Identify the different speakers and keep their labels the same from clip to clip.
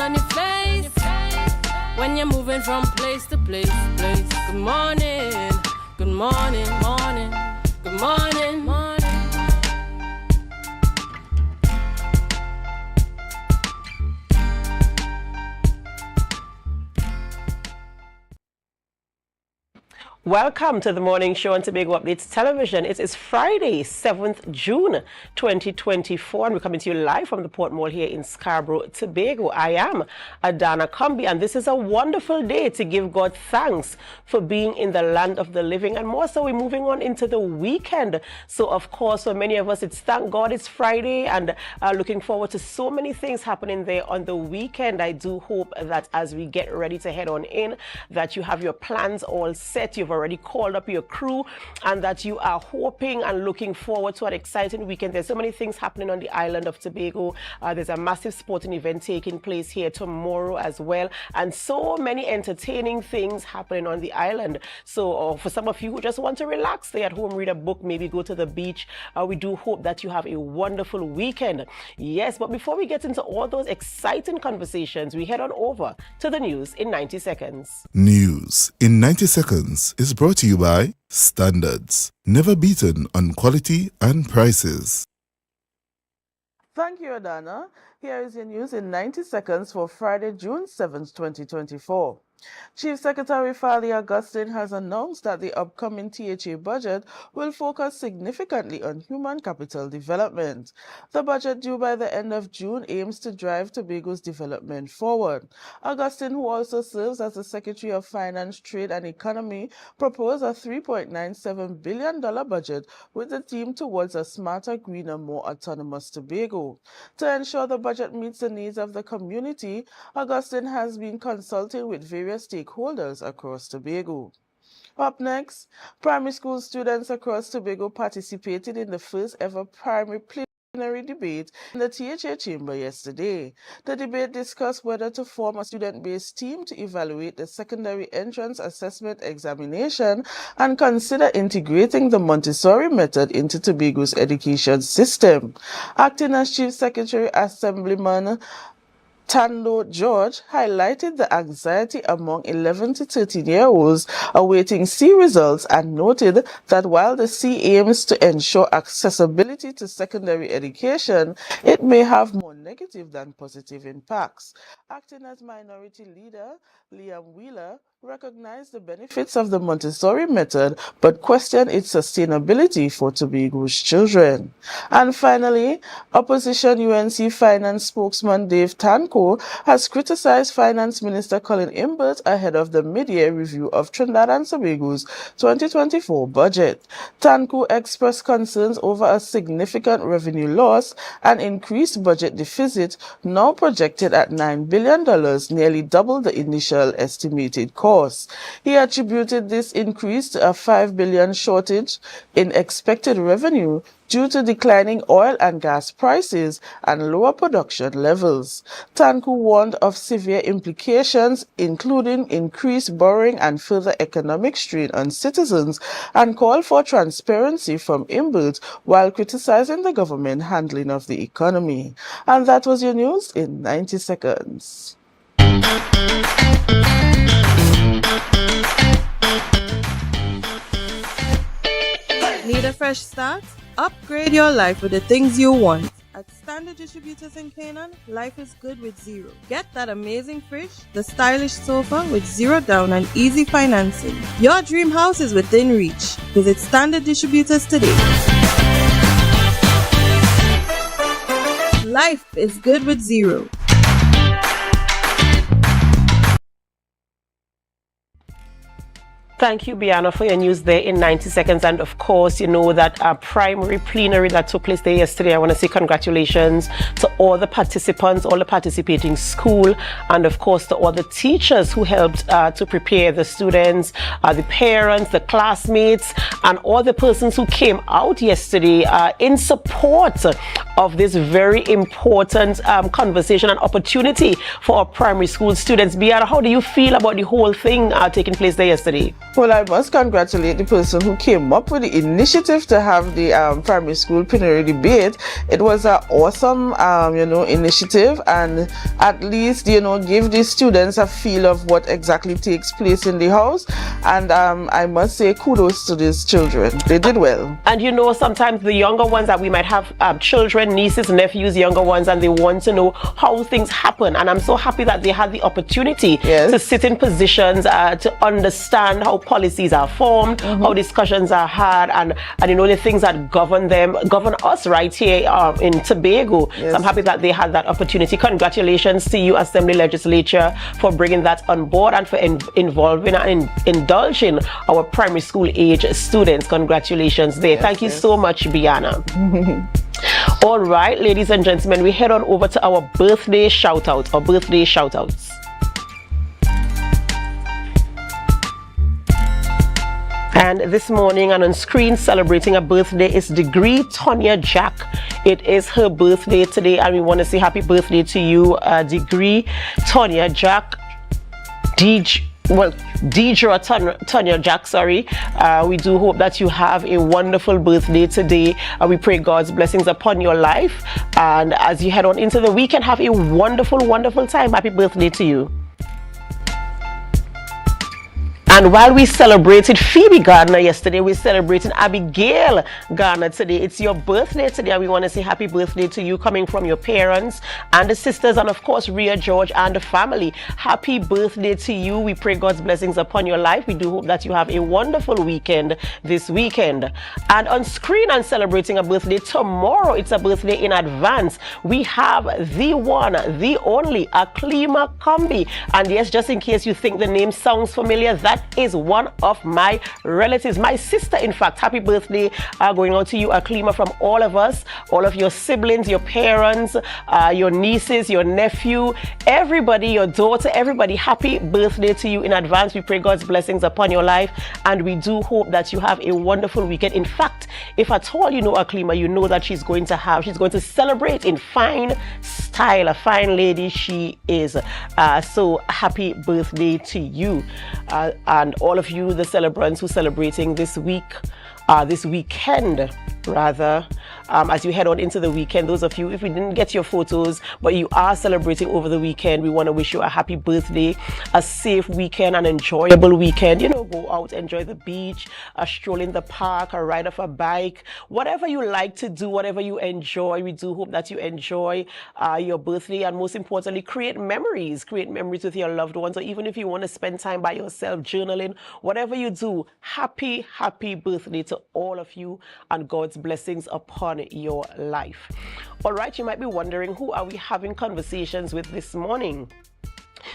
Speaker 1: on your face when you're moving from place to place. Good morning, good morning, morning, good morning, morning.
Speaker 2: Welcome to the morning show on Tobago Updates Television. It is Friday, 7th June 2024, and we're coming to you live from the Port Mall here in Scarborough, Tobago. I am Adana Combi, and this is a wonderful day to give God thanks for being in the land of the living, and more so we're moving on into the weekend. So of course, for many of us, it's thank God it's Friday, and looking forward to so many things happening there on the weekend. I do hope that as we get ready to head on in, that you have your plans all set. You've already called up your crew, and that you are hoping and looking forward to an exciting weekend. There's so many things happening on the island of Tobago. There's a massive sporting event taking place here tomorrow as well, and so many entertaining things happening on the island. So for some of you who just want to relax, stay at home, read a book, maybe go to the beach, we do hope that you have a wonderful weekend. Yes, but before we get into all those exciting conversations, we head on over to the news in 90 seconds.
Speaker 3: News in 90 seconds is brought to you by Standards, never beaten on quality and prices.
Speaker 4: Thank you, Adana. Here is your news in 90 seconds for Friday, June 7th, 2024. Chief Secretary Fali Augustine has announced that the upcoming THA budget will focus significantly on human capital development. The budget due by the end of June aims to drive Tobago's development forward. Augustine, who also serves as the Secretary of Finance, Trade and Economy, proposed a $3.97 billion budget with the theme towards a smarter, greener, more autonomous Tobago. To ensure the budget meets the needs of the community, Augustine has been consulting with various stakeholders across Tobago. Up next, primary school students across Tobago participated in the first ever primary plenary debate in the THA chamber yesterday. The debate discussed whether to form a student-based team to evaluate the secondary entrance assessment examination and consider integrating the Montessori method into Tobago's education system. Acting as Chief Secretary, Assemblyman Tanlo George highlighted the anxiety among 11 to 13-year-olds awaiting C results and noted that while the C aims to ensure accessibility to secondary education, it may have more negative than positive impacts. Acting as Minority Leader, Liam Wheeler recognized the benefits of the Montessori method but questioned its sustainability for Tobago's children. And finally, Opposition UNC Finance spokesman Dave Tanko has criticized Finance Minister Colin Imbert ahead of the mid-year review of Trinidad and Tobago's 2024 budget. Tanko expressed concerns over a significant revenue loss and increased budget deficit, now projected at $9 billion, nearly double the initial estimated cost. He attributed this increase to a $5 billion shortage in expected revenue due to declining oil and gas prices and lower production levels. Tanku warned of severe implications, including increased borrowing and further economic strain on citizens, and called for transparency from Imbert while criticizing the government handling of the economy. And that was your news in 90 seconds.
Speaker 5: Need a fresh start? Upgrade your life with the things you want. At Standard Distributors in Canaan, life is good with zero. Get that amazing fridge, the stylish sofa with zero down and easy financing. Your dream house is within reach. Visit Standard Distributors today. Life is good with zero.
Speaker 2: Thank you, Biana, for your news there in 90 seconds. And of course, you know that our primary plenary that took place there yesterday, I want to say congratulations to all the participants, all the participating school, and of course to all the teachers who helped to prepare the students, the parents, the classmates, and all the persons who came out yesterday in support of this very important conversation and opportunity for our primary school students. Biana, how do you feel about the whole thing taking place there yesterday?
Speaker 4: Well, I must congratulate the person who came up with the initiative to have the primary school plenary debate. It was an awesome, initiative, and at least, give the students a feel of what exactly takes place in the house. And I must say kudos to these children. They did well.
Speaker 2: And sometimes the younger ones that we might have children, nieces, nephews, younger ones, and they want to know how things happen. And I'm so happy that they had the opportunity to sit in positions to understand how policies are formed, how discussions are had, and the things that govern us right here in Tobago.
Speaker 4: Yes.
Speaker 2: So I'm happy that they had that opportunity. Congratulations to you, Assembly Legislature, for bringing that on board and for involving and indulging our primary school age students. Congratulations there. Thank you so much, Biana. All right, ladies and gentlemen, we head on over to our birthday shout-outs. And this morning and on screen celebrating a birthday is Degree Tonya Jack. It is her birthday today, and we want to say happy birthday to you, Degree Tonya Jack. Deidre Tonya Jack, sorry. We do hope that you have a wonderful birthday today. We pray God's blessings upon your life. And as you head on into the weekend, have a wonderful, wonderful time. Happy birthday to you. And while we celebrated Phoebe Gardner yesterday, we're celebrating Abigail Gardner today. It's your birthday today, and we want to say happy birthday to you, coming from your parents and the sisters, and of course Rhea George and the family. Happy birthday to you. We pray God's blessings upon your life. We do hope that you have a wonderful weekend this weekend. And on screen and celebrating a birthday tomorrow, it's a birthday in advance. We have the one, the only Aklima Kombi. And yes, just in case you think the name sounds familiar, that is one of my relatives, my sister, in fact. Happy birthday going out to you, Aklima, from all of us, all of your siblings, your parents, your nieces, your nephew, everybody, your daughter, everybody. Happy birthday to you in advance. We pray God's blessings upon your life, and we do hope that you have a wonderful weekend. In fact, if at all you know Aklima, you know that she's going to celebrate in fine style. A fine lady she is. So happy birthday to you. And all of you, the celebrants who are celebrating this weekend, as you head on into the weekend. Those of you, if we didn't get your photos, but you are celebrating over the weekend, we want to wish you a happy birthday, a safe weekend, an enjoyable weekend. Go out, enjoy the beach, a stroll in the park, a ride off a bike, whatever you like to do, whatever you enjoy. We do hope that you enjoy your birthday, and most importantly, create memories with your loved ones, or even if you want to spend time by yourself, journaling, whatever you do. Happy birthday to all of you, and God's blessings upon your life. All right, you might be wondering, who are we having conversations with this morning?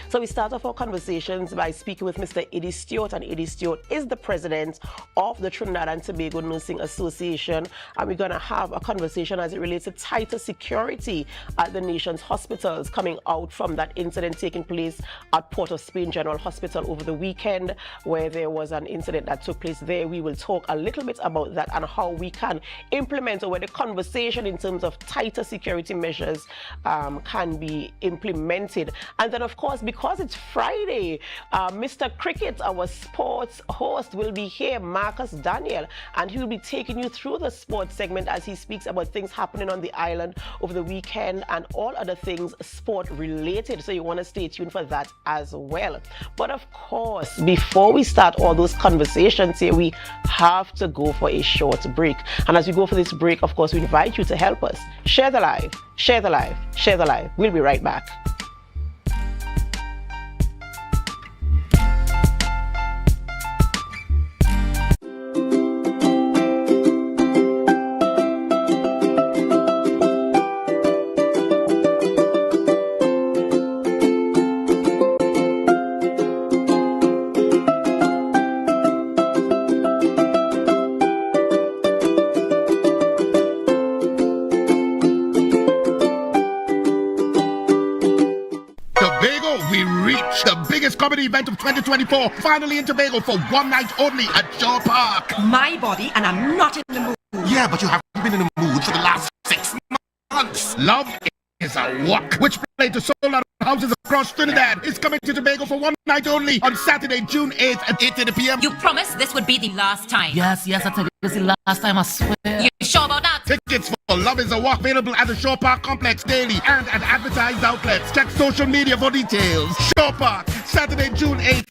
Speaker 2: So we start off our conversations by speaking with Mr. Eddie Stewart, and Eddie Stewart is the president of the Trinidad and Tobago Nursing Association, and we're going to have a conversation as it relates to tighter security at the nation's hospitals coming out from that incident taking place at Port of Spain General Hospital over the weekend, where there was an incident that took place there. We will talk a little bit about that and how we can implement, or where the conversation in terms of tighter security measures can be implemented. And then, of course, because it's Friday, Mr. Cricket, our sports host, will be here, Marcus Daniel, and he will be taking you through the sports segment as he speaks about things happening on the island over the weekend and all other things sport related. So you want to stay tuned for that as well. But of course, before we start all those conversations here, we have to go for a short break. And as we go for this break, of course, we invite you to help us share the live, share the live, share the live. We'll be right back.
Speaker 6: Comedy event of 2024, finally in Tobago for one night only at Shaw Park.
Speaker 7: My body, and I'm not in the mood.
Speaker 6: Yeah, but you haven't been in the mood for the last 6 months. Love is a walk, which played to sold out houses across Trinidad, is coming to Tobago for one night only on Saturday, June 8th at 8:30 p.m.
Speaker 7: You promised this would be the last time.
Speaker 8: Yes, I tell you, this is the last time, I swear.
Speaker 7: You sure about that?
Speaker 6: Tickets for Love is a Walk available at the Shore Park Complex daily and at advertised outlets. Check social media for details. Shore Park, Saturday, June 8th.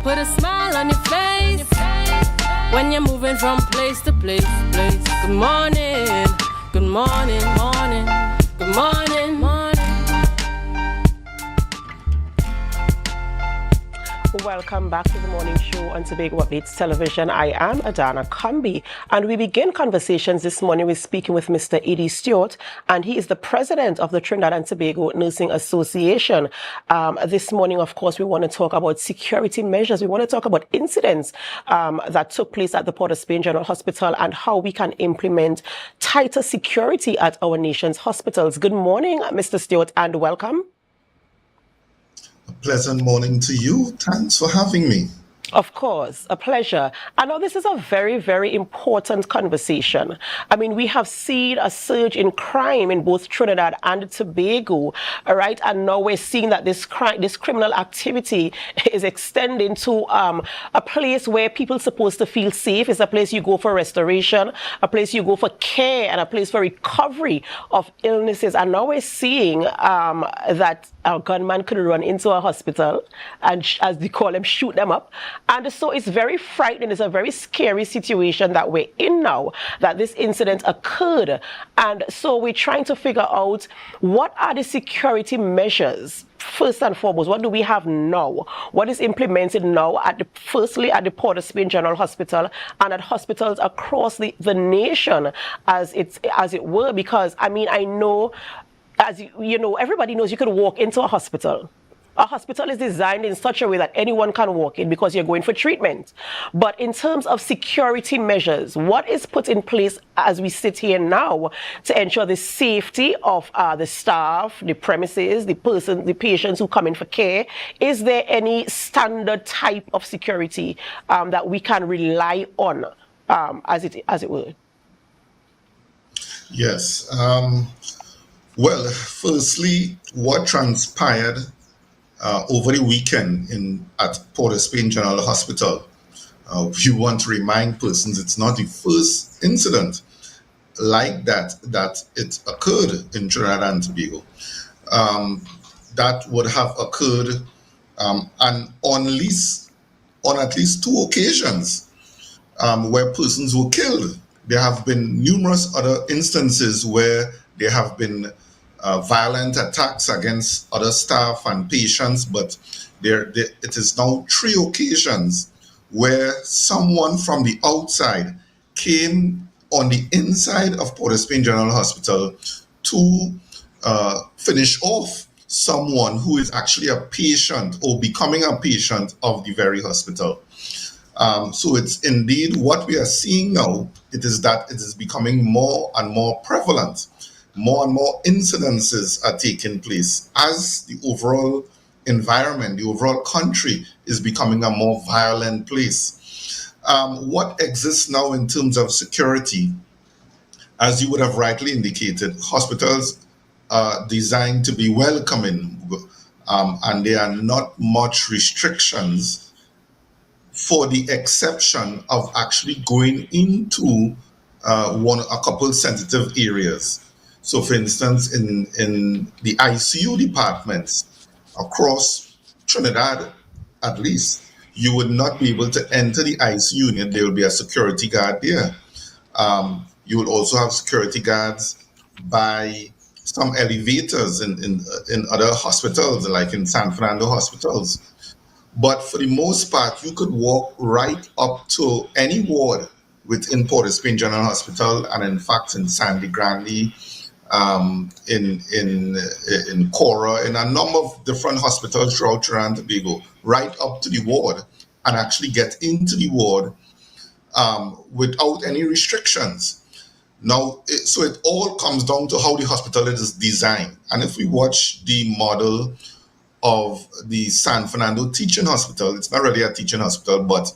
Speaker 1: Put a smile on your face when you're moving from place to place. Good morning, good morning, morning, good morning, morning.
Speaker 2: Welcome back to the morning show on Tobago Updates Television. I am Adana Kambi, and we begin conversations this morning with speaking with Mr. Eddie Stewart, and he is the president of the Trinidad and Tobago Nursing Association. This morning, of course, we want to talk about security measures. We want to talk about incidents that took place at the Port of Spain General Hospital and how we can implement tighter security at our nation's hospitals. Good morning, Mr. Stewart, and welcome.
Speaker 9: A pleasant morning to you. Thanks for having me.
Speaker 2: Of course, a pleasure. I know this is a very, very important conversation. I mean, we have seen a surge in crime in both Trinidad and Tobago, all right? And now we're seeing that this criminal activity is extending to a place where people are supposed to feel safe. It's a place you go for restoration, a place you go for care, and a place for recovery of illnesses. And now we're seeing that a gunman could run into a hospital and, as they call them, shoot them up. And so it's very frightening. It's a very scary situation that we're in now, that this incident occurred. And so we're trying to figure out what are the security measures. First and foremost, what do we have now? What is implemented now firstly at the Port of Spain General Hospital and at hospitals across the nation, as it were? Because I mean, I know, as you know, everybody knows you can walk into a hospital. A hospital is designed in such a way that anyone can walk in because you're going for treatment. But in terms of security measures, what is put in place as we sit here now to ensure the safety of the staff, the premises, the patients who come in for care? Is there any standard type of security that we can rely on, as it were?
Speaker 9: Yes. Well, firstly, what transpired over the weekend at Port of Spain General Hospital, we want to remind persons it's not the first incident like that it occurred in Trinidad and Tobago. That would have occurred and on at least two occasions where persons were killed. There have been numerous other instances where there have been violent attacks against other staff and patients, but it is now 3 occasions where someone from the outside came on the inside of Port of Spain General Hospital to finish off someone who is actually a patient or becoming a patient of the very hospital. So it's indeed what we are seeing now. It is becoming more and more prevalent. More and more incidences are taking place as the overall environment, the overall country is becoming a more violent place. What exists now in terms of security, as you would have rightly indicated, hospitals are designed to be welcoming, and there are not much restrictions for the exception of actually going into a couple sensitive areas. So, for instance, in the ICU departments across Trinidad, at least, you would not be able to enter the ICU unit. There will be a security guard there. You will also have security guards by some elevators in other hospitals, like in San Fernando hospitals. But for the most part, you could walk right up to any ward within Port of Spain General Hospital, and in fact in Sandy Grande, in Cora, in a number of different hospitals throughout Trinidad and Tobago, right up to the ward, and actually get into the ward without any restrictions. Now, so it all comes down to how the hospital is designed. And if we watch the model of the San Fernando Teaching Hospital, it's not really a teaching hospital, but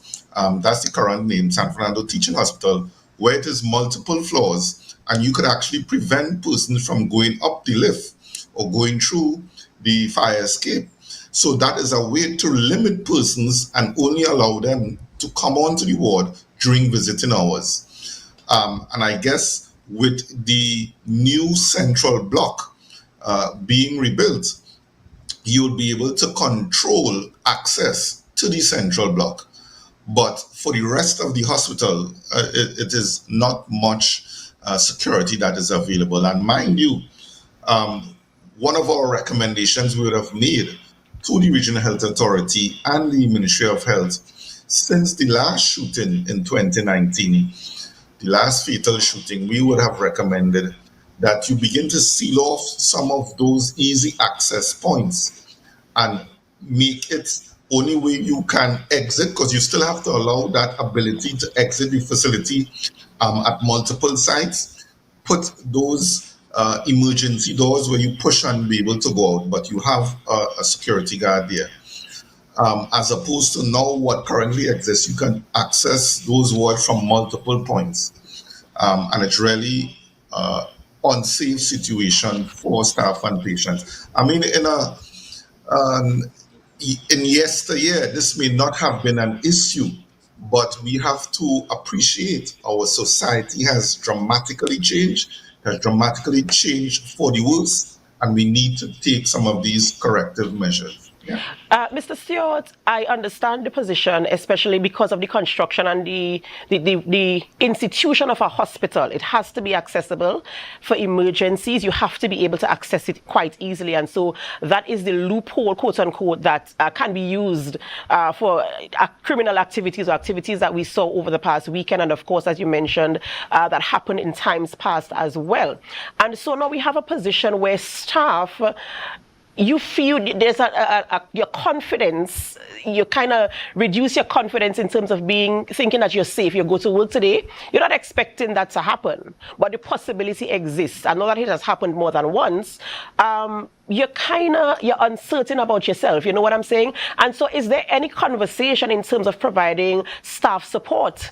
Speaker 9: that's the current name, San Fernando Teaching Hospital, where it is multiple floors, and you could actually prevent persons from going up the lift or going through the fire escape. So that is a way to limit persons and only allow them to come onto the ward during visiting hours. And I guess with the new central block being rebuilt, you'll be able to control access to the central block. But for the rest of the hospital, it is not much security that is available. And mind you, one of our recommendations we would have made to the Regional Health Authority and the Ministry of Health since the last shooting in 2019, the last fatal shooting, we would have recommended that you begin to seal off some of those easy access points and make it only way you can exit, because you still have to allow that ability to exit the facility at multiple sites. Put those emergency doors where you push and be able to go out, but you have a security guard there. As opposed to now what currently exists, you can access those wards from multiple points. And it's really unsafe situation for staff and patients. I mean, in yesteryear, this may not have been an issue, but we have to appreciate our society has dramatically changed for the worse, and we need to take some of these corrective measures. Yeah.
Speaker 2: Mr. Stewart, I understand the position, especially because of the construction and the institution of a hospital. It has to be accessible for emergencies. You have to be able to access it quite easily. And so that is the loophole, quote unquote, that can be used for criminal activities or activities that we saw over the past weekend. And of course, as you mentioned, that happened in times past as well. And so now we have a position where staff, you feel there's your confidence, you kind of reduce your confidence in terms of thinking that you're safe. You go to work today, you're not expecting that to happen, but the possibility exists. I know that it has happened more than once. You're uncertain about yourself, you know what I'm saying? And so is there any conversation in terms of providing staff support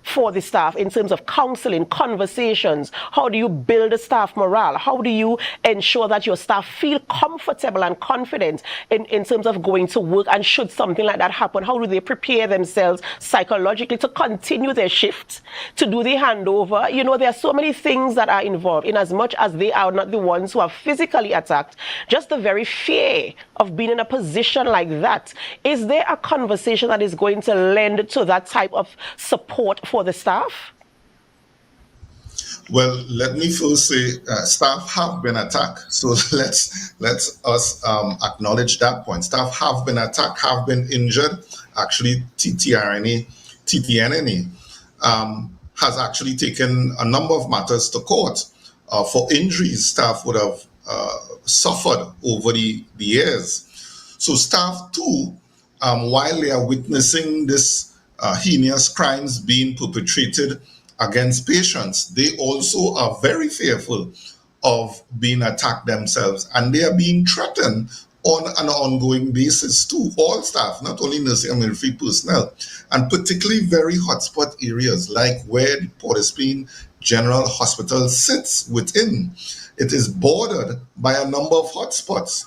Speaker 2: for the staff in terms of counseling, conversations? How do you build a staff morale? How do you ensure that your staff feel comfortable and confident in terms of going to work? And should something like that happen, how do they prepare themselves psychologically to continue their shift, to do the handover? You know, there are so many things that are involved. In as much as they are not the ones who are physically attacked, just the very fear of being in a position like that. Is there a conversation that is going to lend to that type of support for the staff?
Speaker 9: Well, let me first say staff have been attacked. So let's us acknowledge that point. Staff have been attacked, have been injured. Actually, TTNNA has actually taken a number of matters to court for injuries staff would have suffered over the years. So staff too, while they are witnessing this heinous crimes being perpetrated against patients, they also are very fearful of being attacked themselves, and they are being threatened on an ongoing basis too, all staff, not only nursing and military personnel, and particularly very hotspot areas like where the Port of Spain General Hospital sits within. It is bordered by a number of hotspots,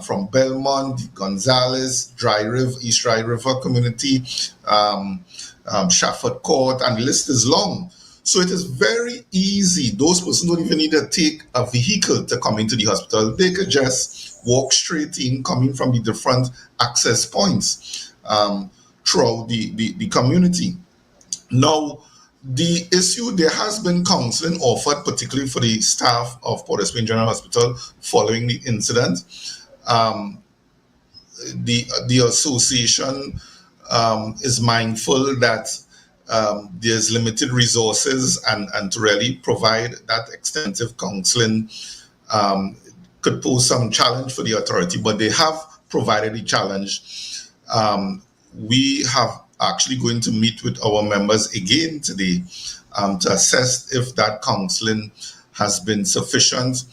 Speaker 9: from Belmont, Gonzales, East Dry River Community, Shafford Court, and the list is long. So it is very easy. Those persons don't even need to take a vehicle to come into the hospital. They could just walk straight in, coming from the different access points throughout the community. Now, the issue, there has been counseling offered, particularly for the staff of Port of Spain General Hospital following the incident. The association is mindful that there's limited resources, and to really provide that extensive counseling could pose some challenge for the authority, but they have provided the challenge. We have actually going to meet with our members again today to assess if that counseling has been sufficient,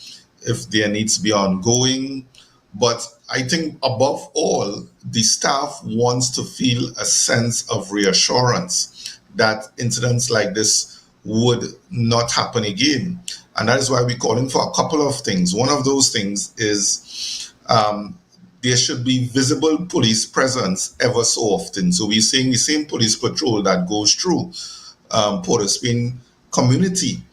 Speaker 9: if there needs to be ongoing. But I think above all, the staff wants to feel a sense of reassurance that incidents like this would not happen again. And that is why we're calling for a couple of things. One of those things is there should be visible police presence ever so often. So we're saying the same police patrol that goes through Port of Spain community,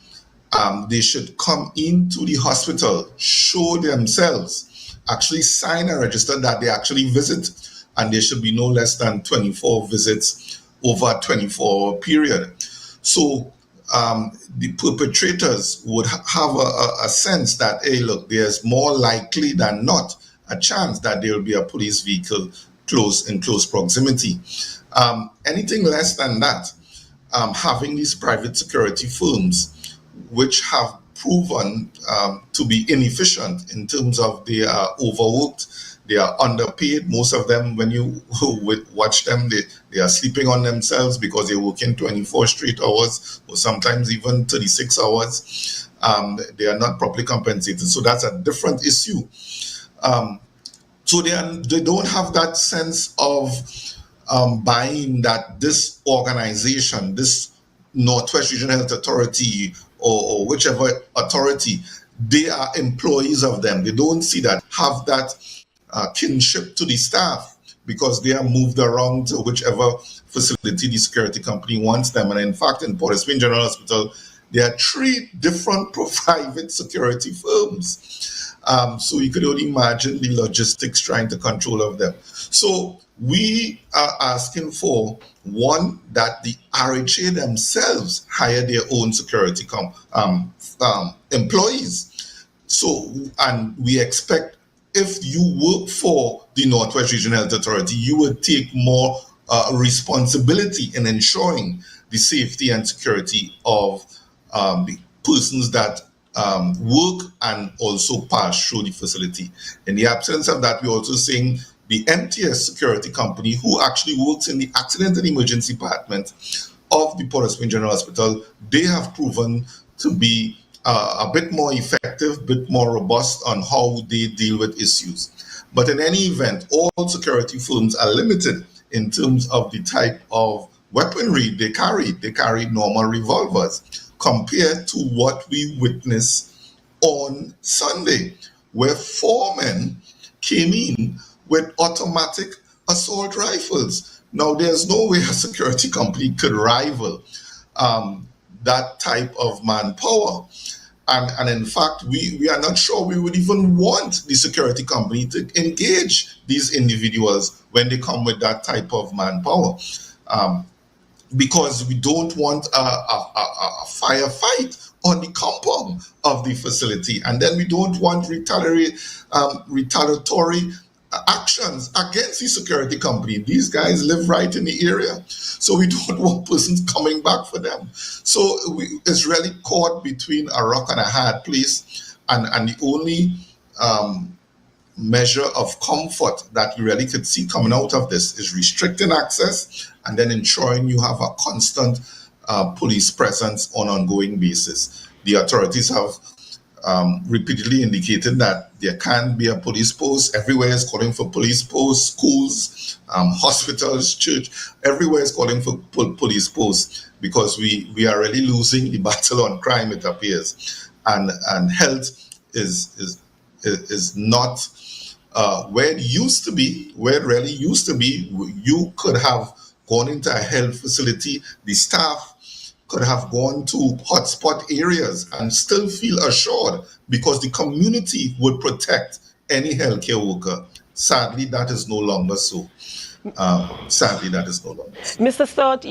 Speaker 9: they should come into the hospital, show themselves, actually sign a register that they actually visit, and there should be no less than 24 visits over a 24-hour period. So the perpetrators would have a sense that, hey, look, there's more likely than not a chance that there will be a police vehicle in close proximity. Anything less than that, having these private security firms, which have proven to be inefficient in terms of they are overworked, they are underpaid. Most of them, when you watch them, they are sleeping on themselves because they're working 24 straight hours or sometimes even 36 hours. They are not properly compensated. So that's a different issue. So they don't have that sense of buying that this organization, this Northwest Regional Health Authority or whichever authority, they are employees of them. They don't see that, have that kinship to the staff, because they are moved around to whichever facility the security company wants them. And in fact, in Port of Spain General Hospital, there are 3 different private security firms. So you could only imagine the logistics trying to control of them. So we are asking for, one, that the RHA themselves hire their own security employees. So, and we expect, if you work for the Northwest Regional Health Authority, you would take more responsibility in ensuring the safety and security of the persons that work and also pass through the facility. In the absence of that, we're also saying the MTS security company, who actually works in the accident and emergency department of the Port of Spain General Hospital, they have proven to be a bit more effective, a bit more robust on how they deal with issues. But in any event, all security firms are limited in terms of the type of weaponry they carry. They carry normal revolvers, compared to what we witnessed on Sunday, where 4 men came in with automatic assault rifles. Now, there's no way a security company could rival that type of manpower. And in fact, we are not sure we would even want the security company to engage these individuals when they come with that type of manpower. Because we don't want a firefight on the compound of the facility. And then we don't want retaliatory actions against the security company. These guys live right in the area, so we don't want persons coming back for them. So it's really caught between a rock and a hard place, and the only measure of comfort that you really could see coming out of this is restricting access and then ensuring you have a constant police presence on an ongoing basis. The authorities have repeatedly indicated that there can't be a police post. Everywhere is calling for police posts, schools, hospitals, church. Everywhere is calling for police posts because we are really losing the battle on crime, it appears, and health is not where it used to be. Where it really used to be, you could have gone into a health facility, the staff could have gone to hotspot areas and still feel assured because the community would protect any healthcare worker. Sadly, that is no longer so.
Speaker 2: Mr. Stott,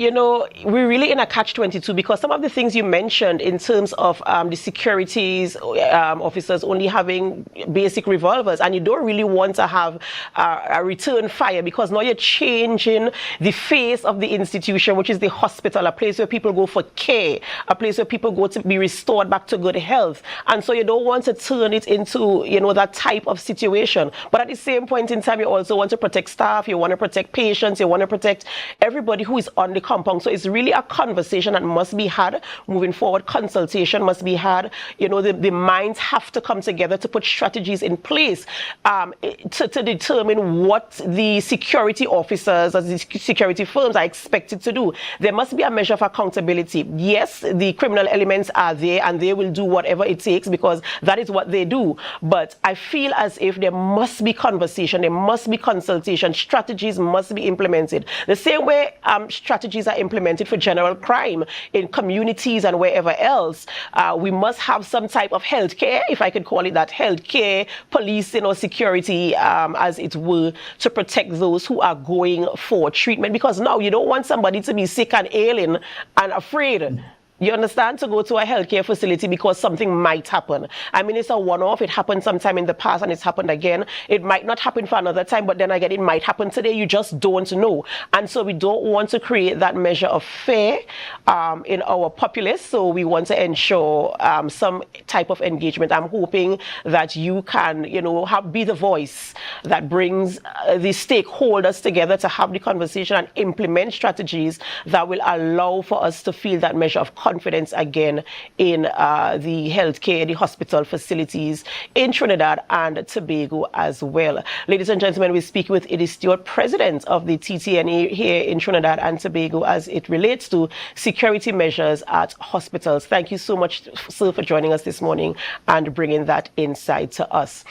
Speaker 2: we're really in a catch-22 because some of the things you mentioned in terms of the securities officers only having basic revolvers, and you don't really want to have a return fire because now you're changing the face of the institution, which is the hospital, a place where people go for care, a place where people go to be restored back to good health. And so you don't want to turn it into, that type of situation. But at the same point in time, you also want to protect staff, you want to protect patients, you want to protect everybody who is on the compound. So it's really a conversation that must be had moving forward. Consultation must be had. The minds have to come together to put strategies in place to determine what the security officers or the security firms are expected to do. There must be a measure of accountability. Yes, the criminal elements are there and they will do whatever it takes because that is what they do. But I feel as if there must be conversation, there must be consultation, strategies must be implemented. The same way strategies are implemented for general crime in communities and wherever else. We must have some type of healthcare, if I could call it that, healthcare, policing or security, as it were, to protect those who are going for treatment. Because now you don't want somebody to be sick and ailing and afraid. You understand? To go to a healthcare facility because something might happen. I mean, it's a one-off. It happened sometime in the past and it's happened again. It might not happen for another time, but then again, it might happen today. You just don't know. And so we don't want to create that measure of fear in our populace. So we want to ensure some type of engagement. I'm hoping that you can, be the voice that brings the stakeholders together to have the conversation and implement strategies that will allow for us to feel that measure of confidence again in the healthcare, the hospital facilities in Trinidad and Tobago as well. Ladies and gentlemen, we speak with Edie Stewart, President of the TTNA here in Trinidad and Tobago as it relates to security measures at hospitals. Thank you so much, sir, for joining us this morning and bringing that insight to us.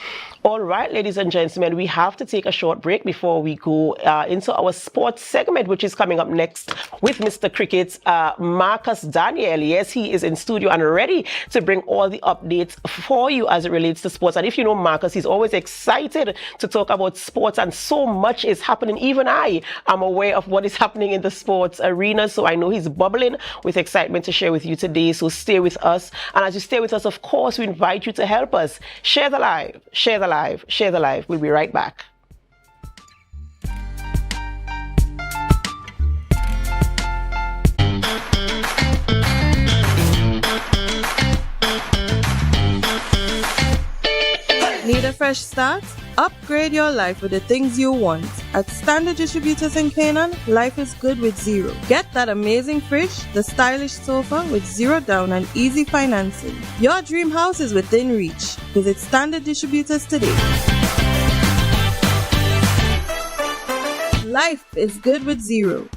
Speaker 2: All right, ladies and gentlemen, we have to take a short break before we go into our sports segment, which is coming up next with Mr. Cricket's Marcus Daniel. Yes, he is in studio and ready to bring all the updates for you as it relates to sports. And if you know Marcus, he's always excited to talk about sports, and so much is happening. Even I am aware of what is happening in the sports arena, so I know he's bubbling with excitement to share with you today. So stay with us. And as you stay with us, of course, we invite you to help us. Share the live, share the live, share the live. We'll be right back.
Speaker 5: Need a fresh start? Upgrade your life with the things you want. At Standard Distributors in Canaan, life is good with zero. Get that amazing fridge, the stylish sofa with zero down and easy financing. Your dream house is within reach. Visit Standard Distributors today. Life is good with zero.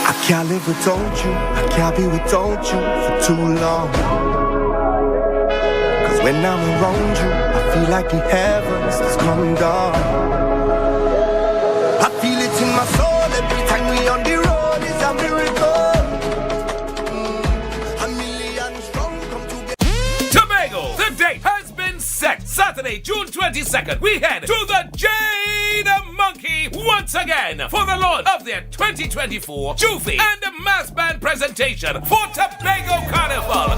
Speaker 10: I can't live without you, I can't be without you for too long. Cause when I'm around you, I feel like the heavens is coming down. I feel it in my soul every time we on the road, it's a miracle. A million strong come together.
Speaker 11: Tobago, the date has been set. Saturday, June 22nd, we head to the Jade Monkey once again for the launch of their 2024 Juve and Mass Band presentation for Tobago Carnival.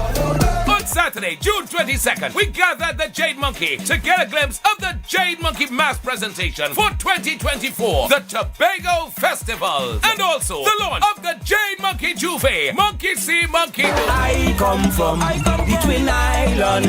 Speaker 11: On Saturday, June 22nd, we gather at the Jade Monkey to get a glimpse of the Jade Monkey Mass presentation for 2024, the Tobago Festival, and also the launch of the Jade Monkey Juve, Monkey See, Monkey Do.
Speaker 10: I come from the Twin Island.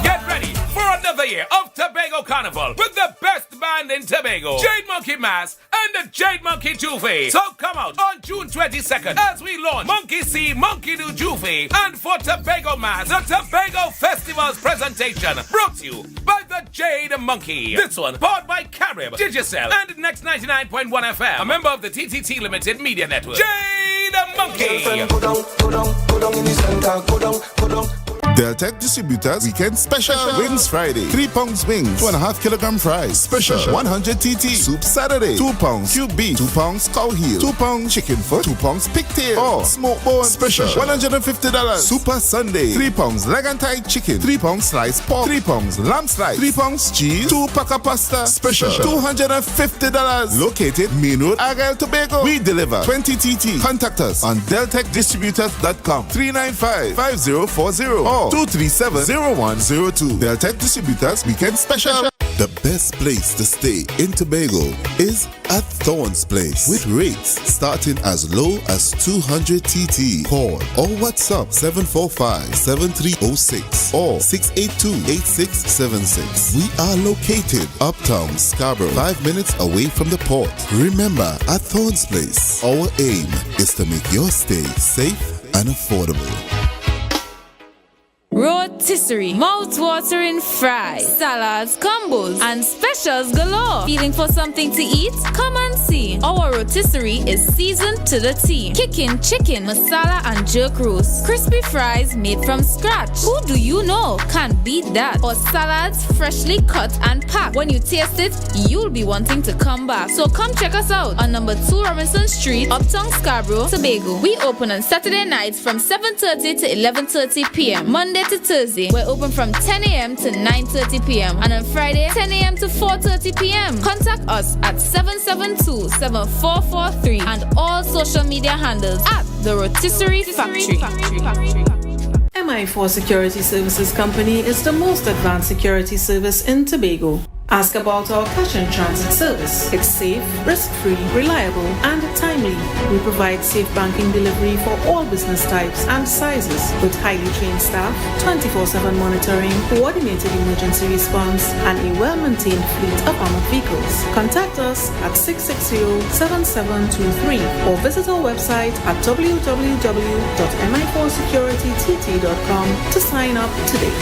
Speaker 11: Get ready for another year of Tobago Carnival with the best band in Tobago, Jade Monkey Mass and Jade Monkey Juve. So come out on June 22nd as we launch Monkey See, Monkey Do Juve. And for Tobago Mass, the Tobago Festival's presentation brought to you by the Jade Monkey. This one powered by Carib, Digicel, and Next 99.1 FM, a member of the TTT Limited Media Network. Jade Monkey.
Speaker 3: Deltec Distributors Weekend Special. Wings Friday, £3 wings, 2.5 kilogram fries. Special 100 TT. Soup Saturday, £2 cube beef, £2 cow heel, £2 chicken foot, £2 pigtail, or smoke bone. Special $150. Super Sunday, £3 leg and thigh chicken, £3 sliced pork, £3 lamb slice, £3 cheese, 2 pack of pasta. Special $250. Located Main Road, Argyle, Tobago. We deliver 20 TT. Contact us on deltecdistributors.com 395-5040 or 237-0102. Deltec Distributors Weekend Special. The best place to stay in Tobago is at Thorns Place, with rates starting as low as 200 TT. Call or WhatsApp 745-7306 or 682-8676. We are located uptown Scarborough, 5 minutes away from the port. Remember, at Thorns Place, our aim is to make your stay safe and affordable.
Speaker 1: Rotisserie, mouth-watering fries, salads, combos, and specials galore. Feeling for something to eat? Come and see. Our rotisserie is seasoned to the T. Kicking chicken, masala, and jerk roast. Crispy fries made from scratch. Who do you know can't beat that? Or salads freshly cut and packed. When you taste it, you'll be wanting to come back. So come check us out on number 2 Robinson Street, Uptown Scarborough, Tobago. We open on Saturday nights from 7:30 to 11:30 p.m. Monday to Thursday, we're open from 10 a.m. to 9:30 p.m. and on Friday, 10 a.m. to 4:30 p.m. Contact us at 772-7443 and all social media handles at The Rotisserie Factory.
Speaker 12: MI4 Security Services Company is the most advanced security service in Tobago. Ask about our cash and transit service. It's safe, risk-free, reliable, and timely. We provide safe banking delivery for all business types and sizes with highly trained staff, 24/7 monitoring, coordinated emergency response, and a well-maintained fleet of armored vehicles. Contact us at 660-7723 or visit our website at www.mi4securitytt.com to sign up today.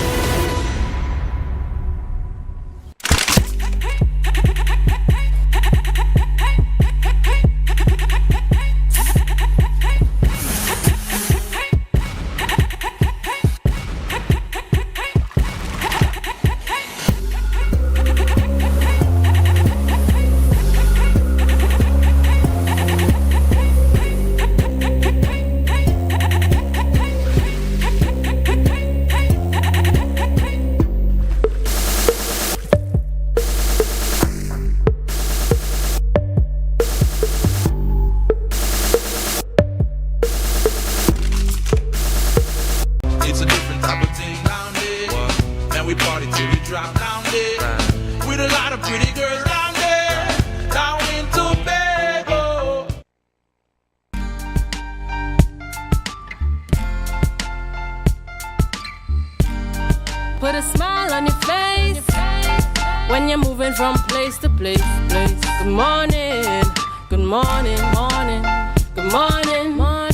Speaker 1: Put a smile on your face when you're moving from place to place. Good morning, good morning, morning, good morning, morning.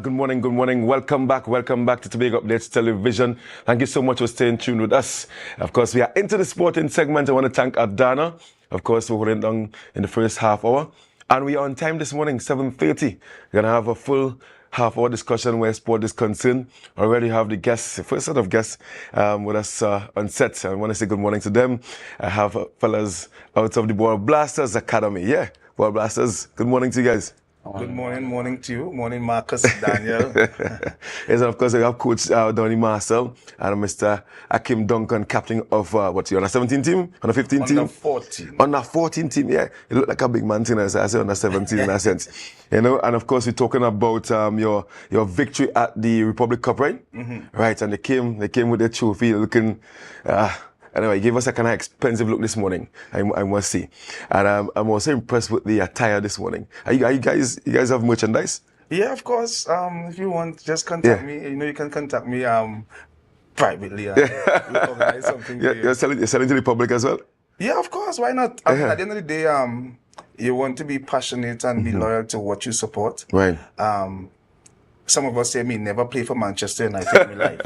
Speaker 13: Good morning. Welcome back to Tobago Updates Television. Thank you so much for staying tuned with us. Of course, we are into the sporting segment. I want to thank Adana, of course, for holding down in the first half hour. And we are on time this morning, 7:30. We're going to have a full half-hour discussion where sport is concerned. Already have the guests, the first set of guests with us on set. I want to say good morning to them. I have fellas out of the Ball Blasters Academy. Yeah, Ball Blasters, good morning to you guys.
Speaker 14: Good morning to you. Morning, Marcus, Daniel.
Speaker 13: Yes, and of course, we have Coach Donny Marcel and Mr. Akim Duncan, captain of, what's your under 17 team? Under 15 team?
Speaker 14: Under 14.
Speaker 13: Under 14 team, yeah. You look like a big man, I say under 17 in that sense. You know, and of course, we're talking about your victory at the Republic Cup, right? Right, and they came with their trophy looking, anyway, he gave us a kind of expensive look this morning, I must say. And I'm also impressed with the attire this morning. Are you guys have merchandise?
Speaker 14: Yeah, of course. If you want, just contact me. You know, you can contact me privately. We'll organize something.
Speaker 13: You're selling to the public as well?
Speaker 14: Yeah, of course. Why not? At the end of the day, you want to be passionate and be loyal to what you support.
Speaker 13: Right.
Speaker 14: Some of us say me never play for Manchester United in my life.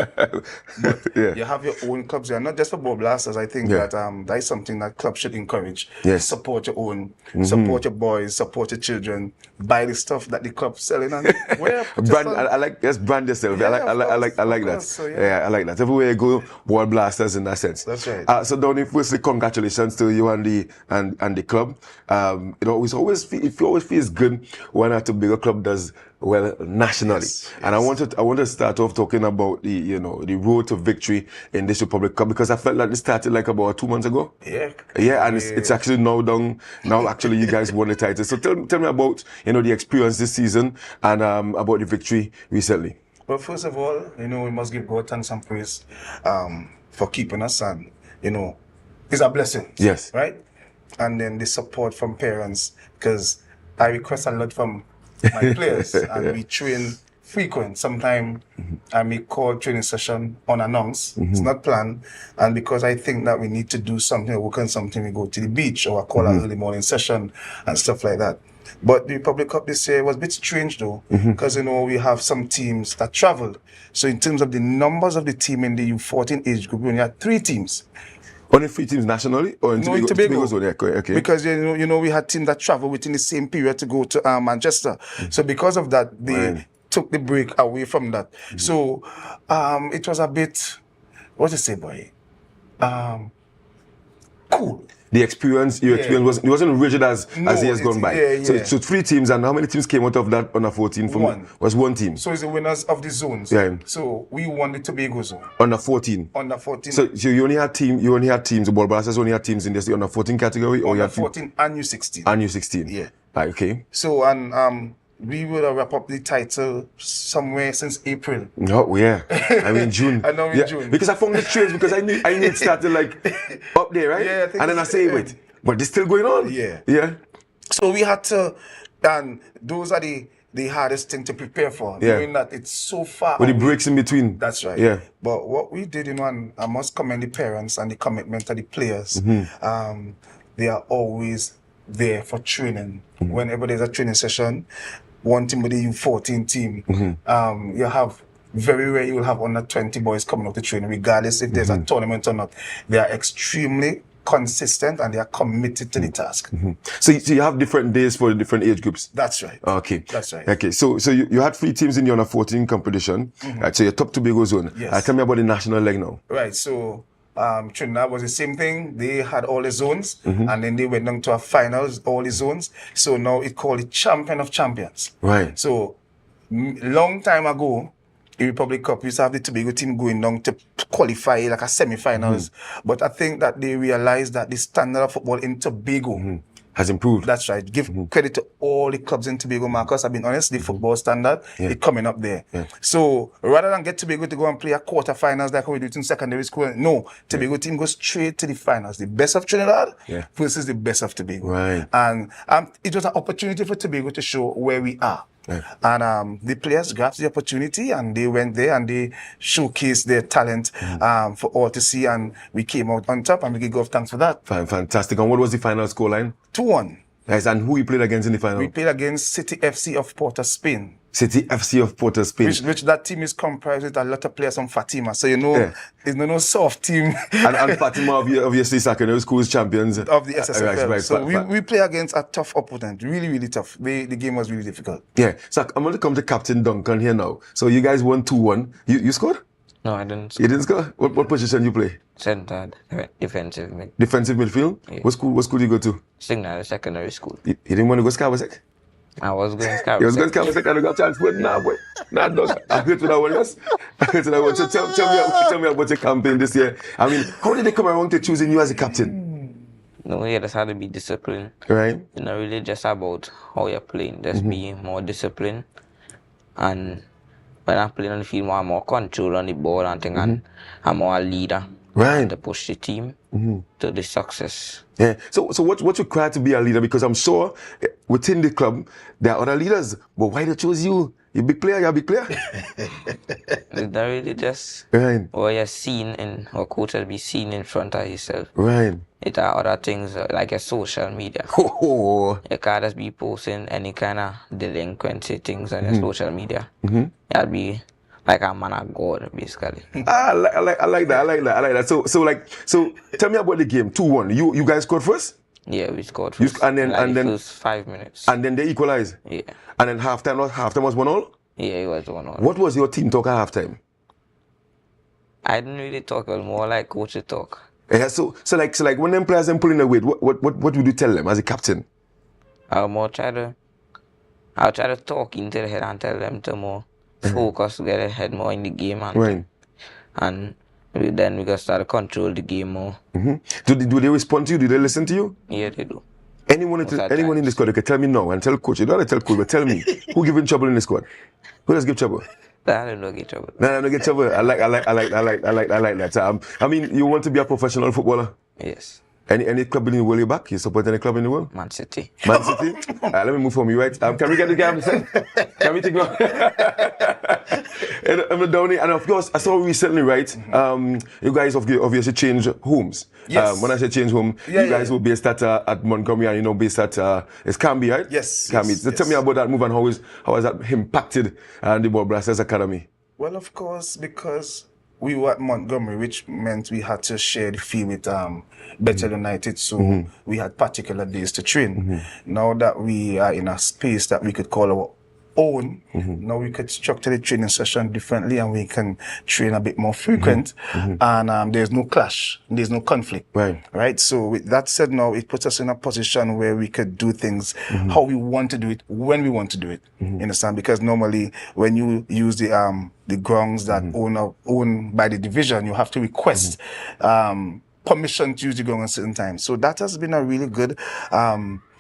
Speaker 14: But you have your own clubs there, not just for Ball Blasters. I think that that is something that clubs should encourage.
Speaker 13: Yes.
Speaker 14: Support your own, support your boys, support your children, buy the stuff that the club's selling and wear.
Speaker 13: I like brand yourself.
Speaker 14: Yeah,
Speaker 13: I like that.
Speaker 14: So,
Speaker 13: I like that. Everywhere you go, Ball Blasters in that sense.
Speaker 14: That's right.
Speaker 13: So Donny, firstly, congratulations to you and the club. It always feels good when a Tobago club does well nationally. And I want to start off talking about the road to victory in this Republic Cup, because I felt like it started like about 2 months ago.
Speaker 14: Yeah,
Speaker 13: and it's actually now done. Now actually you guys won the title. So tell me about the experience this season and about the victory recently.
Speaker 14: Well, first of all, we must give God thanks and praise for keeping us, and it's a blessing.
Speaker 13: Yes.
Speaker 14: Right? And then the support from parents, because I request a lot from my players, and we train frequent. Sometimes I may call training session unannounced. It's not planned, and because I think that we need to do something or work on something, we go to the beach or I call an early morning session and stuff like that. But the Republic Cup this year was a bit strange though, because we have some teams that traveled. So in terms of the numbers of the team in the U14 age group, we only had 3 teams.
Speaker 13: Only 3 teams nationally, or in
Speaker 14: Tobago?
Speaker 13: Okay.
Speaker 14: Because we had teams that traveled within the same period to go to Manchester. So because of that, they took the break away from that. So it was a bit, what to say, boy? Cool.
Speaker 13: The experience, your experience wasn't rigid as the years gone by. So 3 teams, and how many teams came out of that under 14? Was 1 team.
Speaker 14: So it's the winners of the zones.
Speaker 13: Yeah.
Speaker 14: So we won the Tobago zone.
Speaker 13: Under 14.
Speaker 14: Under 14.
Speaker 13: So you only had teams. The Ball Blasters only had teams in the under 14 category, or
Speaker 14: under
Speaker 13: you had
Speaker 14: 14 and U16.
Speaker 13: And U16.
Speaker 14: Yeah.
Speaker 13: Right, okay.
Speaker 14: So we will wrap up the title somewhere since April.
Speaker 13: Oh yeah, I mean June.
Speaker 14: I know in June.
Speaker 13: Because I found the trades, because I knew it started like up there, right?
Speaker 14: Yeah,
Speaker 13: and then I say, wait, but it's still going on.
Speaker 14: Yeah. So we had to, and those are the hardest thing to prepare for, knowing that it's so far.
Speaker 13: With the breaks in between.
Speaker 14: That's right.
Speaker 13: Yeah.
Speaker 14: But what we did, and I must commend the parents and the commitment of the players. They are always there for training. Whenever there's a training session, one team with the U14 team, you have very rare you will have under 20 boys coming out to training, regardless if there's a tournament or not. They are extremely consistent and they are committed to the task.
Speaker 13: So you have different days for the different age groups?
Speaker 14: That's right.
Speaker 13: Okay.
Speaker 14: That's right.
Speaker 13: Okay, so you had 3 teams in the under 14 competition. Right, so your top Tobago zone.
Speaker 14: Yes.
Speaker 13: Tell me about the national leg now.
Speaker 14: Right, so Trinidad was the same thing. They had all the zones, and then they went down to a finals, all the zones. So now it's called the Champion of Champions.
Speaker 13: Right.
Speaker 14: So long time ago, the Republic Cup, we used to have the Tobago team going down to qualify like a semi-finals. But I think that they realized that the standard of football in Tobago
Speaker 13: has improved.
Speaker 14: That's right. Give credit to all the clubs in Tobago, Marcus. I've been honest, the football standard is coming up there. So rather than get Tobago to go and play a quarterfinals like we do it in secondary school, no, Tobago team goes straight to the finals. The best of Trinidad versus the best of Tobago.
Speaker 13: Right.
Speaker 14: And it was an opportunity for Tobago to show where we are. And the players grasped the opportunity and they went there and they showcased their talent for all to see, and we came out on top, and we give God thanks for that.
Speaker 13: Fantastic. And what was the final scoreline?
Speaker 14: 2-1.
Speaker 13: Nice. And who you played against in the final?
Speaker 14: We played against City FC of Port of Spain.
Speaker 13: City FC of Port of Spain.
Speaker 14: Which that team is comprised with a lot of players from Fatima. So it's no soft team.
Speaker 13: and Fatima obviously secondary schools champions
Speaker 14: of the SSFL.
Speaker 13: Right.
Speaker 14: So we play against a tough opponent. Really, really tough. The game was really difficult.
Speaker 13: Yeah. So I'm going to come to Captain Duncan here now. So you guys won 2-1. You scored?
Speaker 15: No, I didn't score.
Speaker 13: You didn't score? What position you play?
Speaker 15: Center, defensive mid.
Speaker 13: Defensive midfield?
Speaker 15: Yeah.
Speaker 13: What school you go to?
Speaker 15: Signal Secondary School.
Speaker 13: You didn't want to go Scarborough?
Speaker 15: I was going
Speaker 13: You
Speaker 15: Scarborough.
Speaker 13: was going to second, you got transferred. Nah, boy. Nah, dog. I heard to that one, yes. I heard to that one. So tell me about your campaign this year. I mean, how did they come around to choosing you as a captain?
Speaker 15: No, you just had to be disciplined.
Speaker 13: Right.
Speaker 15: It's not really just about how you're playing. Just be more disciplined. And when I'm playing on the field, I'm more control on the ball and thing, and I'm more a leader.
Speaker 13: Right.
Speaker 15: To push the team to the success.
Speaker 13: Yeah. So what's required to be a leader? Because I'm sure within the club there are other leaders, but why they chose you? You big player, you're a big player.
Speaker 15: It's not really just what you're seen in, or coach will be seen in front of yourself.
Speaker 13: Right.
Speaker 15: It are other things like your social media.
Speaker 13: Oh.
Speaker 15: You can't just be posting any kind of delinquency things on your social media. You'll be like a man of God, basically.
Speaker 13: I like that. So tell me about the game. 2-1. You guys scored first?
Speaker 15: Yeah, we scored first.
Speaker 13: And then
Speaker 15: first 5 minutes.
Speaker 13: And then they equalized.
Speaker 15: Yeah.
Speaker 13: And then halftime was 1-1?
Speaker 15: Yeah, it was 1-1.
Speaker 13: What was your team talk at halftime?
Speaker 15: I didn't really talk, it was more like coach talk.
Speaker 13: Yeah, so like when them players them pulling away, what would you tell them as a captain?
Speaker 15: I'll try to talk into the head and tell them to more focus, get their head more in the game, and then we can start to control the game more.
Speaker 13: Do they respond to you? Do they listen to you?
Speaker 15: Yeah, they do.
Speaker 13: Anyone in the squad, you can tell me now and tell coach. You don't have to tell coach, but tell me who giving trouble in the squad? Who does give trouble?
Speaker 15: I don't get trouble.
Speaker 13: No, get trouble. I like that. I mean, you want to be a professional footballer?
Speaker 15: Yes.
Speaker 13: Any club in the world you back? You support any club in the world?
Speaker 15: Man City.
Speaker 13: Man City? Let me move from you, right? Can we get the game? Can we take now? And of course, I saw recently, right? You guys obviously changed homes.
Speaker 14: Yes.
Speaker 13: When I say change home, you guys were based at Montgomery and based at it's Canby, right?
Speaker 14: Yes.
Speaker 13: Canby. So tell me about that move and how has that impacted the Ball Blasters Academy?
Speaker 14: Well, of course, because we were at Montgomery, which meant we had to share the field with Bethel United, so we had particular days to train. Now that we are in a space that we could call our own, now we could structure the training session differently and we can train a bit more frequent, and there's no clash, there's no conflict. Right? So with that said, now it puts us in a position where we could do things how we want to do it, when we want to do it. You understand? Because normally when you use the grounds that owned by the division, you have to request permission to use the ground at certain times. So that has been a really good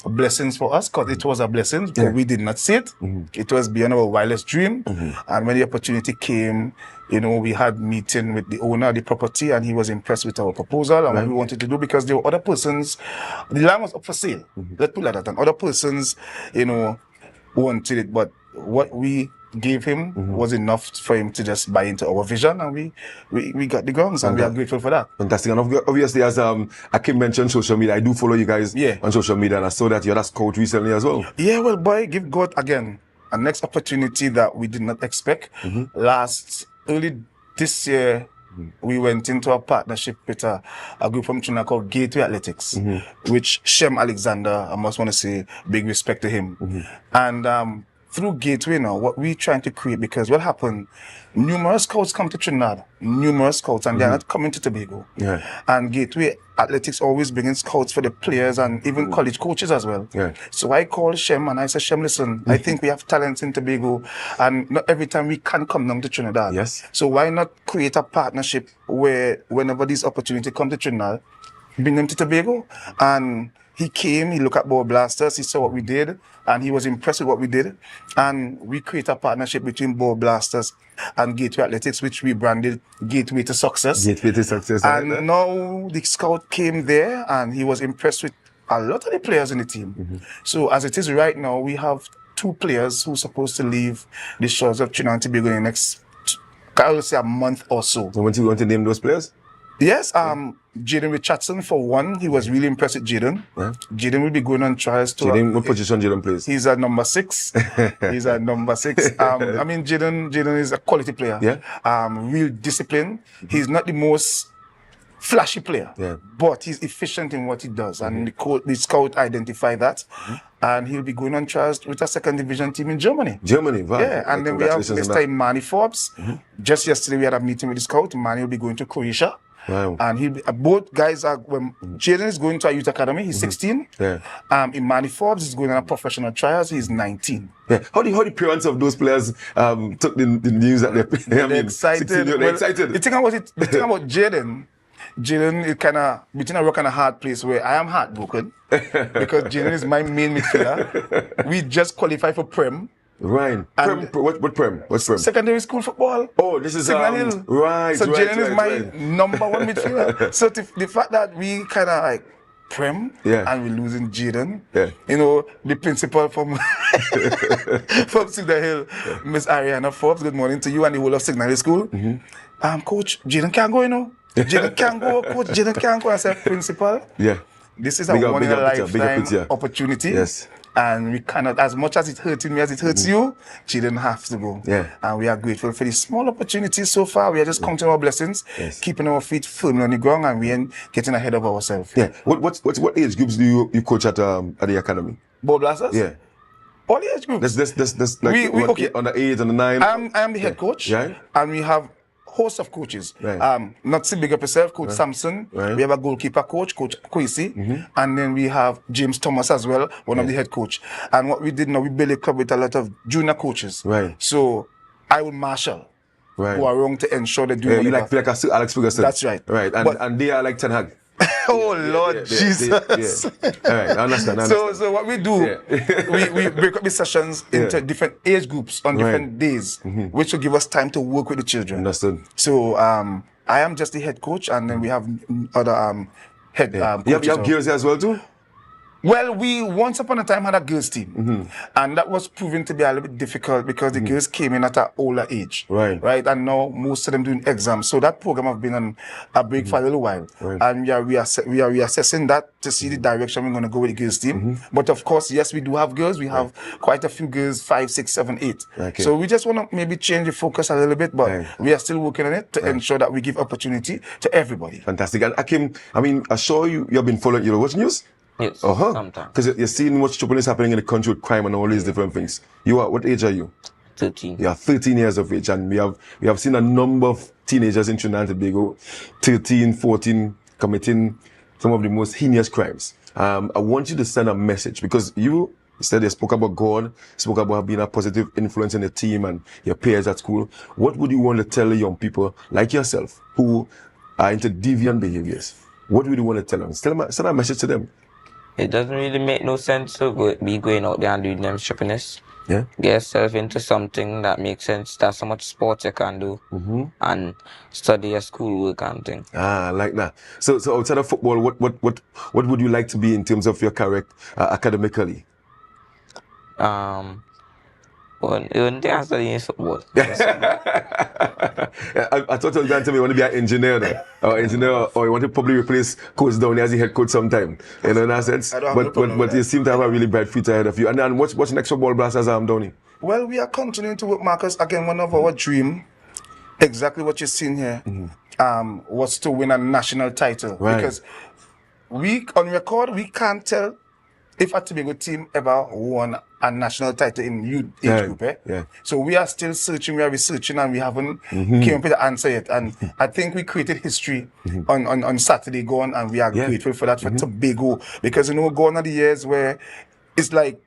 Speaker 14: blessings for us, because it was a blessing, but we did not see it. It was beyond our wildest dream. And when the opportunity came, we had meeting with the owner of the property, and he was impressed with our proposal and what we wanted to do, because there were other persons, the land was up for sale. Let's put it like that. And other persons, wanted it, but what we gave him was enough for him to just buy into our vision, and we got the grounds, and we are grateful for that.
Speaker 13: Fantastic. And obviously, as Akim mentioned social media, I do follow you guys on social media, and I saw that you're a scout recently as well.
Speaker 14: Yeah, well, boy, give God again a next opportunity that we did not expect. Early this year, we went into a partnership with a group from China called Gateway Athletics, which Shem Alexander, I must want to say big respect to him. And through Gateway now, what we're trying to create, because what happened, numerous scouts come to Trinidad, and they're not coming to Tobago. And Gateway Athletics always bringing scouts for the players and even college coaches as well. So I called Shem and I said, Shem, listen, I think we have talents in Tobago, and not every time we can come down to Trinidad. So why not create a partnership where whenever this opportunity comes to Trinidad, bring them to Tobago? And he came, he looked at Ball Blasters, he saw what we did, and he was impressed with what we did. And we create a partnership between Ball Blasters and Gateway Athletics, which we branded Gateway to Success.
Speaker 13: Gateway to Success.
Speaker 14: And now the scout came there, and he was impressed with a lot of the players in the team. So as it is right now, we have 2 players who are supposed to leave the shores of Trinidad and Tobago in the next, I would say, a month or so.
Speaker 13: So want to name those players?
Speaker 14: Yes, Jaden Richardson, for one. He was really impressed with Jaden. Jaden will be going on trials to...
Speaker 13: What position Jaden plays?
Speaker 14: He's a number 6. He's a number 6. I mean, Jaden is a quality player. Real discipline. He's not the most flashy player, but he's efficient in what he does. And the scout identify that. And he'll be going on trials with a 2nd division team in Germany.
Speaker 13: Wow.
Speaker 14: Yeah, and then we have Mr. Imani Forbes. Just yesterday we had a meeting with the scout. Imani will be going to Croatia.
Speaker 13: Wow.
Speaker 14: And both guys are, when Jaden is going to a youth academy, he's 16.
Speaker 13: Yeah.
Speaker 14: Imani Forbes is going on a professional trials, he's 19.
Speaker 13: Yeah. How the parents of those players took the news that they're
Speaker 14: excited.
Speaker 13: 16, they're excited.
Speaker 14: The thing about Jaden, is kind of between a rock and a hard place where I am heartbroken because Jaden is my main midfielder. We just qualified for Prem.
Speaker 13: Right. What Prem? What's Prem?
Speaker 14: Secondary school football.
Speaker 13: Oh, this is
Speaker 14: Signal Hill.
Speaker 13: Right.
Speaker 14: So Jaden is my
Speaker 13: right.
Speaker 14: number one midfielder. So the fact that we kind of like Prem and we're losing Jaden, you know, the principal from from Signal Hill, Miss Ariana Forbes. Good morning to you and the whole of Signal Hill School. Coach, Jaden can't go, you know. Jaden can't go, coach. Jaden can't go. I said, principal.
Speaker 13: Yeah.
Speaker 14: This is a one in a lifetime opportunity.
Speaker 13: Yes.
Speaker 14: And we cannot, as much as it's hurting me as it hurts you, Jaden has to go.
Speaker 13: Yeah.
Speaker 14: And we are grateful for the small opportunities so far. We are just counting our blessings, keeping our feet firmly on the ground, and we ain't getting ahead of ourselves.
Speaker 13: Yeah. What age groups do you coach at the academy?
Speaker 14: Ball blasters?
Speaker 13: Yeah.
Speaker 14: All the age groups.
Speaker 13: That's like okay. On the 8 and the 9.
Speaker 14: I am the head coach.
Speaker 13: Yeah.
Speaker 14: And we have host of coaches.
Speaker 13: Right.
Speaker 14: Not to big up yourself, Coach Samson. Right. We have a goalkeeper coach, Coach Kwesi. And then we have James Thomas as well, one of the head coach. And what we did now, we built a club with a lot of junior coaches.
Speaker 13: Right.
Speaker 14: So I will marshal who are wrong to ensure they do
Speaker 13: you like Alex Ferguson.
Speaker 14: That's right.
Speaker 13: Right. And they are like Ten Hag.
Speaker 14: Oh Lord Jesus!
Speaker 13: All right, I understand.
Speaker 14: So what we do, we break up the sessions into different age groups on different days, which will give us time to work with the children.
Speaker 13: Understood.
Speaker 14: So I am just the head coach, and then we have other head.
Speaker 13: You have girls as well too.
Speaker 14: Well, we once upon a time had a girls team, and that was proven to be a little bit difficult because the girls came in at an older age, right, and now most of them doing exams. So that program have been on a break for a little while, and we are reassessing that to see the direction we're going to go with the girls team. But of course, yes, we do have girls. We have quite a few girls, 5, 6, 7, 8.
Speaker 13: Okay.
Speaker 14: So we just want to maybe change the focus a little bit, but we are still working on it to ensure that we give opportunity to everybody.
Speaker 13: Fantastic. And Akim, I mean, I saw you have been following Watch News.
Speaker 15: Yes, sometimes.
Speaker 13: Because you're seeing what's happening in the country with crime and all these different things. What age are you?
Speaker 15: 13.
Speaker 13: You are 13 years of age, and we have seen a number of teenagers in Trinidad and Tobago, 13, 14, committing some of the most heinous crimes. I want you to send a message, because you said you spoke about God, spoke about being a positive influence in the team and your peers at school. What would you want to tell the young people like yourself who are into deviant behaviors? What would you want to tell them? Send a message to them.
Speaker 15: It doesn't really make no sense to be going out there and doing them shoppiness.
Speaker 13: Yeah.
Speaker 15: Get yourself into something that makes sense. That's how much sports you can do. And study your schoolwork and thing.
Speaker 13: I like that. So outside of football, what would you like to be in terms of your career academically?
Speaker 15: Well, you wouldn't think I'm studying football.
Speaker 13: I thought you were going to tell me you want to be an engineer now. Or you want to probably replace Coach Downey as the head coach sometime. You know, in that sense. But you seem to have a really bright future ahead of you. And what's next for Ball Blasters, Downey?
Speaker 14: Well, we are continuing to work, Marcus. Again, one of our dream, exactly what you're seeing here, was to win a national title.
Speaker 13: Right.
Speaker 14: Because on record, we can't tell if a Tobago team ever won a national title in youth age group. So we are still searching, we are researching, and we haven't came up with the answer yet. And I think we created history on Saturday gone, and we are grateful for that for Tobago. Because, you know, gone are the years where it's like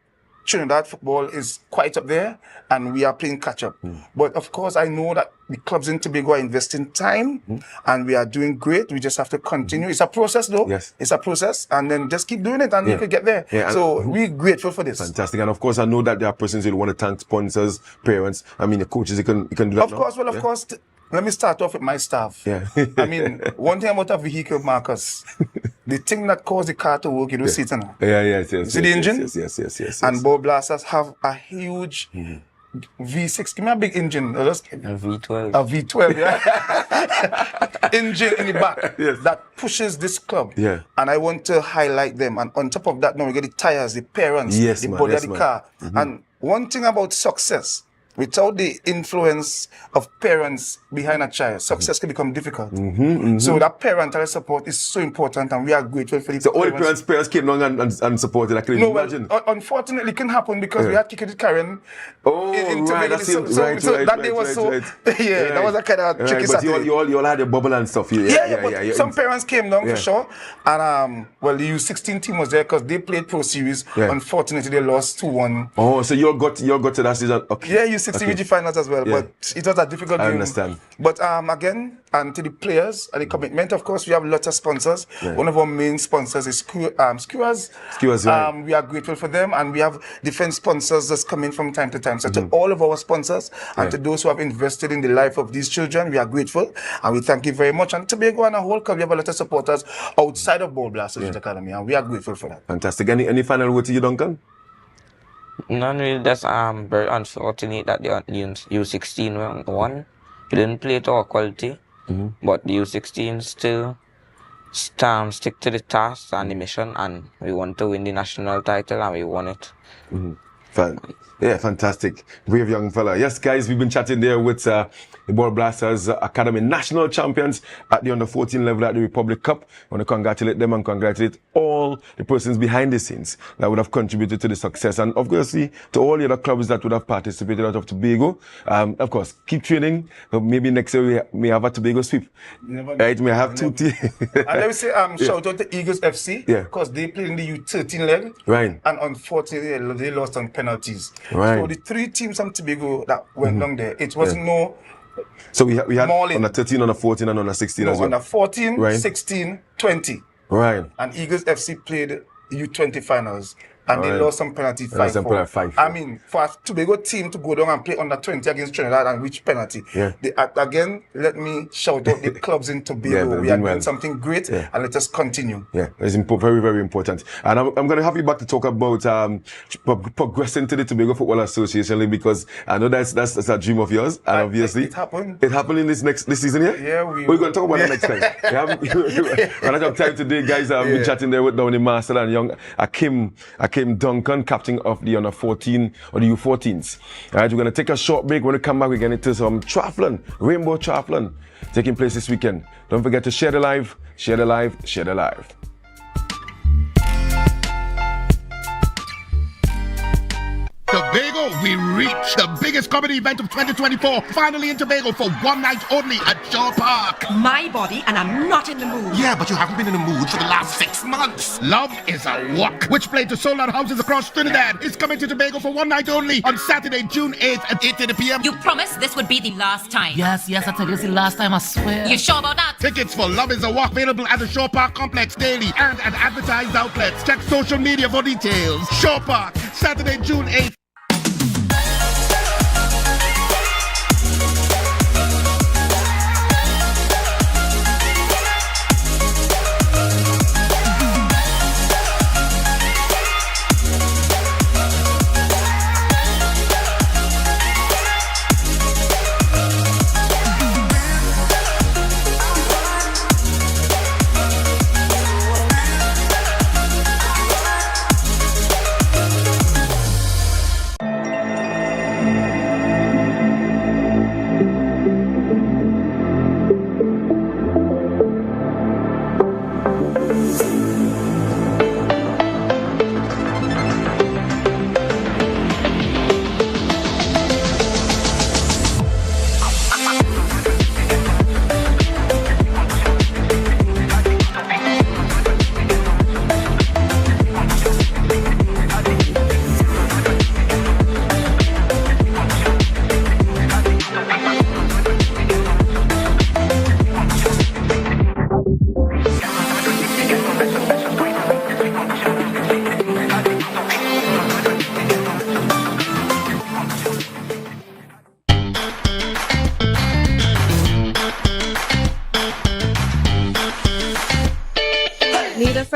Speaker 14: Trinidad football is quite up there, and we are playing catch up. But of course, I know that the clubs in Tobago are investing time, and we are doing great. We just have to continue. It's a process, though.
Speaker 13: Yes.
Speaker 14: It's a process, and then just keep doing it, and you could get there. So we're grateful for this.
Speaker 13: Fantastic. And of course, I know that there are persons who want to thank sponsors, parents. I mean, the coaches, you can do that.
Speaker 14: Of course. Let me start off with my staff. I mean, one thing about a vehicle, Marcus, the thing that caused the car to work, you don't see it now.
Speaker 13: Yes.
Speaker 14: You see the engine?
Speaker 13: Yes.
Speaker 14: And Ball Blasters have a huge V6. Give me a big engine.
Speaker 15: A V12.
Speaker 14: A V12, yeah. Engine in the back that pushes this club.
Speaker 13: Yeah.
Speaker 14: And I want to highlight them. And on top of that, now we get the tires, the parents, the body of the car. And one thing about success, without the influence of parents behind a child, success can become difficult.
Speaker 13: Mm-hmm.
Speaker 14: So that parental support is so important, and we are grateful for the
Speaker 13: So all the parents came along and supported. I can imagine.
Speaker 14: Well, unfortunately, it can happen because we had kicked it Karen.
Speaker 13: Oh, right. That
Speaker 14: day was so. Yeah, that was a kind of tricky
Speaker 13: But
Speaker 14: Saturday.
Speaker 13: you all had your bubble and stuff. Yeah.
Speaker 14: Some parents came down for sure, and the U16 team was there because they played Pro Series.
Speaker 13: Yeah.
Speaker 14: Unfortunately, they lost 2-1.
Speaker 13: Oh, so you all got to that season. Okay.
Speaker 14: Yeah, U16 UG finals as well, but it was a difficult game.
Speaker 13: I understand.
Speaker 14: But again, and to the players and the commitment, of course, we have lots of sponsors. Yeah. One of our main sponsors is Skewers.
Speaker 13: Right.
Speaker 14: We are grateful for them, and we have different sponsors that's coming from time to time. So to all of our sponsors and to those who have invested in the life of these children, we are grateful and we thank you very much. And Tobago and a whole club, we have a lot of supporters outside of Ball Blasters Youth Academy, and we are grateful for that.
Speaker 13: Fantastic. Any final word to you, Duncan?
Speaker 15: None really. That's very unfortunate that the U16 won. We didn't play to our quality, but the U16 still stick to the task and the mission, and we want to win the national title, and we won it.
Speaker 13: Fantastic. Brave young fella. Yes, guys, we've been chatting there with the Ball Blasters Academy national champions at the under-14 level at the Republic Cup. I want to congratulate them and congratulate all the persons behind the scenes that would have contributed to the success, and obviously to all the other clubs that would have participated out of Tobago. Of course, keep training. Maybe next year we may have a Tobago sweep. Right? May have two teams.
Speaker 14: And let me say, shout out to Eagles FC because they played in the U13 leg.
Speaker 13: Right.
Speaker 14: And unfortunately, they lost on penalties.
Speaker 13: Right.
Speaker 14: So the 3 teams from Tobago that went down there, it wasn't no.
Speaker 13: So we had on the 13, on the 14, and on the 16 as well.
Speaker 14: On the 14, 16, 20.
Speaker 13: Right.
Speaker 14: And Eagles FC played U20 finals. And they lost some penalty 5-4. I mean, for a Tobago team to go down and play under 20 against Trinidad and reach penalty. Again, let me shout out the clubs in Tobago. We are doing something great, and let us continue.
Speaker 13: Yeah, it's very, very important. And I'm going to have you back to talk about progressing to the Tobago Football Association League, because I know that's a dream of yours, and obviously
Speaker 14: it happened.
Speaker 13: It happened in this season here.
Speaker 14: Yeah,
Speaker 13: we're going to talk about it next time. We don't have time today, guys. I've been chatting there with Downey Master and young Akim Duncan, captain of the under 14 or the U14s. All right, we're going to take a short break. When we come back, we're going to some triathlon, rainbow triathlon, taking place this weekend. Don't forget to share the live, share the live, share the live.
Speaker 6: Tobago, we reach the biggest comedy event of 2024, finally in Tobago for one night only at Shaw Park.
Speaker 7: My body, and I'm not in the mood.
Speaker 6: Yeah, but you haven't been in the mood for the last 6 months. Love is a Walk, which played to sold-out houses across Trinidad, is coming to Tobago for one night only on Saturday, June 8th at 8:30 p.m.
Speaker 7: You promised this would be the last time.
Speaker 8: Yes, I tell you, it's the last time, I swear.
Speaker 7: You sure about that?
Speaker 6: Tickets for Love is a Walk available at the Shaw Park Complex daily and at advertised outlets. Check social media for details. Shaw Park, Saturday, June 8th.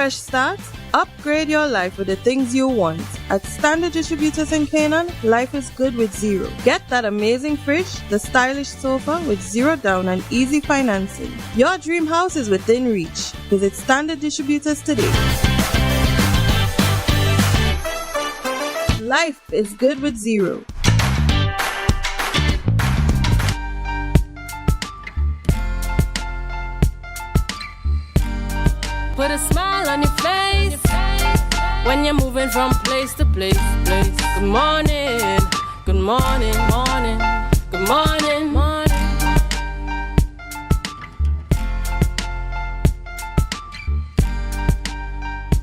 Speaker 5: fresh start? Upgrade your life with the things you want. At Standard Distributors in Canaan, life is good with zero. Get that amazing fridge, the stylish sofa with zero down and easy financing. Your dream house is within reach. Visit Standard Distributors today. Life is good with zero.
Speaker 16: put a smile on your face when you're moving from place to place. Good morning, good morning, morning, good morning, morning.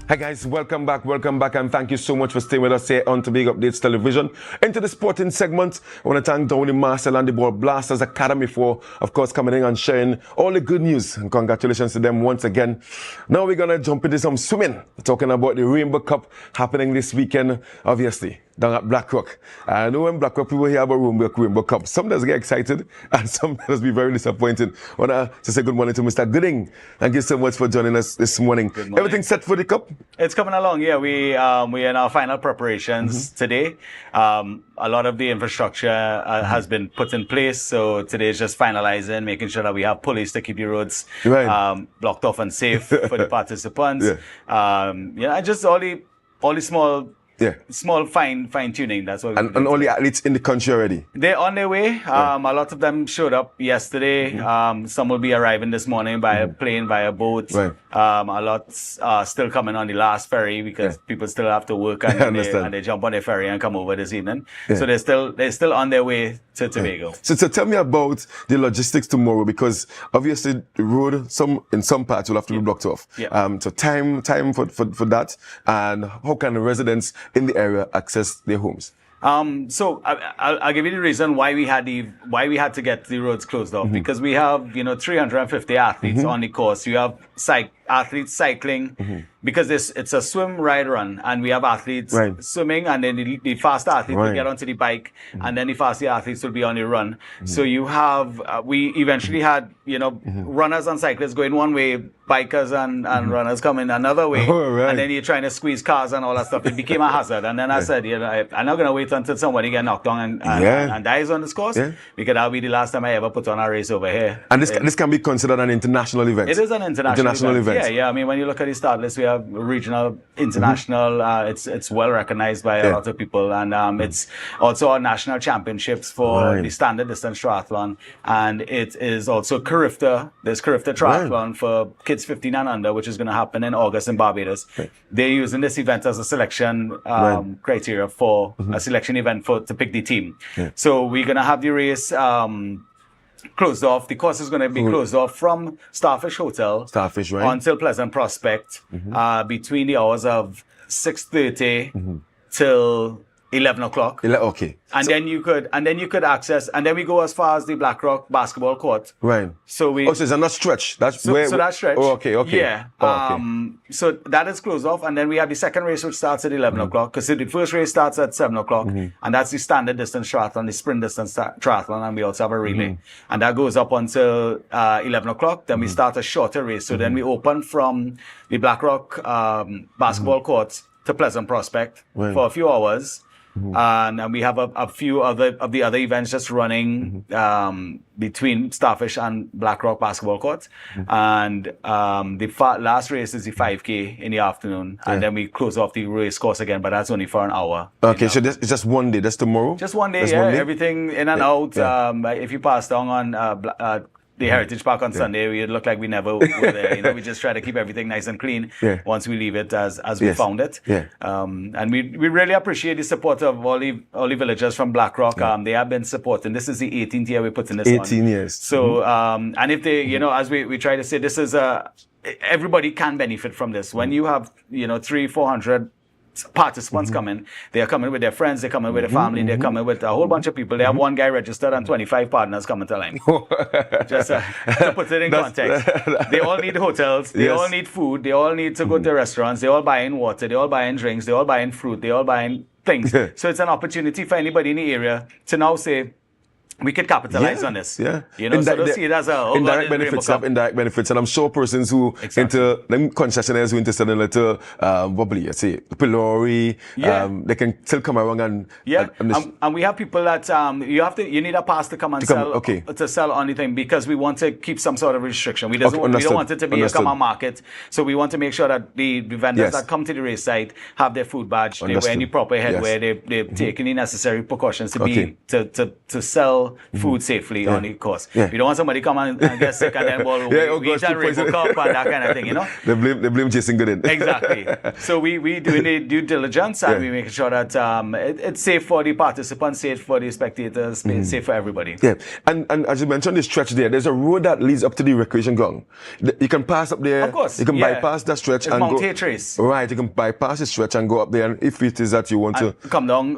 Speaker 13: Hi guys, welcome back, and thank you so much for staying with us here on Tobago Updates Television. Into the sporting segment, I want to thank Downey Marcel and the Ball Blasters Academy for, of course, coming in and sharing all the good news, and congratulations to them once again. Now we're going to jump into some swimming, talking about the Rainbow Cup happening this weekend, obviously, down at Blackrock. I know when Blackrock people hear about Rainbow Cup, some does get excited and some does be very disappointed. I want to say good morning to Mr. Gooding. Thank you so much for joining us this morning. Everything set for the Cup?
Speaker 17: It's coming along, yeah. We're in our final preparations today. A lot of the infrastructure has been put in place, so today is just finalizing, making sure that we have pulleys to keep the roads blocked off and safe for the participants. Just all the small fine tuning. That's what.
Speaker 13: And all the athletes in the country already.
Speaker 17: They're on their way. A lot of them showed up yesterday. Some will be arriving this morning by a plane, by a boat. A lot still coming on the last ferry because people still have to work and they jump on the ferry and come over this evening. So they're still on their way to Tobago.
Speaker 13: So tell me about the logistics tomorrow, because obviously the road in some parts will have to be blocked off. So time for that, and how can the residents in the area access their homes?
Speaker 17: So I'll give you the reason why we had to get the roads closed off, because we have 350 athletes on the course. You have athletes cycling, because it's a swim, ride, run, and we have athletes swimming, and then the fast athletes will get onto the bike, and then the fast athletes will be on the run. So you have we eventually had runners and cyclists going one way, bikers and runners coming another way, and then you're trying to squeeze cars and all that stuff. It became a hazard, and then I said, I'm not gonna wait until somebody get knocked down and dies on this course, because that'll be the last time I ever put on a race over here.
Speaker 13: And this can be considered an international event.
Speaker 17: It is an international event. Yeah. I mean, when you look at the start list, we have regional, international. It's well recognized by a lot of people, and it's also our national championships for the standard distance triathlon, and it is also Carifta. There's Carifta triathlon for kids 15 and under, which is going to happen in August in Barbados. They're using this event as a selection criteria for a selection event to pick the team. So we're going to have the race closed off. The course is going to be closed off from Starfish Hotel until Pleasant Prospect between the hours of 6:30 till 11 o'clock. And then you could access, and then we go as far as the Blackrock basketball court. So so it's
Speaker 13: not stretch. That's
Speaker 17: so that stretch.
Speaker 13: Yeah.
Speaker 17: So that is closed off, and then we have the second race, which starts at 11 o'clock, because the first race starts at 7 o'clock, and that's the standard distance triathlon, the sprint distance triathlon, and we also have a relay, and that goes up until 11 o'clock. Then we start a shorter race. So then we open from the Blackrock basketball court to Pleasant Prospect for a few hours. And we have a few of the other events just running between Starfish and Blackrock basketball court. And the last race is the 5K in the afternoon. And then we close off the race course again, but that's only for an hour.
Speaker 13: Okay, so it's just one day. That's tomorrow?
Speaker 17: Just one day, everything in and out. If you pass down on the Heritage Park on Sunday, we look like we never were there. We just try to keep everything nice and clean once we leave it as we found it. And we really appreciate the support of all the villagers from Blackrock. They have been supporting. This is the 18th year we're putting this on.
Speaker 13: 18 years.
Speaker 17: So, and if they, as we try to say, this is everybody can benefit from this. When you have, 300-400 participants coming, they are coming with their friends, they're coming with their family, they're coming with a whole bunch of people. They have one guy registered and 25 partners coming to line. Just to put it in context. They all need hotels, they all need food, they all need to go to restaurants, they all buying water, they all buying drinks, they all buying fruit, they all buying things. So it's an opportunity for anybody in the area to now say, we could capitalize on this. So don't see it as
Speaker 13: indirect benefits have indirect benefits, and I'm sure persons who into them concessionaires who interested in a little pillory, they can still come around
Speaker 17: and we have people that you need a pass to come and sell to sell anything, because we want to keep some sort of restriction. We don't want it to be a common market, so we want to make sure that the vendors that come to the race site have their food badge, they wear any proper headwear, they've taken the necessary precautions to sell all food safely on the course. We don't want somebody come and get sick and then we eat and Rainbow Cup and that kind of thing, you know.
Speaker 13: They blame Jason Gooden.
Speaker 17: Exactly. So we doing the due diligence and we make sure that it's safe for the participants, safe for the spectators, safe for everybody.
Speaker 13: Yeah, and as you mentioned, the stretch there's a road that leads up to the recreation ground. You can pass up there.
Speaker 17: Of course.
Speaker 13: You can bypass that stretch
Speaker 17: it's
Speaker 13: and
Speaker 17: Mount
Speaker 13: go.
Speaker 17: Trace.
Speaker 13: Right, you can bypass the stretch and go up there. And if it is that you want to
Speaker 17: come down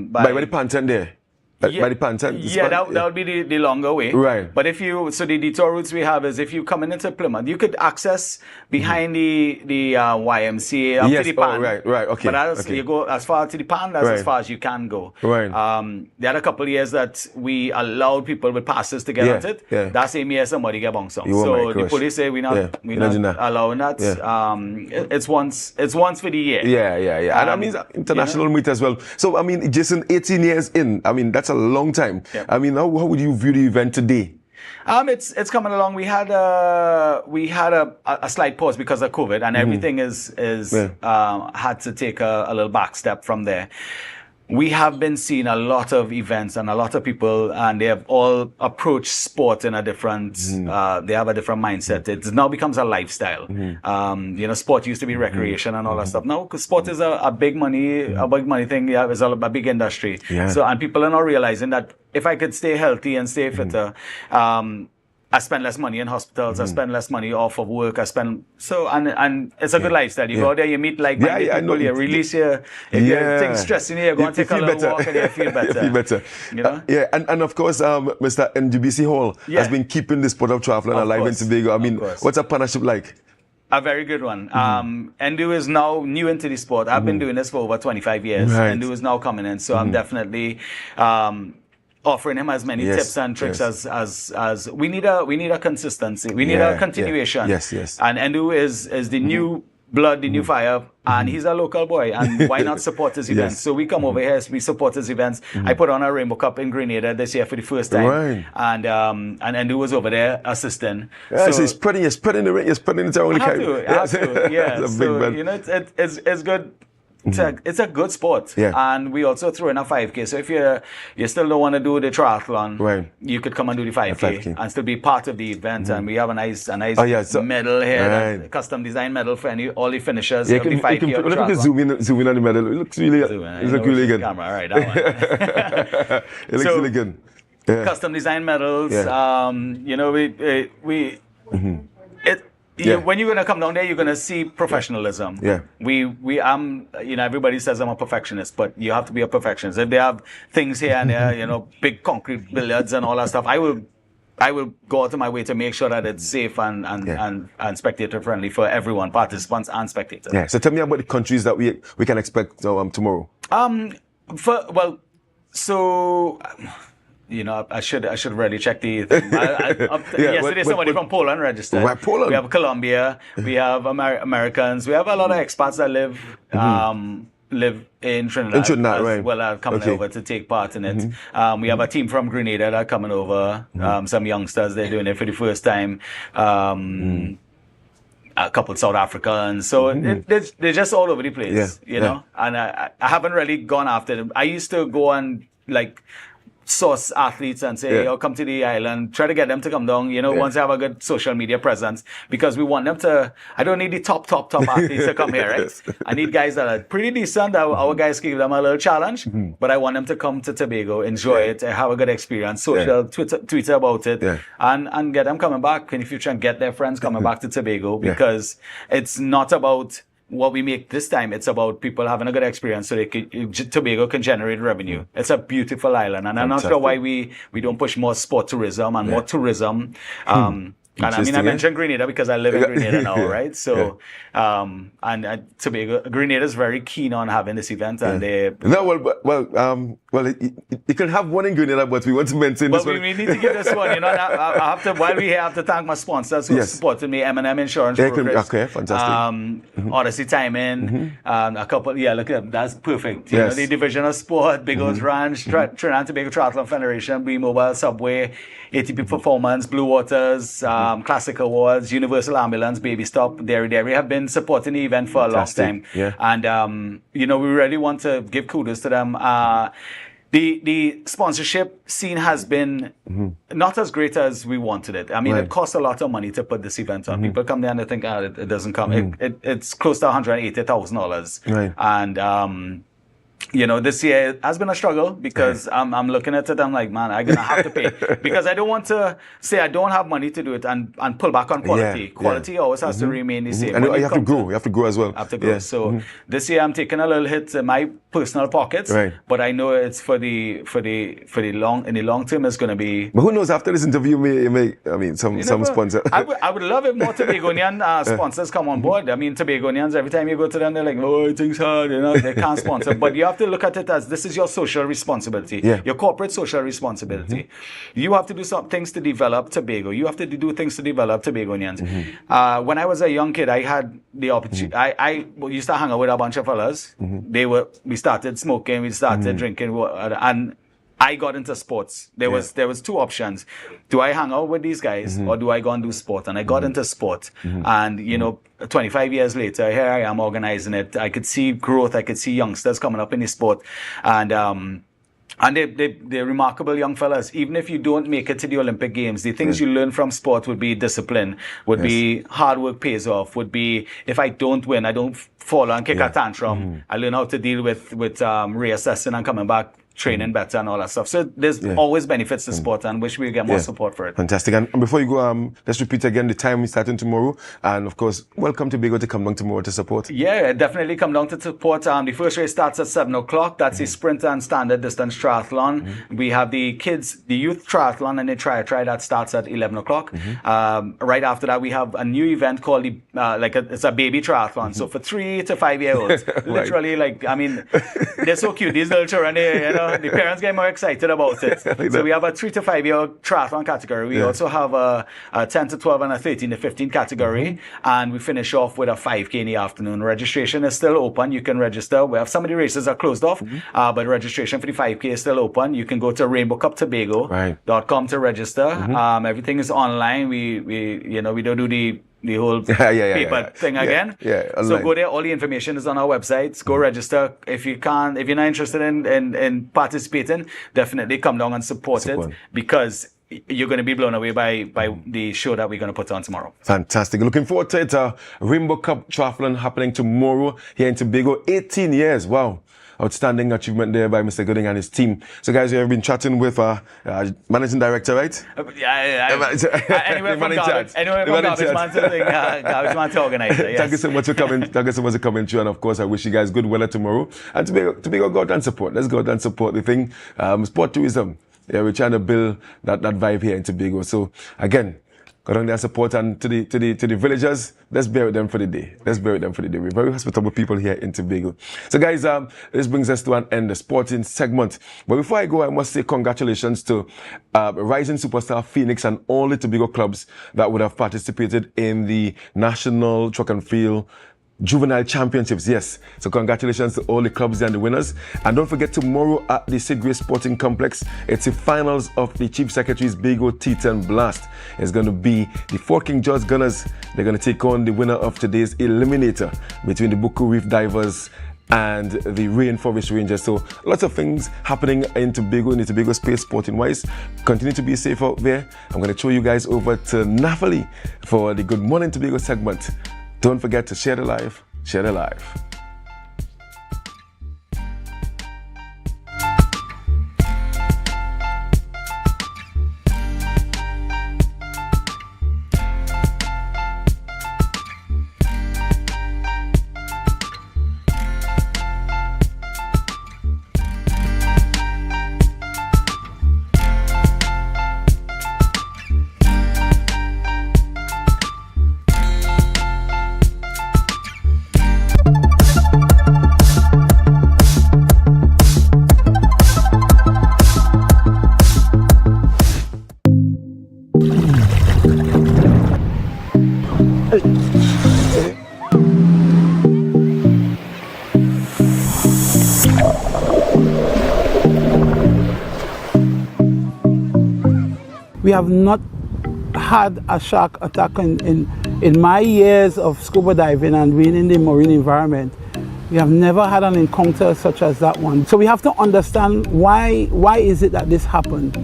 Speaker 13: by the Pantan there. By the Pantan.
Speaker 17: Yeah, that would be the longer way.
Speaker 13: Right.
Speaker 17: But so the detour routes we have is if you come into Plymouth, you could access behind the YMCA up to the Pan.
Speaker 13: Right, okay.
Speaker 17: But you go as far to the Pan, that's as far as you can go.
Speaker 13: Right.
Speaker 17: There had a couple of years that we allowed people with passes to get at it.
Speaker 13: Yeah.
Speaker 17: That same year somebody get bounced on. So the police say we're not allowing that.
Speaker 13: Yeah.
Speaker 17: It's once for the year.
Speaker 13: Yeah. And I mean international meet as well. So I mean, Jason, 18 years in, I mean that's a long time.
Speaker 17: Yeah.
Speaker 13: I mean, how would you view the event today?
Speaker 17: It's coming along. We had a slight pause because of COVID, and everything had to take a little back step from there. We have been seeing a lot of events and a lot of people, and they have all approached sport in a different. They have a different mindset. It now becomes a lifestyle. Sport used to be recreation and all that stuff. Now, because sport is a big money thing. Yeah, it's a big industry.
Speaker 13: Yeah.
Speaker 17: So, and people are now realizing that if I could stay healthy and stay fitter, I spend less money in hospitals. I spend less money off of work. And it's a good lifestyle. You go out there, you meet like-minded people, you release your things stressing you, go and take a little walk and you feel better.
Speaker 13: You feel better.
Speaker 17: You know?
Speaker 13: And of course, Mr. NGBC Hall has been keeping the sport of triathlon alive in Tobago. I mean, what's a partnership like?
Speaker 17: A very good one. Endu is now new into the sport. I've been doing this for over 25 years.
Speaker 13: Right.
Speaker 17: Endu is now coming in, so I'm definitely offering him as many tips and tricks as we need a consistency. We need a continuation.
Speaker 13: Yes.
Speaker 17: And Endu is the new blood, the new fire, and he's a local boy. And why not support his events? So we come over here, we support his events. I put on a Rainbow Cup in Grenada this year for the first time.
Speaker 13: Right.
Speaker 17: And Endu was over there assisting.
Speaker 13: Yeah, so he's spreading the ring, he's spreading it around the country.
Speaker 17: I have to. Yeah.
Speaker 13: It's a big man.
Speaker 17: You know, it's good. It's a good sport. And we also throw in a 5K. So if you still don't want to do the triathlon, you could come and do the 5K and still be part of the event. And we have a nice medal here, custom design medal for all the finishers of the 5K.
Speaker 13: Look at the zoom in on the medal. It looks really good.
Speaker 17: Camera, right, that one.
Speaker 13: It looks really good. Yeah.
Speaker 17: Custom design medals. When you're gonna come down there, you're gonna see professionalism. Everybody says I'm a perfectionist, but you have to be a perfectionist. If they have things here and there, big concrete billiards and all that stuff, I will go out of my way to make sure that it's safe and spectator friendly for everyone, participants and spectators.
Speaker 13: Yeah. So tell me about the countries that we can expect tomorrow.
Speaker 17: I should really check the thing. Yesterday, somebody from Poland registered.
Speaker 13: Right, Poland.
Speaker 17: We have Colombia. We have Americans. We have a lot of expats that live in Trinidad, as well as coming over to take part in it. We have a team from Grenada that are coming over. Some youngsters, they're doing it for the first time. A couple of South Africans. So they're just all over the place, you know. And I haven't really gone after them. I used to go and source athletes and say, come to the island, try to get them to come down, once they have a good social media presence, because we want them to, I don't need the top athletes to come here, right? I need guys that are pretty decent. Our guys give them a little challenge, but I want them to come to Tobago, enjoy it, have a good experience, tweet about it, and get them coming back in the future and get their friends coming back to Tobago, because it's not about what we make this time. It's about people having a good experience so Tobago can generate revenue. It's a beautiful island, and I'm not sure why we don't push more sport tourism and more tourism. And I mentioned Grenada because I live in Grenada now, right? So, and Tobago, Grenada is very keen on having this event, and
Speaker 13: you can have one in Grenada, but we want to mention this one.
Speaker 17: We need to give this one. I have to thank my sponsors who supported me, M&M Insurance Brokerage.
Speaker 13: Okay, fantastic.
Speaker 17: Odyssey Timing, a couple. Yeah, look at that. That's perfect. You know, the Division of Sport, Big O's Ranch, Trinidad and Tobago Triathlon Federation, B Mobile, Subway, ATP Performance, Blue Waters, Classic Awards, Universal Ambulance, Baby Stop, Dairy have been supporting the event for a long time. And, we really want to give kudos to them. the sponsorship scene has been not as great as we wanted it. I mean, it costs a lot of money to put this event on. People come there and they think, it doesn't come. It's close to $180,000. And you know, this year it has been a struggle because I'm looking at it. I'm like, man, I'm gonna have to pay because I don't want to say I don't have money to do it and pull back on quality. Quality always has to remain the same.
Speaker 13: And you have to grow. You have to grow as well.
Speaker 17: Have to grow. So this year I'm taking a little hit in my personal pockets, but I know it's for the long term it's going to be.
Speaker 13: But who knows? After this interview, you may I mean, some sponsor.
Speaker 17: I would love if more Tobagonian sponsors come on board. I mean, Tobagonians, every time you go to them, they're like, oh, it things hard. You know, they can't sponsor. But you have to look at it as this is your social responsibility, your corporate social responsibility. You have to do some things to develop Tobago. You have to do things to develop Tobagonians. When I was a young kid, I had the opportunity. I used to hang out with a bunch of fellas. We started smoking, we started drinking, and I got into sports. There was two options. Do I hang out with these guys or do I go and do sport? And I got into sport. And, you know, 25 years later, here I am organizing it. I could see growth. I could see youngsters coming up in the sport. And they're remarkable young fellas. Even if you don't make it to the Olympic Games, the things you learn from sport would be discipline, would be hard work pays off, would be if I don't win, I don't fall and kick a tantrum. I learn how to deal with reassessing and coming back, training better and all that stuff. So there's always benefits to sport and wish we get more support for it.
Speaker 13: Fantastic. And before you go, let's repeat again the time we're starting tomorrow. And of course, welcome to Tobago to come down tomorrow to support.
Speaker 17: Yeah, definitely come down to support. The first race starts at 7 o'clock. That's the sprint and standard distance triathlon. We have the youth triathlon and the try that starts at 11 o'clock. Right after that, we have a new event called it's a baby triathlon. So for 3 to 5 year olds, literally I mean, they're so cute. These little children, the parents get more excited about it. So we have a 3 to 5 year triathlon category. We also have a 10 to 12 and a 13 to 15 category. And we finish off with a 5K in the afternoon. Registration is still open. You can register. We have some of the races are closed off, but registration for the 5K is still open. You can go to rainbowcuptobago.com to register. Everything is online. We don't do the whole paper thing again. So go there. All the information is on our website. Go register. If you're not interested in participating, definitely come down and support it because you're going to be blown away by the show that we're going to put on tomorrow.
Speaker 13: Fantastic. Looking forward to it. Rainbow Cup Triathlon happening tomorrow here in Tobago. 18 years. Wow. Outstanding achievement there by Mr. Gooding and his team. So, guys, we have been chatting with Managing Director, right?
Speaker 17: Anywhere from garbage man to organizer. Yes.
Speaker 13: Thank you so much for coming. Thank you so much for coming through. And of course, I wish you guys good weather tomorrow. And Tobago, go out and support. Let's go out and support the thing. Sport tourism. Yeah, we're trying to build that vibe here in Tobago. So, again, go down there and support, and to the villagers, let's bear with them for the day. We're very hospitable people here in Tobago. So guys, this brings us to an end, the sporting segment. But before I go, I must say congratulations to rising superstar Phoenix and all the Tobago clubs that would have participated in the National Track and Field Juvenile Championships. Yes, so congratulations to all the clubs and the winners. And don't forget, tomorrow at the Sidgray Sporting Complex, it's the finals of the Chief Secretary's Bago T10 Blast. It's going to be the Fort King George Gunners. They're going to take on the winner of today's eliminator between the Buku Reef Divers and the Rainforest Rangers. So lots of things happening in Tobago, in the Tobago space, sporting wise. Continue to be safe out there. I'm going to throw you guys over to Nafali for the Good Morning Tobago segment. Don't forget to share the live. Share the live.
Speaker 18: We have not had a shark attack in my years of scuba diving and being in the marine environment. We have never had an encounter such as that one. So we have to understand why is it that this happened,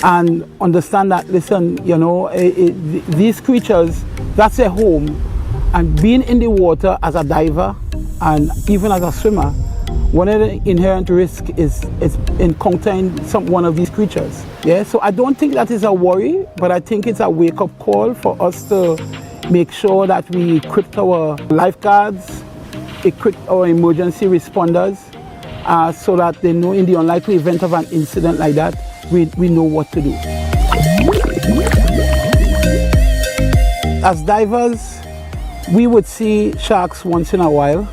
Speaker 18: and understand that, listen, you know, these creatures, that's their home, and being in the water as a diver and even as a swimmer, one of the inherent risks is encountering one of these creatures. Yeah, so I don't think that is a worry, but I think it's a wake-up call for us to make sure that we equip our lifeguards, equip our emergency responders, so that they know in the unlikely event of an incident like that, we know what to do. As divers, we would see sharks once in a while,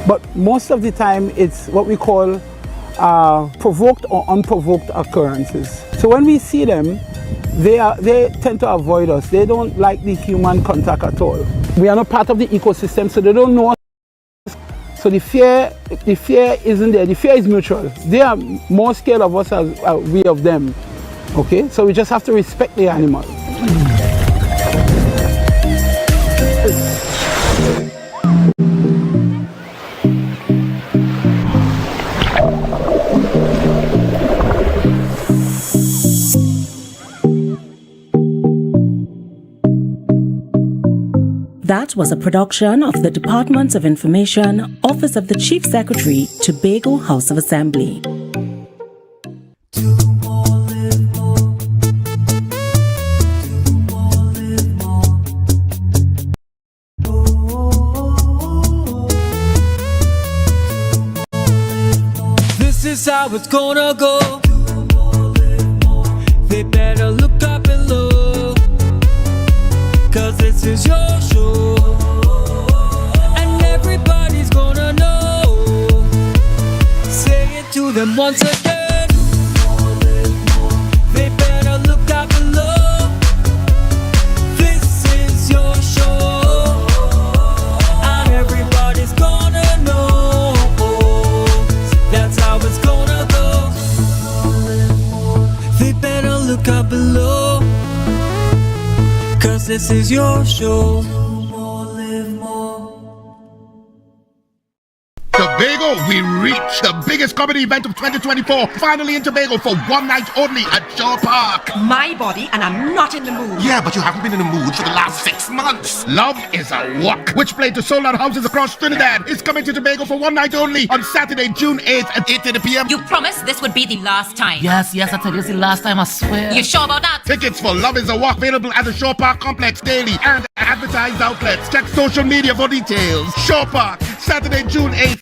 Speaker 18: but most of the time it's what we call provoked or unprovoked occurrences. So when we see them, they tend to avoid us. They don't like the human contact at all. We are not part of the ecosystem, so they don't know us. So the fear isn't there. The fear is mutual. They are more scared of us as we of them. Okay, so we just have to respect the animal.
Speaker 19: That was a production of the Department of Information, Office of the Chief Secretary, Tobago House of Assembly.
Speaker 20: This is how it's gonna go. They better look up below, 'cause this is your show, and everybody's gonna know. Say it to them once again. They better look out below. This is your show, and everybody's gonna know. That's how it's gonna go. They better look out below, 'cause this is your show.
Speaker 6: Tobago, we reached the biggest comedy event of 2024, finally in Tobago for one night only at Shaw Park.
Speaker 7: My body, and I'm not in the mood.
Speaker 6: Yeah, but you haven't been in the mood for the last 6 months. Love is a Walk, which played to sold-out houses across Trinidad, is coming to Tobago for one night only on Saturday, June 8th at 8:30 p.m.
Speaker 7: You promised this would be the last time.
Speaker 8: Yes, I tell you, it's the last time, I swear.
Speaker 7: You sure about that?
Speaker 6: Tickets for Love is a Walk available at the Shaw Park Complex daily and advertised outlets. Check social media for details. Shaw Park, Saturday, June 8th.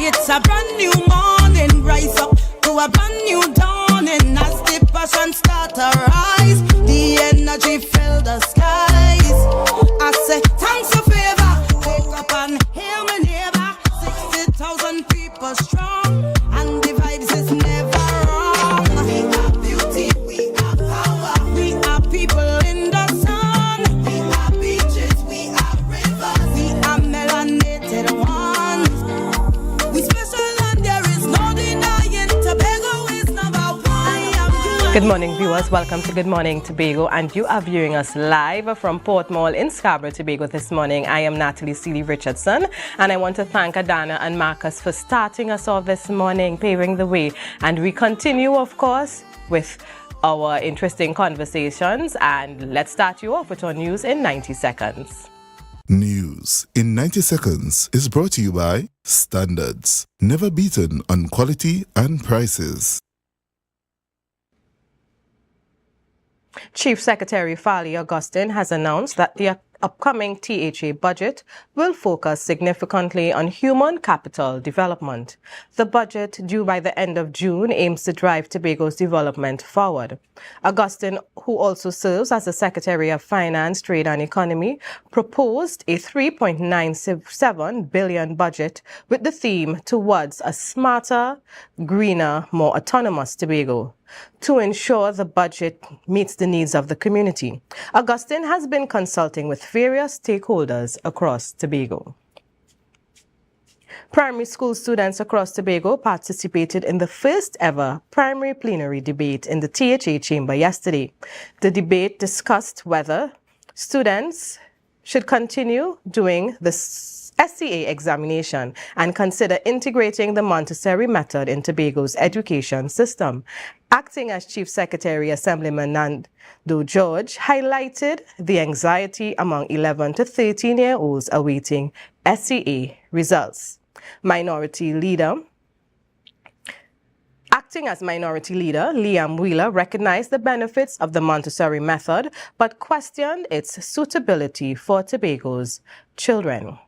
Speaker 21: It's a brand new morning, rise up to a brand new dawning. As the passion start to rise, the energy fill the skies. I say thanks for favor, wake up and hear me neighbor. 60,000 people strong, and the vibes is never wrong. We are beauty, we are power, we are people in the sun. We are beaches, we are rivers, we are melanated ones. We special and there is no denying. Tobago is number one.
Speaker 22: Good morning, viewers. Welcome to Good Morning Tobago, and you are viewing us live from Port Mall in Scarborough, Tobago this morning. I am Natalie Seeley Richardson, and I want to thank Adana and Marcus for starting us off this morning, paving the way. And we continue, of course, with our interesting conversations, and let's start you off with our news in 90 seconds.
Speaker 3: News in 90 seconds is brought to you by Standards, never beaten on quality and prices.
Speaker 22: Chief Secretary Farley Augustine has announced that the upcoming THA budget will focus significantly on human capital development. The budget, due by the end of June, aims to drive Tobago's development forward. Augustine, who also serves as the Secretary of Finance, Trade and Economy, proposed a $3.97 billion budget with the theme towards a smarter, greener, more autonomous Tobago, to ensure the budget meets the needs of the community. Augustine has been consulting with various stakeholders across Tobago. Primary school students across Tobago participated in the first ever primary plenary debate in the THA chamber yesterday. The debate discussed whether students should continue doing the SCA examination and consider integrating the Montessori method in Tobago's education system. Acting as Chief Secretary, Assemblyman Nando George highlighted the anxiety among 11 to 13-year-olds awaiting SCA results. Acting as Minority Leader, Liam Wheeler recognized the benefits of the Montessori method, but questioned its suitability for Tobago's children.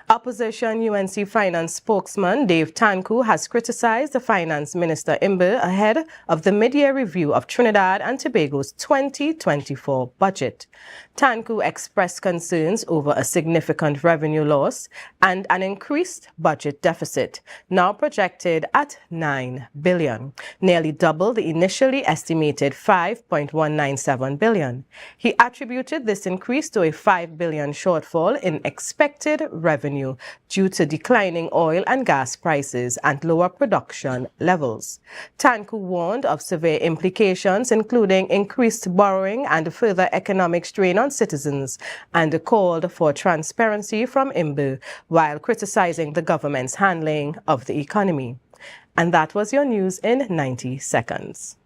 Speaker 22: Opposition UNC Finance spokesman Dave Tanku has criticized the Finance Minister Imbe ahead of the mid-year review of Trinidad and Tobago's 2024 budget. Tanku expressed concerns over a significant revenue loss and an increased budget deficit, now projected at $9 billion, nearly double the initially estimated $5.197 billion. He attributed this increase to a $5 billion shortfall in expected revenue due to declining oil and gas prices and lower production levels. Tanku warned of severe implications, including increased borrowing and further economic strain on citizens, and called for transparency from Imbe while criticizing the government's handling of the economy. And that was your news in 90 seconds.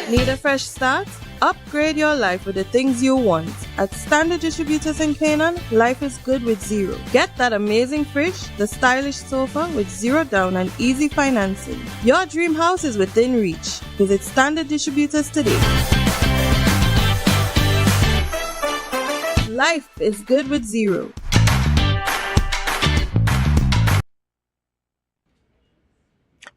Speaker 5: Need a fresh start? Upgrade your life with the things you want. At Standard Distributors in Canaan, life is good with zero. Get that amazing fridge, the stylish sofa with zero down and easy financing. Your dream house is within reach. Visit Standard Distributors today. Life is good with zero.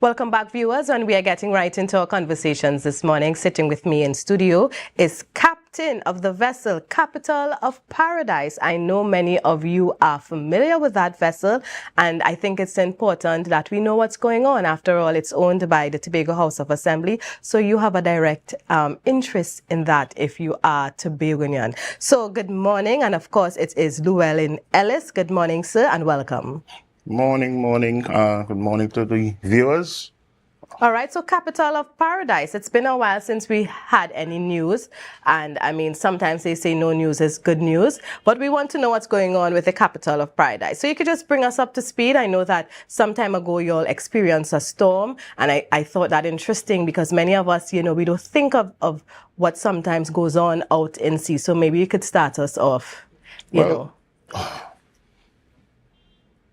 Speaker 22: Welcome back, viewers, and we are getting right into our conversations this morning. Sitting with me in studio is captain of the vessel Capital of Paradise. I know many of you are familiar with that vessel, and I think it's important that we know what's going on. After all, it's owned by the Tobago House of Assembly, so you have a direct interest in that if you are Tobagonian. So good morning, and of course it is Llewellyn Ellis. Good morning, sir, and welcome.
Speaker 4: Morning. Good morning to the viewers.
Speaker 22: All right, so Capital of Paradise. It's been a while since we had any news. And I mean, sometimes they say no news is good news. But we want to know what's going on with the Capital of Paradise. So you could just bring us up to speed. I know that some time ago you all experienced a storm. And I thought that interesting because many of us, you know, we don't think of what sometimes goes on out in sea. So maybe you could start us off, you know.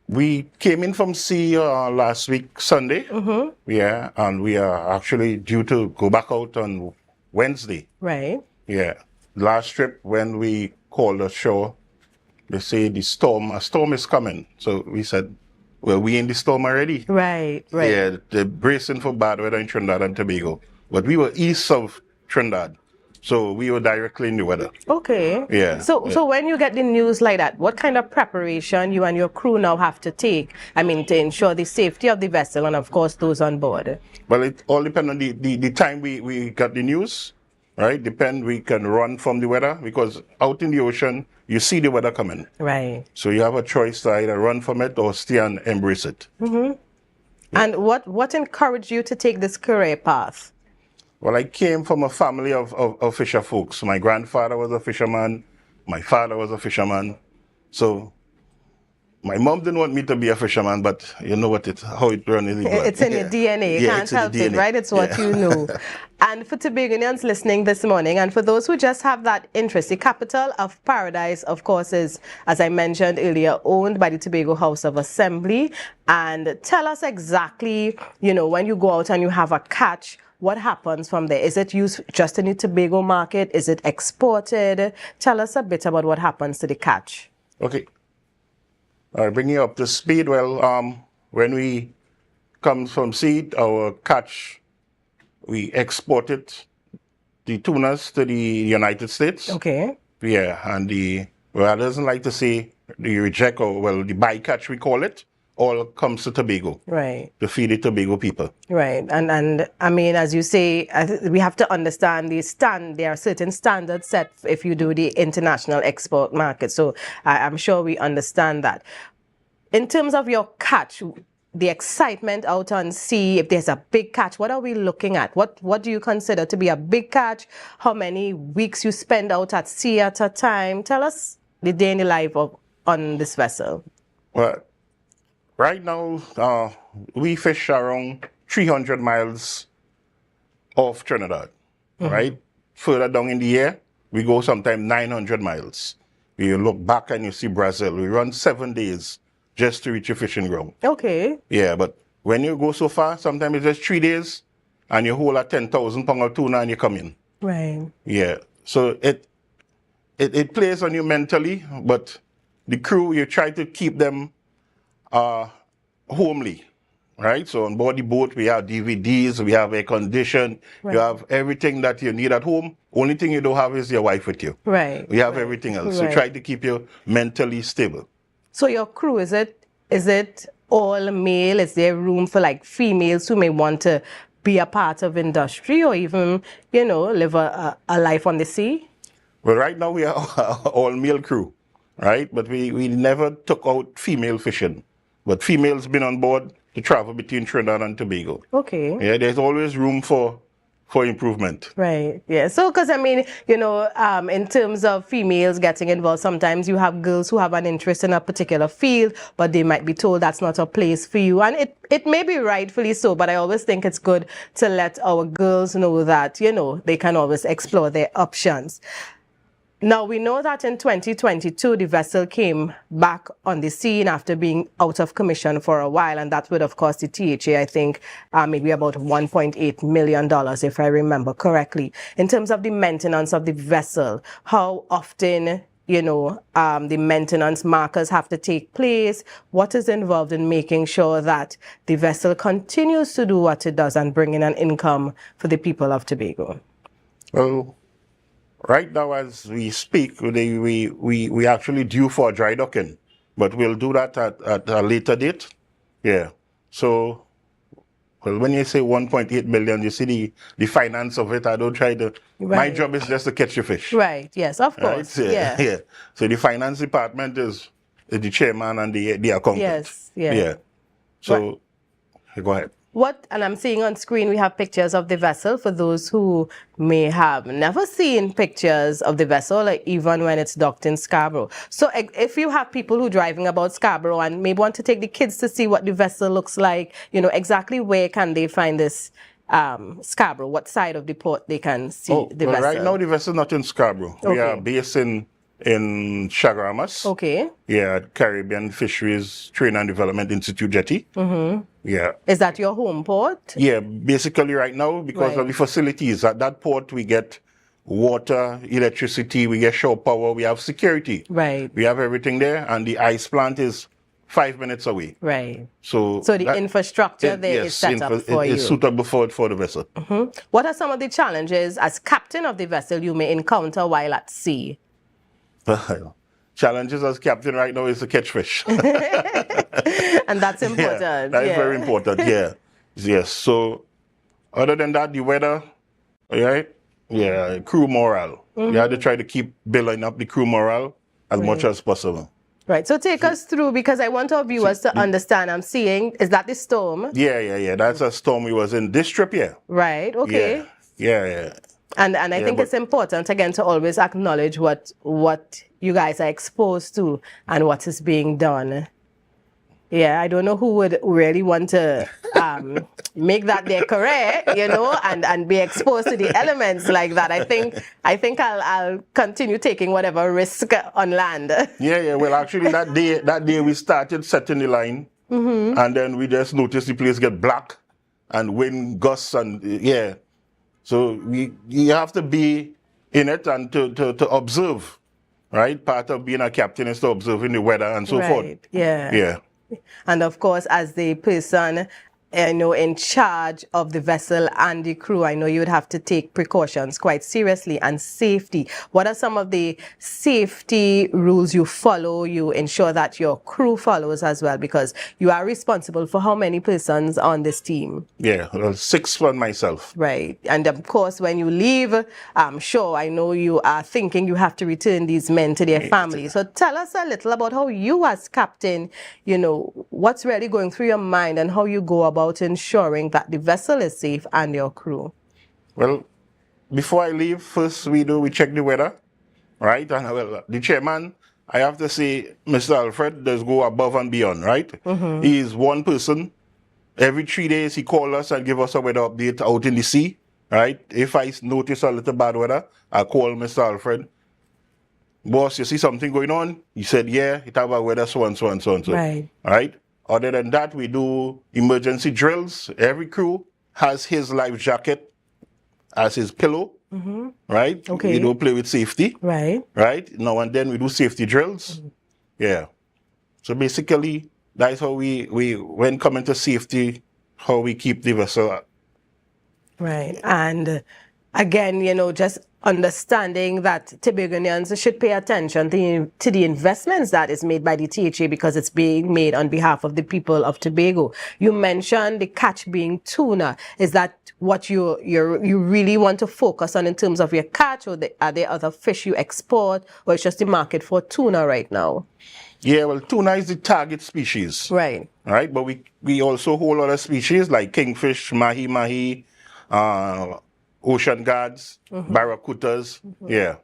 Speaker 4: We came in from sea last week, Sunday. Mm-hmm. Yeah, and we are actually due to go back out on Wednesday.
Speaker 22: Right.
Speaker 4: Yeah. Last trip, when we called ashore, they say a storm is coming. So we said, well, we in the storm already.
Speaker 22: Right.
Speaker 4: Yeah, they're bracing for bad weather in Trinidad and Tobago. But we were east of Trinidad. So we were directly in the weather.
Speaker 22: Okay.
Speaker 4: Yeah.
Speaker 22: So when you get the news like that, what kind of preparation you and your crew now have to take? I mean, to ensure the safety of the vessel and, of course, those on board.
Speaker 4: Well, it all depends on the time we got the news, right? We can run from the weather because out in the ocean, you see the weather coming.
Speaker 22: Right.
Speaker 4: So you have a choice to either run from it or stay and embrace it.
Speaker 22: Mm-hmm. Yeah. And what encouraged you to take this career path?
Speaker 4: Well, I came from a family of fisher folks. My grandfather was a fisherman. My father was a fisherman. So My mom didn't want me to be a fisherman, but you know how it runs in the blood.
Speaker 22: It's in your DNA. You can't help it, right? It's what you know. And for Tobagonians listening this morning, and for those who just have that interest, the capital of Paradise, of course, is, as I mentioned earlier, owned by the Tobago House of Assembly. And tell us exactly, when you go out and you have a catch, what happens from there? Is it used just in the Tobago market? Is it exported? Tell us a bit about what happens to the catch.
Speaker 4: Okay. All right, bring you up to speed. Well, when we come from sea, our catch, we export it, the tunas, to the United States.
Speaker 22: Okay.
Speaker 4: Yeah, and I doesn't like to say the reject, or the bycatch we call it, all comes to Tobago.
Speaker 22: Right.
Speaker 4: To feed the Tobago people.
Speaker 22: Right. And I mean, as you say, we have to understand there are certain standards set if you do the international export market. So I'm sure we understand that. In terms of your catch, the excitement out on sea, if there's a big catch, what are we looking at? What do you consider to be a big catch? How many weeks you spend out at sea at a time? Tell us the day in the life on this vessel.
Speaker 4: Well, right now, we fish around 300 miles off Trinidad, right? Further down in the year, we go sometimes 900 miles. You look back and you see Brazil. We run 7 days just to reach a fishing ground.
Speaker 22: Okay.
Speaker 4: Yeah, but when you go so far, sometimes it's just 3 days and you hold a 10,000 pound of tuna and you come in.
Speaker 22: Right.
Speaker 4: Yeah, so it plays on you mentally, but the crew, you try to keep them homely, right? So on board the boat, we have DVDs, we have air condition, you have everything that you need at home. Only thing you don't have is your wife with you.
Speaker 22: Right.
Speaker 4: We have everything else. So try to keep you mentally stable.
Speaker 22: So your crew, is it all male? Is there room for like females who may want to be a part of industry or even, live a life on the sea?
Speaker 4: Well, right now we are all male crew, right? But we never took out female fishing. But females been on board to travel between Trinidad and Tobago.
Speaker 22: Okay.
Speaker 4: Yeah, there's always room for improvement.
Speaker 22: Right. Yeah. So, because I mean, in terms of females getting involved, sometimes you have girls who have an interest in a particular field, but they might be told that's not a place for you. And it may be rightfully so, but I always think it's good to let our girls know that, they can always explore their options. Now, we know that in 2022, the vessel came back on the scene after being out of commission for a while, and that would have cost the THA, I think, maybe about $1.8 million, if I remember correctly. In terms of the maintenance of the vessel, how often, the maintenance markers have to take place? What is involved in making sure that the vessel continues to do what it does and bring in an income for the people of Tobago?
Speaker 4: Well, right now, as we speak, we actually due for a dry docking, but we'll do that at a later date. Yeah. So, well, when you say 1.8 million, you see the finance of it. I don't try to.
Speaker 22: Right.
Speaker 4: My job is just to catch the fish.
Speaker 22: Right. Yes. Of course.
Speaker 4: Right?
Speaker 22: Yeah.
Speaker 4: Yeah. So the finance department is the chairman and the accountant.
Speaker 22: Yes. Yeah.
Speaker 4: Yeah. So, go ahead.
Speaker 22: And I'm seeing on screen, we have pictures of the vessel for those who may have never seen pictures of the vessel, like even when it's docked in Scarborough. So if you have people who are driving about Scarborough and maybe want to take the kids to see what the vessel looks like, exactly where can they find this Scarborough? What side of the port they can see the vessel?
Speaker 4: Right now, the vessel is not in Scarborough.
Speaker 22: Okay.
Speaker 4: We are based in Chaguaramas.
Speaker 22: Okay.
Speaker 4: Yeah, Caribbean Fisheries Training and Development Institute Jetty.
Speaker 22: Mm-hmm.
Speaker 4: Yeah.
Speaker 22: Is that your home port?
Speaker 4: Yeah, basically right now, because of the facilities. At that port, we get water, electricity, we get shore power, we have security.
Speaker 22: Right.
Speaker 4: We have everything there, and the ice plant is 5 minutes away.
Speaker 22: Right.
Speaker 4: So
Speaker 22: the infrastructure there is set up for you.
Speaker 4: It's suitable for the vessel.
Speaker 22: Mm-hmm. What are some of the challenges as captain of the vessel you may encounter while at sea?
Speaker 4: Challenges as captain right now is to catch fish.
Speaker 22: And that's important.
Speaker 4: Yeah, that is very important, yeah. Yes. So other than that, the weather, right? Yeah, crew morale.
Speaker 22: Mm-hmm.
Speaker 4: You have to try to keep building up the crew morale as much as possible.
Speaker 22: Right. So take us through, because I want our viewers to understand. I'm seeing, is that the storm?
Speaker 4: Yeah. That's a storm we was in this trip, yeah.
Speaker 22: Right. Okay.
Speaker 4: Yeah.
Speaker 22: And I think it's important, again, to always acknowledge what you guys are exposed to and what is being done. Yeah, I don't know who would really want to make that their career, you know, and be exposed to the elements like that. I think I'll continue taking whatever risk on land.
Speaker 4: Yeah. Well, actually, that day we started setting the line, and then we just noticed the place get black, and wind gusts, and yeah. So you have to be in it and to observe, right? Part of being a captain is to observing the weather and so forth.
Speaker 22: Yeah.
Speaker 4: Yeah.
Speaker 22: And of course, as the person, you know, in charge of the vessel and the crew, I know you would have to take precautions quite seriously and safety. What are some of the safety rules you follow, you ensure that your crew follows as well? Because you are responsible for how many persons on this team?
Speaker 4: Yeah, well, 6 for myself.
Speaker 22: Right. And of course, when you leave, I'm sure, I know you are thinking you have to return these men to their families. So tell us a little about how you as captain, you know, what's really going through your mind and how you go about ensuring that the vessel is safe and your crew.
Speaker 4: Well, before I leave, first we check the weather, right? And well, the chairman, I have to say, Mr. Alfred does go above and beyond, right? He is one person. Every 3 days he calls us and give us a weather update out in the sea, right? If I notice a little bad weather, I call Mr. Alfred. Boss, you see something going on? He said, yeah, it have a weather so and so and so and so.
Speaker 22: Right.
Speaker 4: Right? Other than that, we do emergency drills. Every crew has his life jacket as his pillow, right?
Speaker 22: Okay.
Speaker 4: We don't play with safety.
Speaker 22: Right.
Speaker 4: Right? Now and then we do safety drills. Yeah. So basically, that's how we when coming to safety, how we keep the vessel up.
Speaker 22: Right. And again, you know, just understanding that Tobagonians should pay attention to the investments that is made by the THA because it's being made on behalf of the people of Tobago. You mentioned the catch being tuna. Is that what you really want to focus on in terms of your catch, or are there other fish you export, or it's just the market for tuna right now?
Speaker 4: Yeah, well, tuna is the target species.
Speaker 22: Right.
Speaker 4: Right, but we also hold other species like kingfish, mahi-mahi, ocean guards, barracudas, yeah.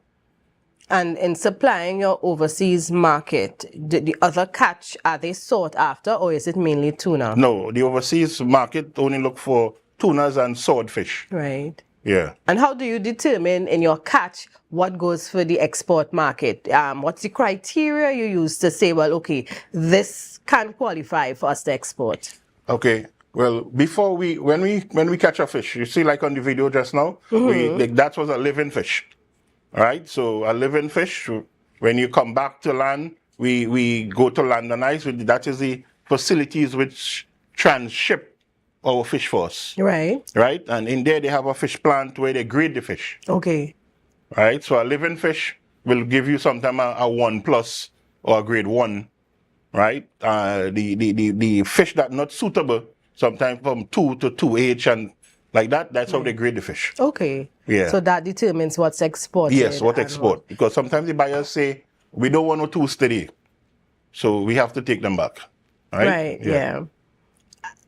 Speaker 22: And in supplying your overseas market, the other catch, are they sought after, or is it mainly tuna?
Speaker 4: No, the overseas market only look for tunas and swordfish.
Speaker 22: Right.
Speaker 4: Yeah.
Speaker 22: And how do you determine in your catch what goes for the export market? What's the criteria you use to say, well, okay, this can qualify for us to export?
Speaker 4: Okay. Well, before when we catch a fish, you see like on the video just now, that was a living fish. All right? So a living fish, when you come back to land, we go to land and ice. That is the facilities which transship our fish for us.
Speaker 22: Right.
Speaker 4: Right? And in there they have a fish plant where they grade the fish.
Speaker 22: Okay.
Speaker 4: Right? So a living fish will give you sometime a 1+ or a grade 1. Right? The fish that not suitable, sometimes from 2 to 2H and like that, that's how they grade the fish.
Speaker 22: Okay.
Speaker 4: Yeah.
Speaker 22: So that determines what's exported.
Speaker 4: Yes, what export. Because sometimes the buyers say, we don't want no 2 steady. So we have to take them back.
Speaker 22: Right, yeah.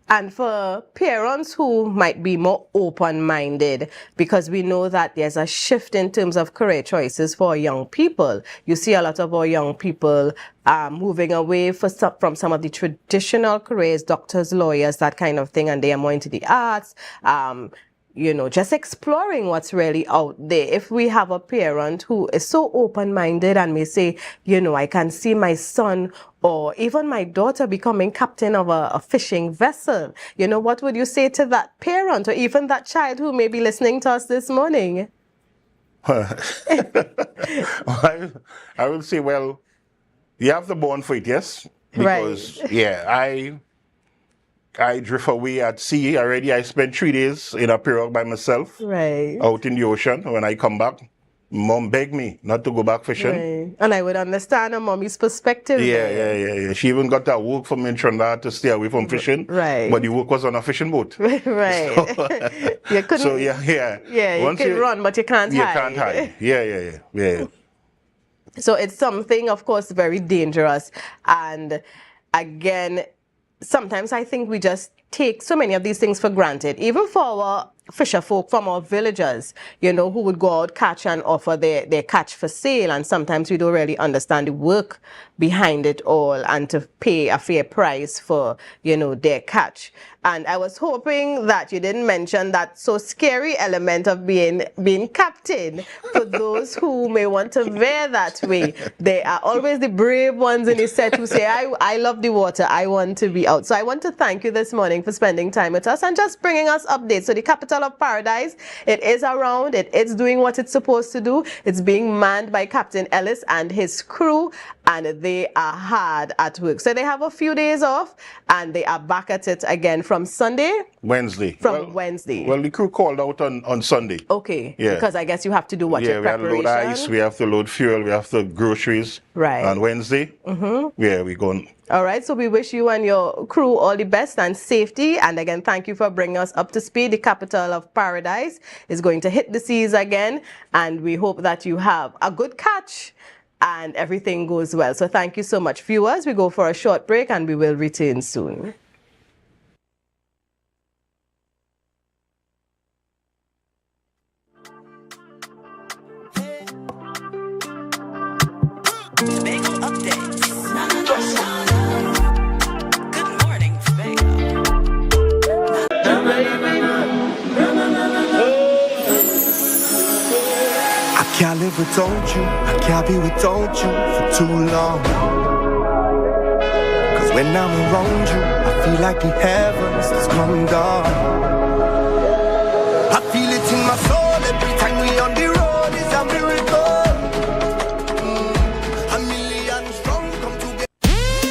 Speaker 22: And for parents who might be more open-minded, because we know that there's a shift in terms of career choices for young people. You see a lot of our young people moving away from some of the traditional careers, doctors, lawyers, that kind of thing, and they are more into the arts. You know, just exploring what's really out there. If we have a parent who is so open-minded and may say, you know, I can see my son or even my daughter becoming captain of a fishing vessel, you know, what would you say to that parent or even that child who may be listening to us this morning?
Speaker 4: I would say, well, you have to born for it, yes? Because, I drift away at sea already. I spent 3 days in a pirogue by myself.
Speaker 22: Right.
Speaker 4: Out in the ocean. When I come back, Mom begged me not to go back fishing.
Speaker 22: Right. And I would understand a mommy's perspective.
Speaker 4: Yeah. She even got that work from in Trinidad to stay away from fishing.
Speaker 22: Right.
Speaker 4: But the work was on a fishing boat.
Speaker 22: Right. You couldn't.
Speaker 4: So yeah.
Speaker 22: Yeah, you can run, but you can't hide.
Speaker 4: You can't hide. Yeah.
Speaker 22: So it's something, of course, very dangerous. And again, sometimes I think we just take so many of these things for granted, even for our fisher folk from our villagers, you know, who would go out, catch and offer their catch for sale. And sometimes we don't really understand the work behind it all and to pay a fair price for, you know, their catch. And I was hoping that you didn't mention that so scary element of being captain for those who may want to veer that way. They are always the brave ones in the set who say, I love the water, I want to be out. So I want to thank you this morning for spending time with us and just bringing us updates. So the capital of Paradise, it is around, it is doing what it's supposed to do. It's being manned by Captain Ellis and his crew, and they are hard at work. So they have a few days off and they are back at it again from Sunday?
Speaker 4: Wednesday.
Speaker 22: Wednesday.
Speaker 4: Well, the crew called out on Sunday.
Speaker 22: Okay.
Speaker 4: Yeah.
Speaker 22: Because I guess you have to do what, your preparation?
Speaker 4: We have to load ice, we have to load fuel, we have to groceries.
Speaker 22: Right.
Speaker 4: On Wednesday, yeah, we're going.
Speaker 22: All right, so we wish you and your crew all the best and safety. And again, thank you for bringing us up to speed. The capital of Paradise is going to hit the seas again, and we hope that you have a good catch and everything goes well. So thank you so much, viewers. We go for a short break and we will return soon.
Speaker 21: Tobago updates. Good morning, Tobago.
Speaker 10: I can't live without you, I can't be without you for too long. Cause when I'm around you, I feel like the heavens has come down. I feel it in my soul every time we on the road, it's a miracle. A million strong come together.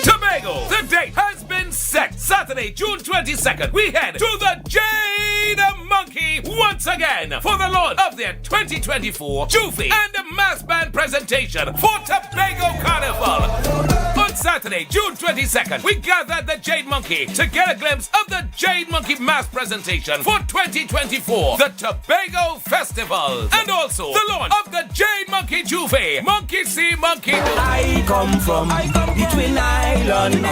Speaker 11: Tobago, the date has been set. Saturday, June 22nd, we head to the Jade Monkey once again for the launch of their 2024 Jufi and Mass Band presentation for Tobago Carnival. On Saturday, June 22nd, we gather at the Jade Monkey to get a glimpse of the Jade Monkey Mass presentation for 2024, the Tobago Festival, and also the launch of the Jade Monkey Jufi, Monkey See, Monkey Do.
Speaker 20: I come from the Twin Island.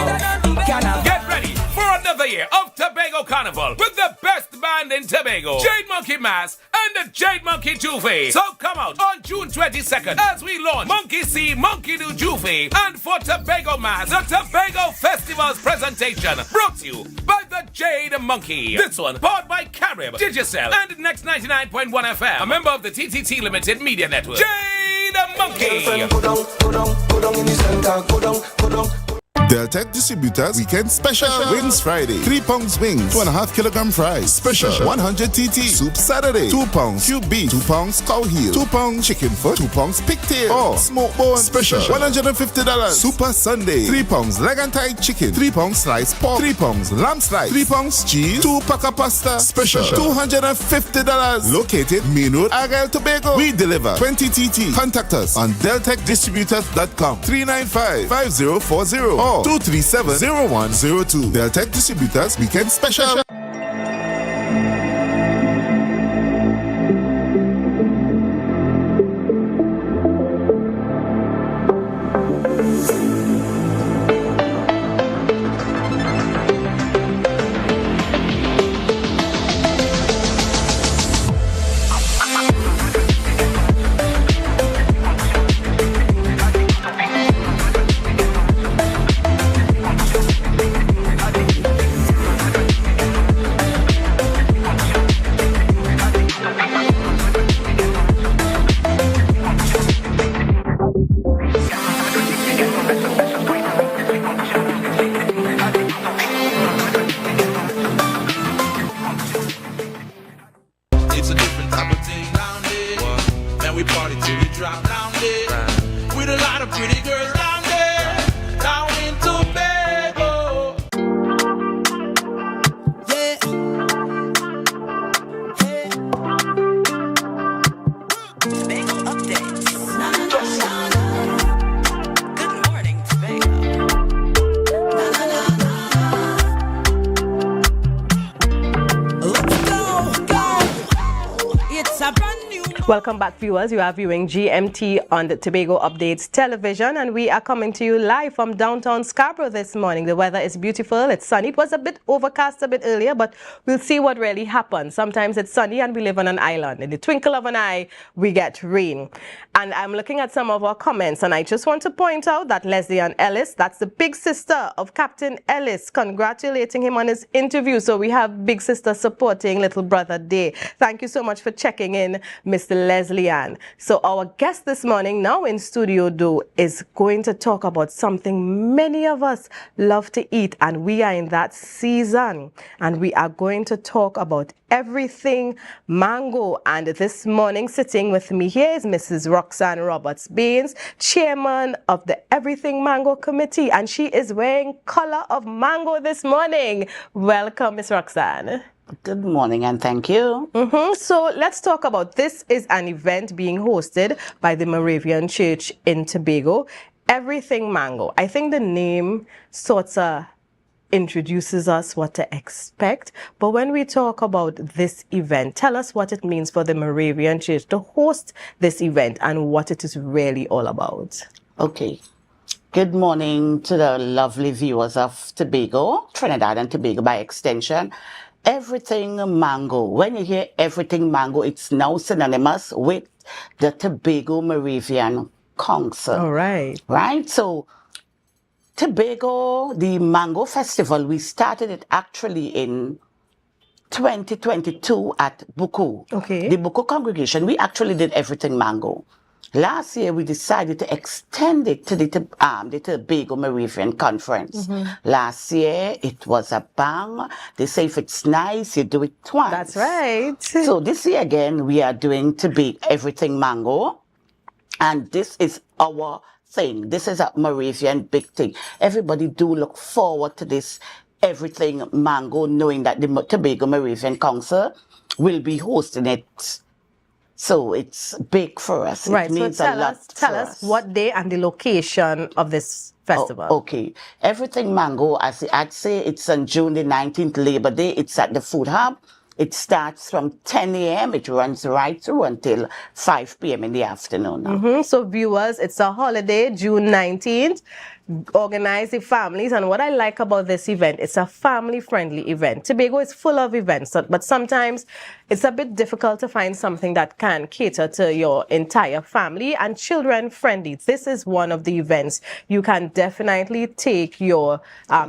Speaker 11: Get ready for another year of Tobago Carnival with the best band in Tobago, Jade Monkey Mass and the Jade Monkey Jufi. So come out on June 22nd as we launch Monkey See, Monkey Do Jufi, and for Tobago Mass, the Tobago Festival's presentation, brought to you by the Jade Monkey. This one powered by Carib, Digicel, and Next 99.1 FM, a member of the TTT Limited Media Network. Jade Monkey.
Speaker 3: Deltec Distributors Weekend Special Wings Friday. 3 pounds wings, 2.5 kilogram fries. Special 100 TT Soup Saturday. 2 pounds cube beef, 2 pounds cow heel, 2 pounds chicken foot, 2 pounds pigtail, or smoked bone. Special $150. Super Sunday. 3 pounds leg and thigh chicken, 3 pounds sliced pork, 3 pounds lamb slice, 3 pounds cheese, 2 pack of pasta. Special $250. Located Main Road, Argyle, Tobago. We deliver 20 TT. Contact us on deltecdistributors.com 395-5040 or 237-0102. Deltec Distributors Weekend Special.
Speaker 21: It's a brand new
Speaker 22: Welcome back, viewers. You are viewing GMT on the Tobago Updates television, and we are coming to you live from downtown Scarborough this morning. The weather is beautiful. It's sunny. It was a bit overcast a bit earlier, but we'll see what really happens. Sometimes it's sunny and we live on an island. In the twinkle of an eye, we get rain. And I'm looking at some of our comments, and I just want to point out that Leslie Ann Ellis, that's the big sister of Captain Ellis, congratulating him on his interview. So we have big sister supporting little brother Day. Thank you so much for checking in, Mr. Leslie Ann. So our guest this morning, now in studio though, is going to talk about something many of us love to eat, and we are in that season. And we are going to talk about everything mango. And this morning, sitting with me here is Mrs. Roxanne Roberts-Baines, chairman of the Everything Mango Committee, and she is wearing color of mango this morning. Welcome, Miss Roxanne.
Speaker 2: Good morning and thank you.
Speaker 22: So let's talk about this. Is an event being hosted by the Moravian Church in Tobago. Everything Mango. I think the name sort of introduces us what to expect. But when we talk about this event, tell us what it means for the Moravian Church to host this event and what it is really all about.
Speaker 2: Okay. Good morning to the lovely viewers of Tobago, Trinidad and Tobago by extension. Everything Mango. When you hear Everything Mango, it's now synonymous with the Tobago Moravian Council.
Speaker 22: All right.
Speaker 2: Right? So, Tobago, the Mango Festival, we started it actually in 2022 at Buku.
Speaker 22: Okay.
Speaker 2: The Buku congregation, we actually did Everything Mango. Last year, we decided to extend it to the Tobago Moravian Conference. Last year, it was a bang. They say if it's nice, you do it twice.
Speaker 22: That's right.
Speaker 2: So this year again, we are doing Everything Mango. And this is our thing. This is a Moravian big thing. Everybody do look forward to this Everything Mango, knowing that the Tobago Moravian Council will be hosting it. So it's big for us.
Speaker 22: Right.
Speaker 2: It means
Speaker 22: so
Speaker 2: a lot
Speaker 22: tell us what day and the location of this festival.
Speaker 2: Okay. Everything Mango, I'd say it's on June the 19th, Labor Day. It's at the Food Hub. It starts from 10 a.m. It runs right through until 5 p.m. in the afternoon.
Speaker 22: So viewers, it's a holiday, June 19th. Organize the families, and what I like about this event, it's a family-friendly event. Tobago is full of events, but sometimes it's a bit difficult to find something that can cater to your entire family and children-friendly. This is one of the events. You can definitely take your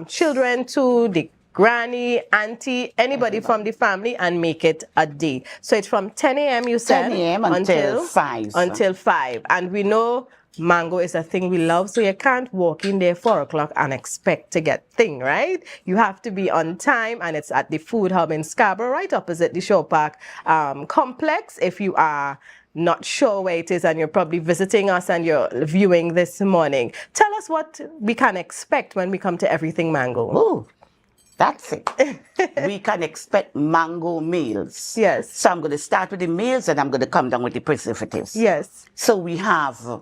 Speaker 22: children to the granny, auntie, anybody from the family and make it a day. So it's from 10 a.m. you said?
Speaker 2: 10 a.m. until 5.
Speaker 22: Until 5. And we know mango is a thing we love, so you can't walk in there 4 o'clock and expect to get thing, right? You have to be on time, and it's at the Food Hub in Scarborough, right opposite the Shore Park complex. If you are not sure where it is and you're probably visiting us and you're viewing this morning, tell us what we can expect when we come to Everything Mango.
Speaker 2: Ooh. That's it. We can expect mango meals.
Speaker 22: Yes.
Speaker 2: So I'm going to start with the meals and I'm going to come down with the preservatives.
Speaker 22: Yes.
Speaker 2: So we have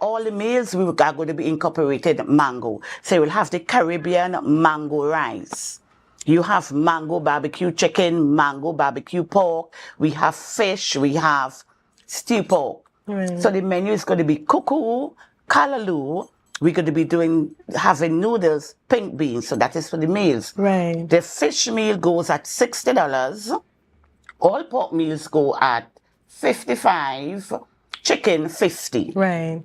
Speaker 2: all the meals we are going to be incorporated mango. So you'll have the Caribbean mango rice. You have mango barbecue chicken, mango barbecue pork. We have fish. We have stew pork.
Speaker 22: Right.
Speaker 2: So the menu is going to be cuckoo, callaloo. We're going to be having noodles, pink beans. So that is for the meals.
Speaker 22: Right.
Speaker 2: The fish meal goes at $60. All pork meals go at $55. Chicken, $50.
Speaker 22: Right.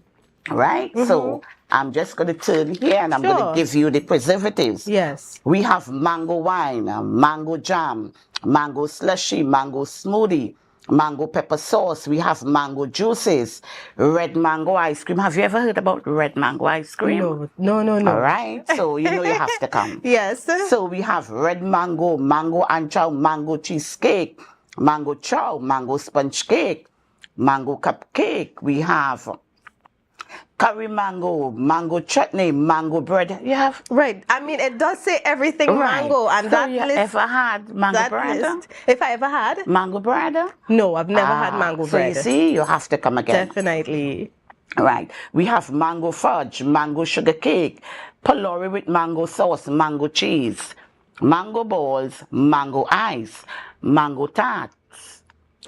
Speaker 2: Right? So I'm just going to turn here and I'm going to give you the preservatives.
Speaker 22: Yes.
Speaker 2: We have mango wine, mango jam, mango slushy, mango smoothie, mango pepper sauce. We have mango juices, red mango ice cream. Have you ever heard about red mango ice cream?
Speaker 22: No.
Speaker 2: All right. So you know you have to come.
Speaker 22: Yes.
Speaker 2: So we have red mango, mango anchow, mango cheesecake, mango chow, mango sponge cake, mango cupcake. We have curry mango, mango chutney, mango bread. You have
Speaker 22: right. I mean, it does say everything mango, and
Speaker 2: so
Speaker 22: that
Speaker 2: you
Speaker 22: list.
Speaker 2: Ever had mango bread?
Speaker 22: If I ever had
Speaker 2: mango bread?
Speaker 22: No, I've never had mango bread.
Speaker 2: So you see, you have to come again.
Speaker 22: Definitely.
Speaker 2: Right. We have mango fudge, mango sugar cake, palori with mango sauce, mango cheese, mango balls, mango ice, mango tarts,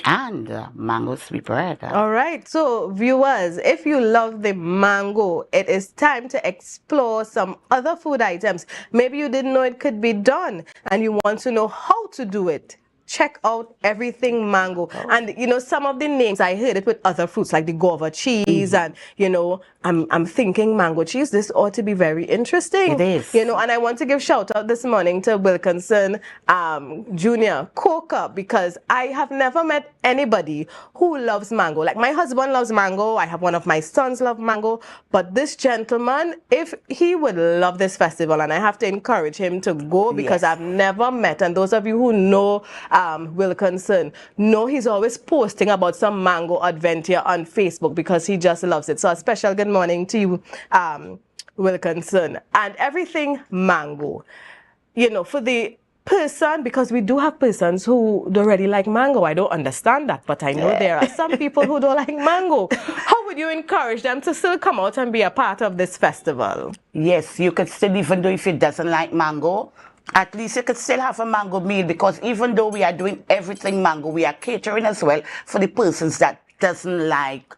Speaker 2: And mango sweetbread.
Speaker 22: All right, so viewers, if you love the mango, it is time to explore some other food items. Maybe you didn't know it could be done and you want to know how to do it. Check out everything mango. And you know, some of the names, I heard it with other fruits like the guava cheese, and you know, I'm thinking mango cheese, this ought to be very interesting.
Speaker 2: It is.
Speaker 22: You know, and I want to give shout out this morning to Wilkinson Jr. Coca, because I have never met anybody who loves mango. Like my husband loves mango, I have one of my sons love mango, but this gentleman, if he would love this festival, and I have to encourage him to go because I've never met, and those of you who know Wilkinson, know he's always posting about some mango adventure on Facebook because he just loves it. So a special good morning to you, Wilkinson. And everything mango, you know, for the person, because we do have persons who don't really like mango. I don't understand that, but I know there are some people who don't like mango. How would you encourage them to still come out and be a part of this festival?
Speaker 2: Yes, you could still, even though if it doesn't like mango, at least you could still have a mango meal, because even though we are doing everything mango, we are catering as well for the persons that doesn't like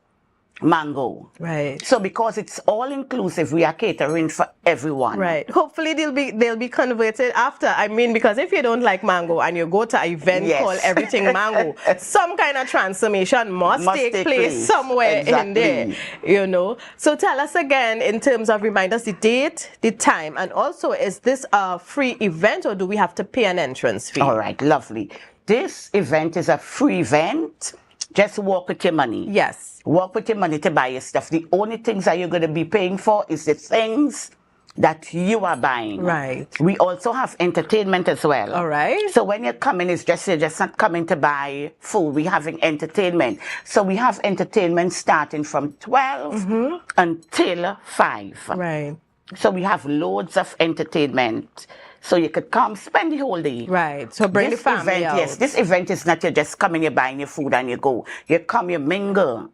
Speaker 2: mango.
Speaker 22: Right.
Speaker 2: So because it's all inclusive, we are catering for everyone.
Speaker 22: Right. Hopefully they'll be converted after. I mean, because if you don't like mango and you go to an event called Everything Mango, some kind of transformation must take place somewhere in there. You know. So tell us again, in terms of, remind us the date, the time, and also, is this a free event or do we have to pay an entrance fee?
Speaker 2: All right, lovely. This event is a free event. Just walk with your money.
Speaker 22: Yes.
Speaker 2: Walk with your money to buy your stuff. The only things that you're going to be paying for is the things that you are buying.
Speaker 22: Right.
Speaker 2: We also have entertainment as well.
Speaker 22: All right.
Speaker 2: So when you're coming, you're just not coming to buy food. We're having entertainment. So we have entertainment starting from 12 until 5.
Speaker 22: Right.
Speaker 2: So we have loads of entertainment. So you could come spend the whole day.
Speaker 22: Right. So bring the family out.
Speaker 2: Yes, this event is not you just coming, you're buying your food and you go. You come, you mingle,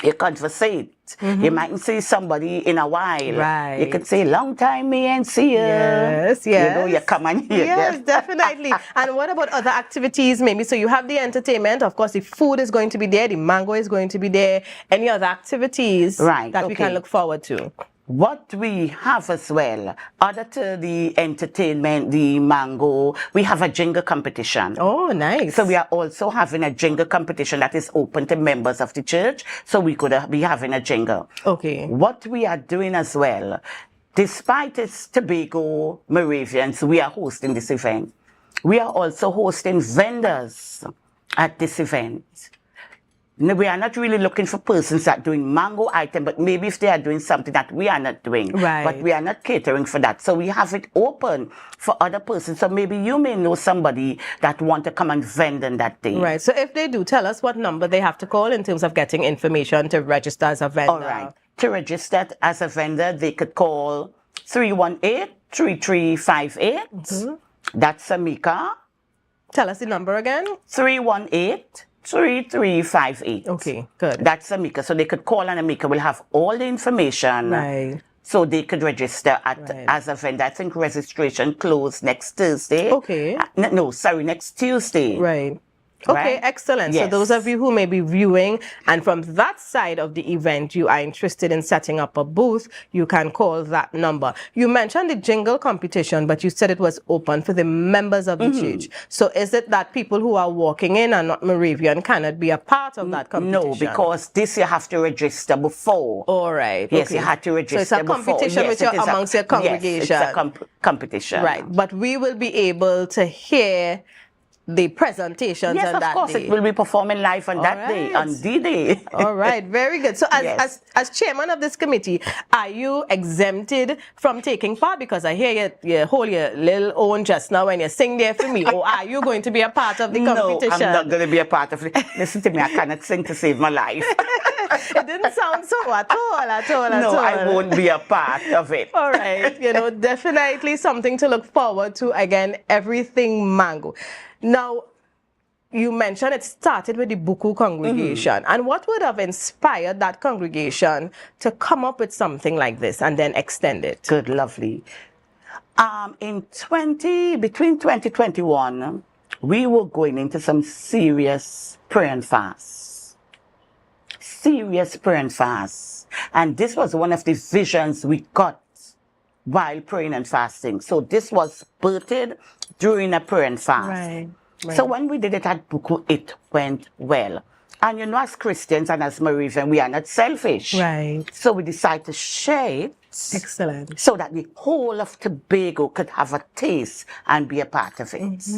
Speaker 2: you conversate. You mightn't see somebody in a while.
Speaker 22: Right.
Speaker 2: You could say, long time me ain't see you.
Speaker 22: Yes, yes.
Speaker 2: You know, you come and hear.
Speaker 22: Yes, definitely. And what about other activities maybe? So you have the entertainment, of course, the food is going to be there, the mango is going to be there. Any other activities that we can look forward to?
Speaker 2: What we have as well, other to the entertainment, the mango, we have a jingle competition.
Speaker 22: Oh, nice.
Speaker 2: So we are also having a jingle competition that is open to members of the church. So we could be having a jingle.
Speaker 22: Okay.
Speaker 2: What we are doing as well, despite it's Tobago Moravians, we are hosting this event. We are also hosting vendors at this event. We are not really looking for persons that are doing mango item, but maybe if they are doing something that we are not doing.
Speaker 22: Right.
Speaker 2: But we are not catering for that. So we have it open for other persons. So maybe you may know somebody that want to come and vend on that day.
Speaker 22: Right. So if they do, tell us what number they have to call in terms of getting information to register as a vendor.
Speaker 2: All right. To register as a vendor, they could call 318-3358. That's Amika.
Speaker 22: Tell us the number again.
Speaker 2: 318-3358.
Speaker 22: Okay, good.
Speaker 2: That's Amika. So they could call, and Amika will have all the information.
Speaker 22: Right.
Speaker 2: So they could register as a vendor. I think registration closed next Thursday.
Speaker 22: Okay.
Speaker 2: Next Tuesday.
Speaker 22: Right. Okay, excellent.
Speaker 2: Yes.
Speaker 22: So those of you who may be viewing and from that side of the event, you are interested in setting up a booth, you can call that number. You mentioned the jingle competition, but you said it was open for the members of the church. So is it that people who are walking in and not Moravian cannot be a part of that competition?
Speaker 2: No, because this you have to register before.
Speaker 22: All right.
Speaker 2: Yes,
Speaker 22: okay.
Speaker 2: you have to register
Speaker 22: before. So it's a competition with your, amongst your congregation.
Speaker 2: Yes, it's a competition.
Speaker 22: Right. But we will be able to hear the presentations on that day.
Speaker 2: Yes, of course, it will be performing live on that day, on D-Day.
Speaker 22: All right, very good. So as chairman of this committee, are you exempted from taking part? Because I hear you hold your little own just now when you sing there for me. Or are you going to be a part of the competition?
Speaker 2: No, I'm not going to be a part of it. Listen to me, I cannot sing to save my life.
Speaker 22: It didn't sound so at all.
Speaker 2: No, I won't be a part of it.
Speaker 22: All right, definitely something to look forward to. Again, everything mango. Now, you mentioned it started with the Buku congregation. And what would have inspired that congregation to come up with something like this and then extend it?
Speaker 2: Good, lovely. Between 2021 we were going into some serious prayer and fast. Serious prayer and fast. And this was one of the visions we got while praying and fasting. So this was birthed during a prayer and fast.
Speaker 22: Right.
Speaker 2: So when we did it at Buku, it went well. And you know, as Christians and as Moravian, we are not selfish.
Speaker 22: Right.
Speaker 2: So we decided to share it.
Speaker 22: Excellent.
Speaker 2: So that the whole of Tobago could have a taste and be a part of it.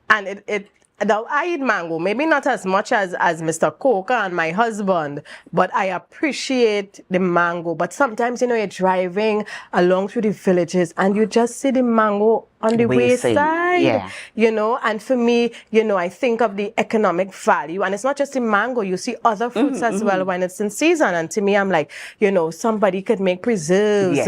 Speaker 22: And now I eat mango, maybe not as much as Mr. Coker and my husband, but I appreciate the mango. But sometimes, you know, you're driving along through the villages and you just see the mango on the wayside, you know, and for me, you know, I think of the economic value, and it's not just the mango, you see other fruits as well when it's in season. And to me, I'm like, you know, somebody could make preserves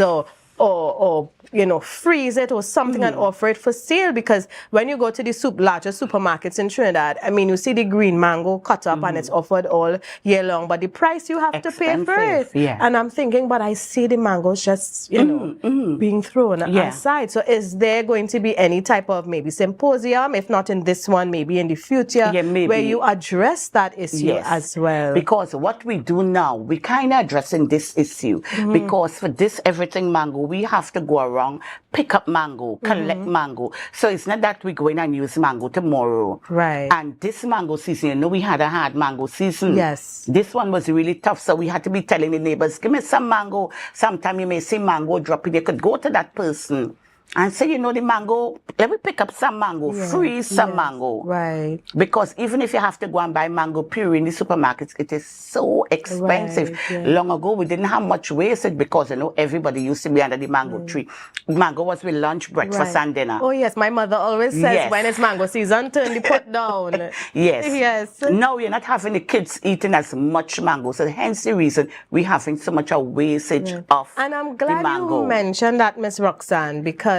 Speaker 22: or you know, freeze it or something and offer it for sale, because when you go to the larger supermarkets in Trinidad, I mean, you see the green mango cut up and it's offered all year long, but the price you have to pay for it. And I'm thinking, but I see the mangoes just, you know, being thrown aside. So is there going to be any type of maybe symposium, if not in this one, maybe in the future, where you address that issue as well?
Speaker 2: Because what we do now, we kind of addressing this issue, because for this everything mango, we have to go around, pick up mango, collect mango. So it's not that we go in and use mango tomorrow.
Speaker 22: Right.
Speaker 2: And this mango season, you know, we had a hard mango season.
Speaker 22: Yes.
Speaker 2: This one was really tough, so we had to be telling the neighbors, give me some mango. Sometime you may see mango dropping. You could go to that person and say, you know, the mango, let me pick up some mango, freeze some mango.
Speaker 22: Right.
Speaker 2: Because even if you have to go and buy mango puree in the supermarkets, it is so expensive. Long ago, we didn't have much wastage because, you know, everybody used to be under the mango tree. Mango was with lunch, breakfast, and dinner.
Speaker 22: Oh, yes. My mother always says when it's mango season, turn the pot down.
Speaker 2: Yes. Now we're not having the kids eating as much mango. So hence the reason we're having so much a wastage of
Speaker 22: And I'm glad
Speaker 2: the mango.
Speaker 22: you mentioned that, Miss Roxanne, because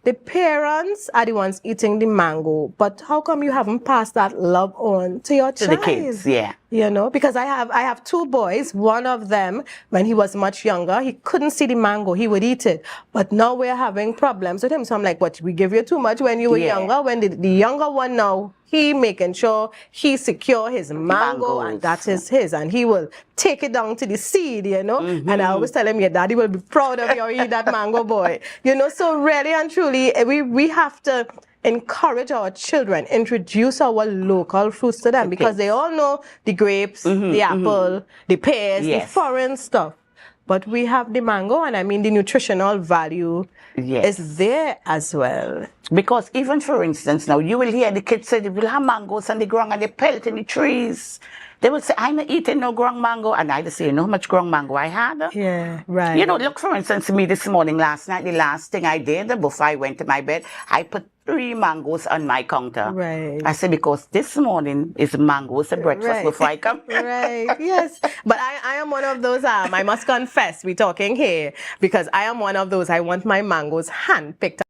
Speaker 22: the parents are the ones eating the mango, but how come you haven't passed that love on to your child?
Speaker 2: To the kids,
Speaker 22: You know, because I have two boys. One of them, when he was much younger, he couldn't see the mango. He would eat it. But now we're having problems with him. So I'm like, what, we give you too much when you were younger? When the younger one now, he making sure he secure his mango and that is his. And he will take it down to the seed, you know. And I always tell him, your daddy will be proud of you or eat that mango, boy. You know, so really and truly, we have to encourage our children, introduce our local fruits to them, because they all know the grapes, the apple, the pears, the foreign stuff. But we have the mango, and I mean the nutritional value is there as well.
Speaker 2: Because even for instance, now you will hear the kids say they will have mangoes on the ground and they pelt in the trees. They will say, I'm not eating no ground mango. And I just say, you know how much ground mango I had?
Speaker 22: Yeah, right.
Speaker 2: You know, look, for instance, me this morning, last night, the last thing I did before I went to my bed, I put 3 mangoes on my counter.
Speaker 22: Right.
Speaker 2: I said, because this morning is mangoes and breakfast before I come.
Speaker 22: Yes. But I am one of those, I must confess, we're talking here, because I am one of those, I want my mangoes hand-picked.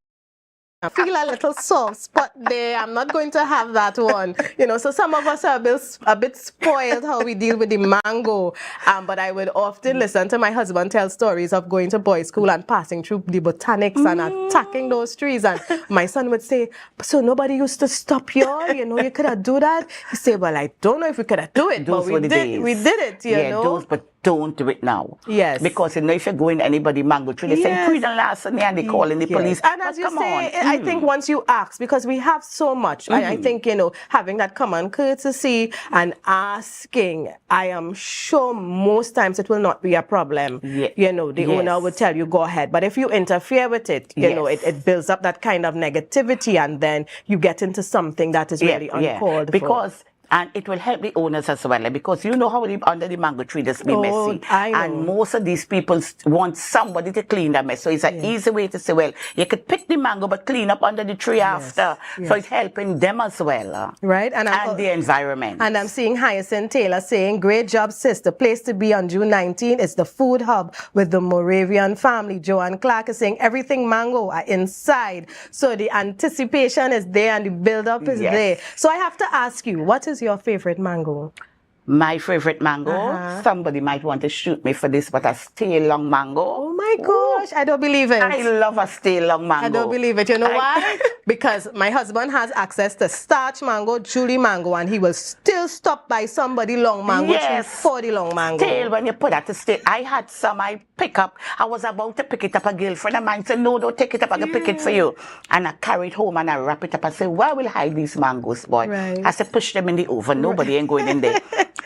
Speaker 22: I feel a little soft spot there. I'm not going to have that one. You know, so some of us are a bit spoiled how we deal with the mango. But I would often listen to my husband tell stories of going to boys' school and passing through the botanics and attacking those trees. And my son would say, so nobody used to stop you? You know, you could have do that? He said, well, I don't know if we could have do it, but we did it, you know.
Speaker 2: But don't do it now.
Speaker 22: Yes.
Speaker 2: Because you know, if you go in anybody mango tree, they say, pre the last and they calling the police.
Speaker 22: And as you say, I think once you ask, because we have so much, I think, you know, having that common courtesy and asking, I am sure most times it will not be a problem. You know, the owner would tell you, go ahead. But if you interfere with it, you know, it builds up that kind of negativity, and then you get into something that is really uncalled for.
Speaker 2: Because and it will help the owners as well, because you know how under the mango tree this be messy.
Speaker 22: I know.
Speaker 2: And most of these people want somebody to clean the mess. So it's an easy way to say, well, you could pick the mango but clean up under the tree after. So it's helping them as well.
Speaker 22: Right.
Speaker 2: And the environment.
Speaker 22: And I'm seeing Hyacinth Taylor saying, great job, sis. The place to be on June 19 is the food hub with the Moravian family. Joanne Clark is saying everything mango are inside. So the anticipation is there and the build-up is there. So I have to ask you, what is your favorite mango?
Speaker 2: My favorite mango, somebody might want to shoot me for this, but a stay long mango.
Speaker 22: Oh my gosh, I don't believe it.
Speaker 2: I love a stay long mango.
Speaker 22: I don't believe it. You know why? Because my husband has access to starch mango, Julie mango, and he will still stop by somebody long mango,
Speaker 2: Yes.
Speaker 22: 40 long mango.
Speaker 2: Still, when you put that to stay, I had some I pick up. I was about to pick it up. A girlfriend of mine said, no, don't take it up. I can pick it for you. And I carry it home and I wrap it up. I said, where will I hide these mangoes, boy?
Speaker 22: Right.
Speaker 2: I said, push them in the oven. Nobody ain't going in there.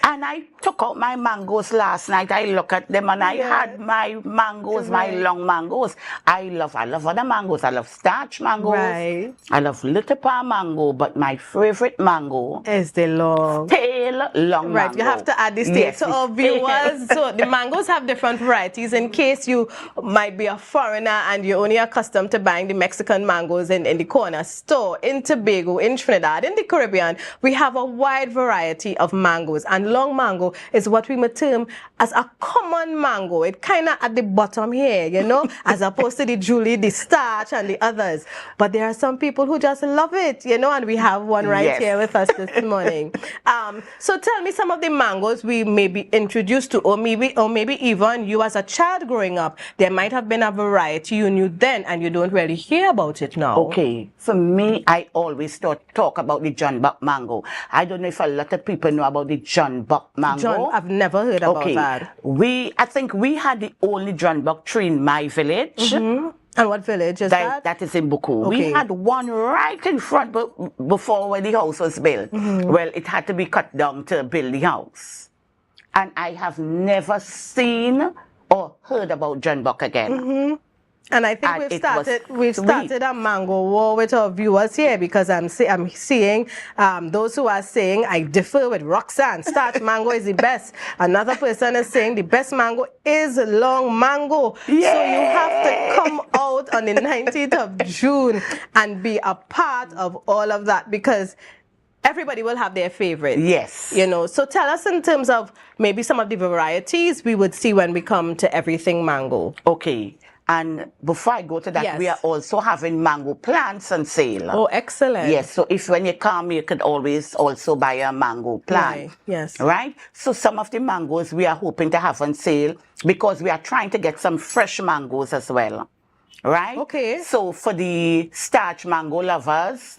Speaker 2: And I took out my mangoes last night. I look at them and I had my mangoes, my long mangoes. I love other mangoes. I love starch mangoes.
Speaker 22: Right.
Speaker 2: I love little palm mango, but my favorite mango
Speaker 22: is the long
Speaker 2: tail long
Speaker 22: Right,
Speaker 2: mango.
Speaker 22: you have to add this tail. So our viewers, so the mangoes have different varieties. In case you might be a foreigner and you're only accustomed to buying the Mexican mangoes in the corner store, in Tobago, in Trinidad, in the Caribbean, we have a wide variety of mangoes. And long mango is what we might term as a common mango. It kind of at the bottom here, you know, as opposed to the Julie, the starch, and the others. But there are some people who just love it, you know, and we have one right here with us this morning. So tell me some of the mangoes we may be introduced to, or maybe even you as a child growing up, there might have been a variety you knew then and you don't really hear about it now.
Speaker 2: Okay, for me, I always talk about the John Buck mango. I don't know if a lot of people know about the John Buck mango.
Speaker 22: I've never heard about that.
Speaker 2: I think we had the only John Buck tree in my village.
Speaker 22: And what village is that?
Speaker 2: That is in Buku.
Speaker 22: Okay.
Speaker 2: We had one right in front before when the house was built. Well, it had to be cut down to build the house. And I have never seen or heard about John Buck again.
Speaker 22: And I think we've started a mango war with our viewers here, because I'm seeing those who are saying I differ with Roxanne. Starch mango is the best. Another person is saying the best mango is long mango. So you have to come out on the 19th of June and be a part of all of that, because everybody will have their favorite.
Speaker 2: Yes.
Speaker 22: You know, so tell us in terms of maybe some of the varieties we would see when we come to everything mango.
Speaker 2: Okay. And before I go to that, we are also having mango plants on sale.
Speaker 22: Oh, excellent.
Speaker 2: Yes, so if when you come, you could always also buy a mango plant.
Speaker 22: Right. Yes.
Speaker 2: Right? So some of the mangoes we are hoping to have on sale, because we are trying to get some fresh mangoes as well. Right?
Speaker 22: Okay.
Speaker 2: So for the starch mango lovers,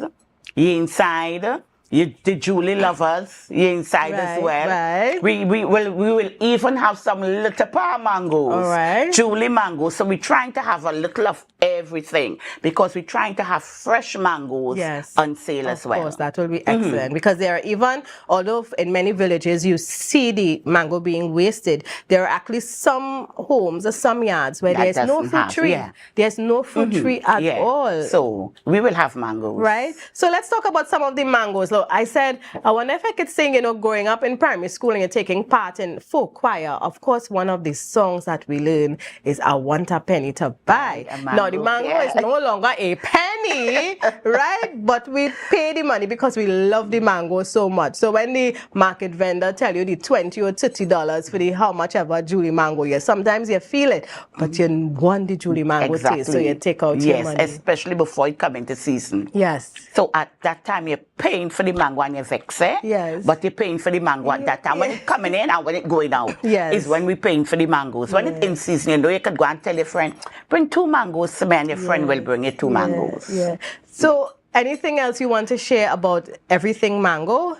Speaker 2: you inside. The Julie lovers, you inside as well.
Speaker 22: Right.
Speaker 2: We will even have some little palm mangoes.
Speaker 22: All right.
Speaker 2: Julie mangoes. So we're trying to have a little of everything, because we're trying to have fresh mangoes on sale as well.
Speaker 22: Of course, that will be excellent, because there are even, although in many villages you see the mango being wasted, there are actually some homes or some yards where there's no fruit tree. There's no fruit tree at all.
Speaker 2: So we will have mangoes.
Speaker 22: Right? So let's talk about some of the mangoes. Look, I said, I wonder if I could sing, you know, growing up in primary school and you're taking part in folk choir. Of course, one of the songs that we learn is I Want a Penny to Buy. Now, the mango is no longer a penny, right? But we pay the money because we love the mango so much. So when the market vendor tell you the $20 or $30 for the how much ever Julie mango, sometimes you feel it, but you want the Julie mango taste, so you take out your money.
Speaker 2: Yes, especially before it come into season.
Speaker 22: Yes.
Speaker 2: So at that time, you're paying for the mango and you vex,
Speaker 22: Yes.
Speaker 2: But you're paying for the mango at that time. When it's coming in and when it's going out, is when we're paying for the mangoes. When it's in season, you know, you could go and tell your friend, bring 2 mangoes to me, and your friend will bring you 2 mangoes.
Speaker 22: Yeah. So anything else you want to share about everything mango?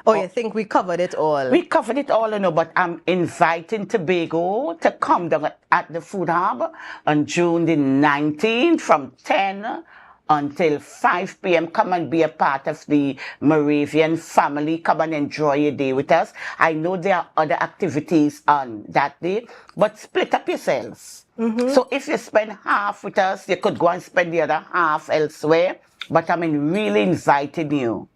Speaker 22: Or you think we covered it all?
Speaker 2: We covered it all, you know, but I'm inviting Tobago to come down at the Food Hub on June the 19th from 10 until 5 p.m. Come and be a part of the Moravian family. Come and enjoy your day with us. I know there are other activities on that day, but split up yourselves. So if you spend half with us, you could go and spend the other half elsewhere. But I'm really inviting you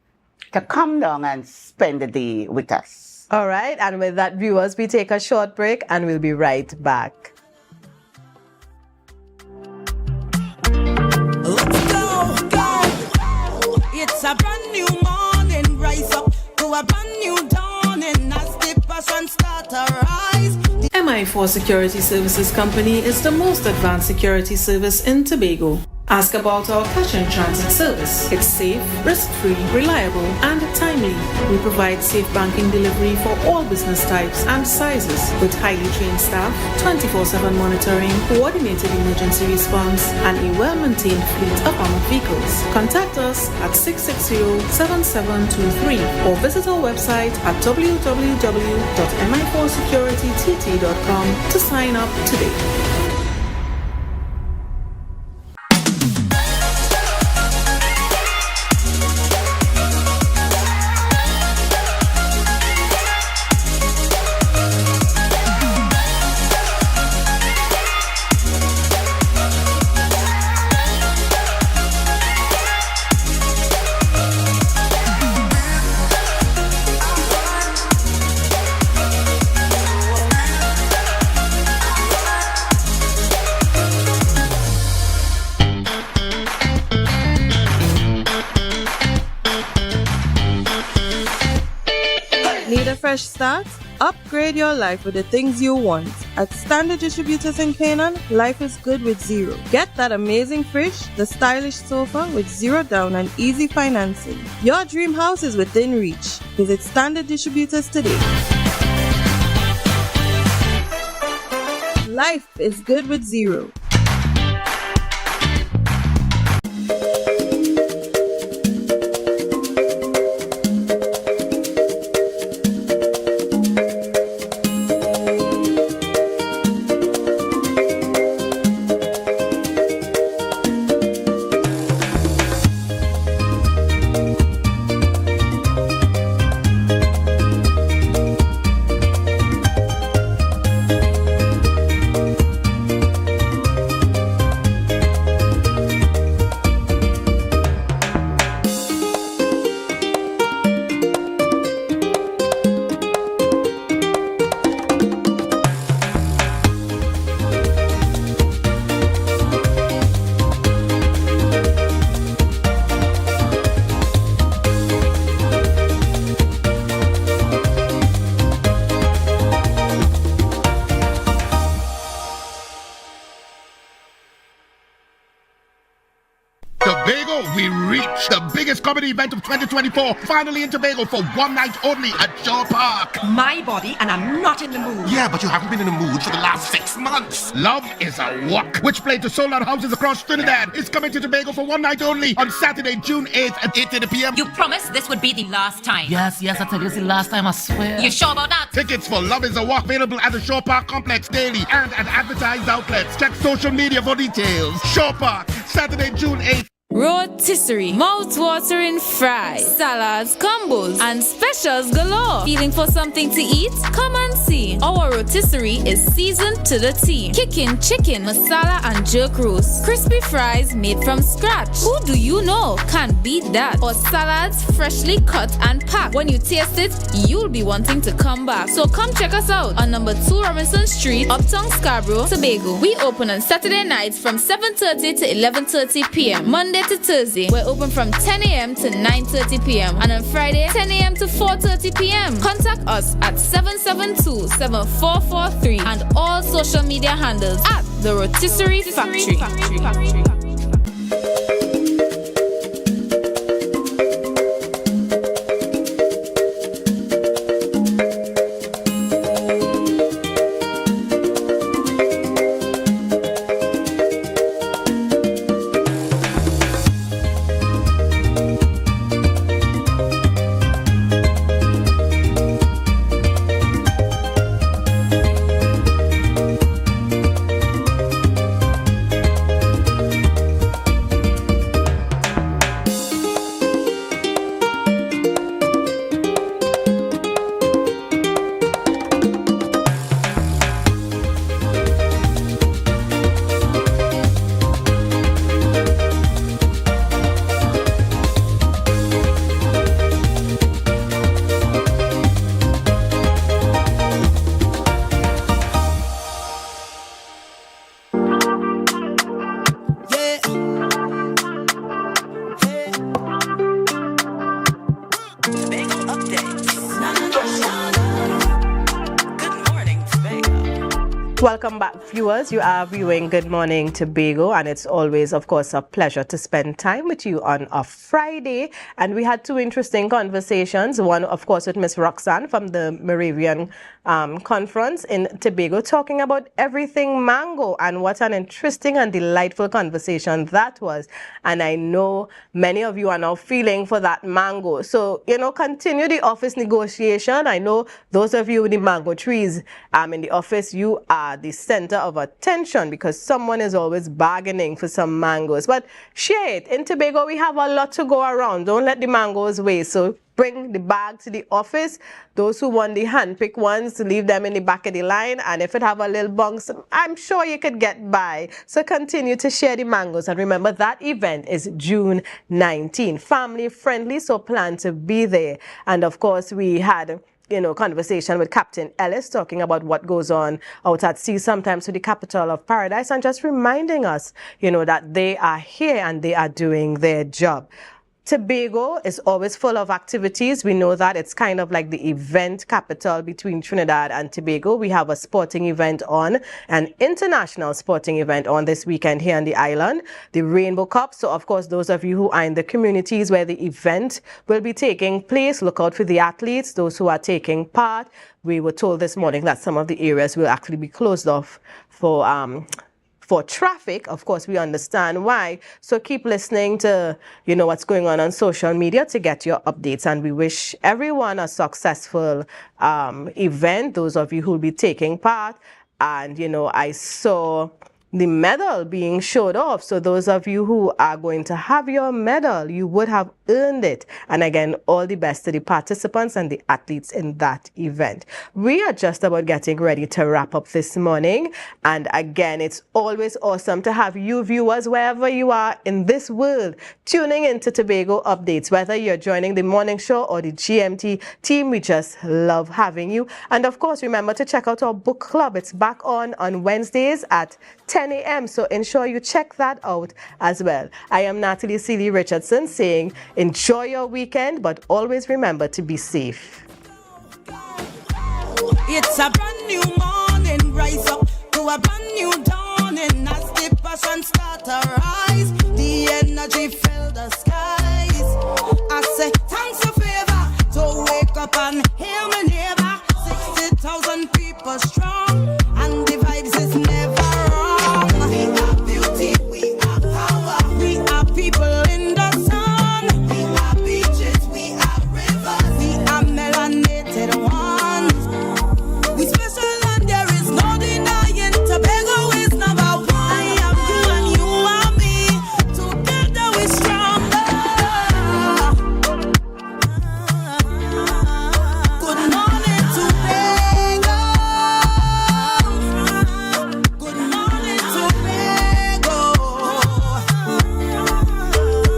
Speaker 2: to come down and spend the day with us.
Speaker 22: All right. And with that, viewers, we take a short break and we'll be right back.
Speaker 21: It's a brand new morning, rise up to a brand new dawning as the passion start to rise.
Speaker 9: MI4 Security Services Company is the most advanced security service in Tobago. Ask about our cash and transit service. It's safe, risk-free, reliable, and timely. We provide safe banking delivery for all business types and sizes with highly trained staff, 24/7 monitoring, coordinated emergency response, and a well-maintained fleet of armored vehicles. Contact us at 660-7723 or visit our website at www.mi4securitytt.com to sign up today.
Speaker 5: Need a fresh start? Upgrade your life with the things you want. At Standard Distributors in Canaan, life is good with zero. Get that amazing fridge, the stylish sofa with zero down and easy financing. Your dream house is within reach. Visit Standard Distributors today. Life is good with zero.
Speaker 6: Tobago, we reached the biggest comedy event of 2024, finally in Tobago for one night only at Shaw Park.
Speaker 7: My body, and I'm not in the mood.
Speaker 6: Yeah, but you haven't been in the mood for the last 6 months. Love is a Walk, which played to sold-out houses across Trinidad, is coming to Tobago for one night only on Saturday, June 8th at 8:30 p.m.
Speaker 7: You promised this would be the last time.
Speaker 8: Yes, I tell you, it's the last time, I swear.
Speaker 7: You sure about that?
Speaker 6: Tickets for Love is a Walk available at the Shaw Park Complex daily and at advertised outlets. Check social media for details. Shaw Park, Saturday, June 8th.
Speaker 1: Rotisserie, mouth-watering fries, salads, combos, and specials galore. Feeling for something to eat? Come and see. Our rotisserie is seasoned to the T. Kicking chicken, masala, and jerk roast. Crispy fries made from scratch. Who do you know can't beat that? Or salads freshly cut and packed. When you taste it, you'll be wanting to come back. So come check us out on number 2 Robinson Street, Uptown Scarborough, Tobago. We open on Saturday nights from 7:30 to 11:30 p.m. Monday to Thursday, we're open from 10 a.m. to 9:30 p.m. and on Friday, 10 a.m. to 4:30 p.m. Contact us at 772-7443 and all social media handles at The Rotisserie Factory.
Speaker 22: Welcome back, viewers. You are viewing Good Morning Tobago, and it's always, of course, a pleasure to spend time with you on a Friday. And we had two interesting conversations. One, of course, with Miss Roxanne from the Moravian Conference in Tobago, talking about everything mango, and what an interesting and delightful conversation that was. And I know many of you are now feeling for that mango. So, continue the office negotiation. I know those of you with the mango trees in the office, you are the center of attention because someone is always bargaining for some mangoes. But share it. In Tobago, we have a lot to go around. Don't let the mangoes waste. So bring the bag to the office. Those who want the hand-picked ones, leave them in the back of the line. And if it have a little bunks, I'm sure you could get by. So continue to share the mangoes. And remember, that event is June 19. Family friendly, so plan to be there. And of course, we had conversation with Captain Ellis talking about what goes on out at sea, sometimes to the capital of paradise, and just reminding us, that they are here and they are doing their job. Tobago is always full of activities. We know that it's kind of like the event capital between Trinidad and Tobago. We have a sporting event on, an international sporting event on this weekend here on the island, the Rainbow Cup. So, of course, those of you who are in the communities where the event will be taking place, look out for the athletes, those who are taking part. We were told this morning that some of the areas will actually be closed off for traffic. Of course, we understand why. So keep listening to, what's going on social media to get your updates. And we wish everyone a successful event, those of you who will be taking part. And, I saw the medal being showed off. So those of you who are going to have your medal, you would have earned it. And again, all the best to the participants and the athletes in that event. We are just about getting ready to wrap up this morning. And again, it's always awesome to have you viewers, wherever you are in this world, tuning into Tobago Updates. Whether you're joining the morning show or the GMT team, we just love having you. And of course, remember to check out our book club. It's back on Wednesdays at 10 a.m. So ensure you check that out as well. I am Natalie Seeley Richardson saying enjoy your weekend, but always remember to be safe.
Speaker 21: It's a brand new morning, rise up to a brand new dawning. As the passion start to rise, the energy fill the skies. I say thanks for favor, so wake up and hail my neighbor. 60,000 people strong, and the vibes is never wrong. We are beauty, we are power, we are people in the sun. We are beaches, we are rivers, we are melanated ones. We special and there is no denying. Tobago is number one. I am you and you are me. Together we stronger. Good morning, Tobago. Good morning, Tobago.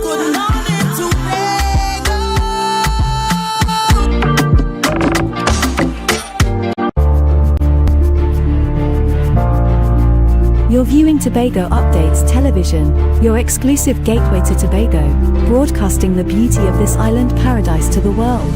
Speaker 21: Good morning, Tobago.
Speaker 12: You're viewing Tobago Updates Television, your exclusive gateway to Tobago, broadcasting the beauty of this island paradise to the world.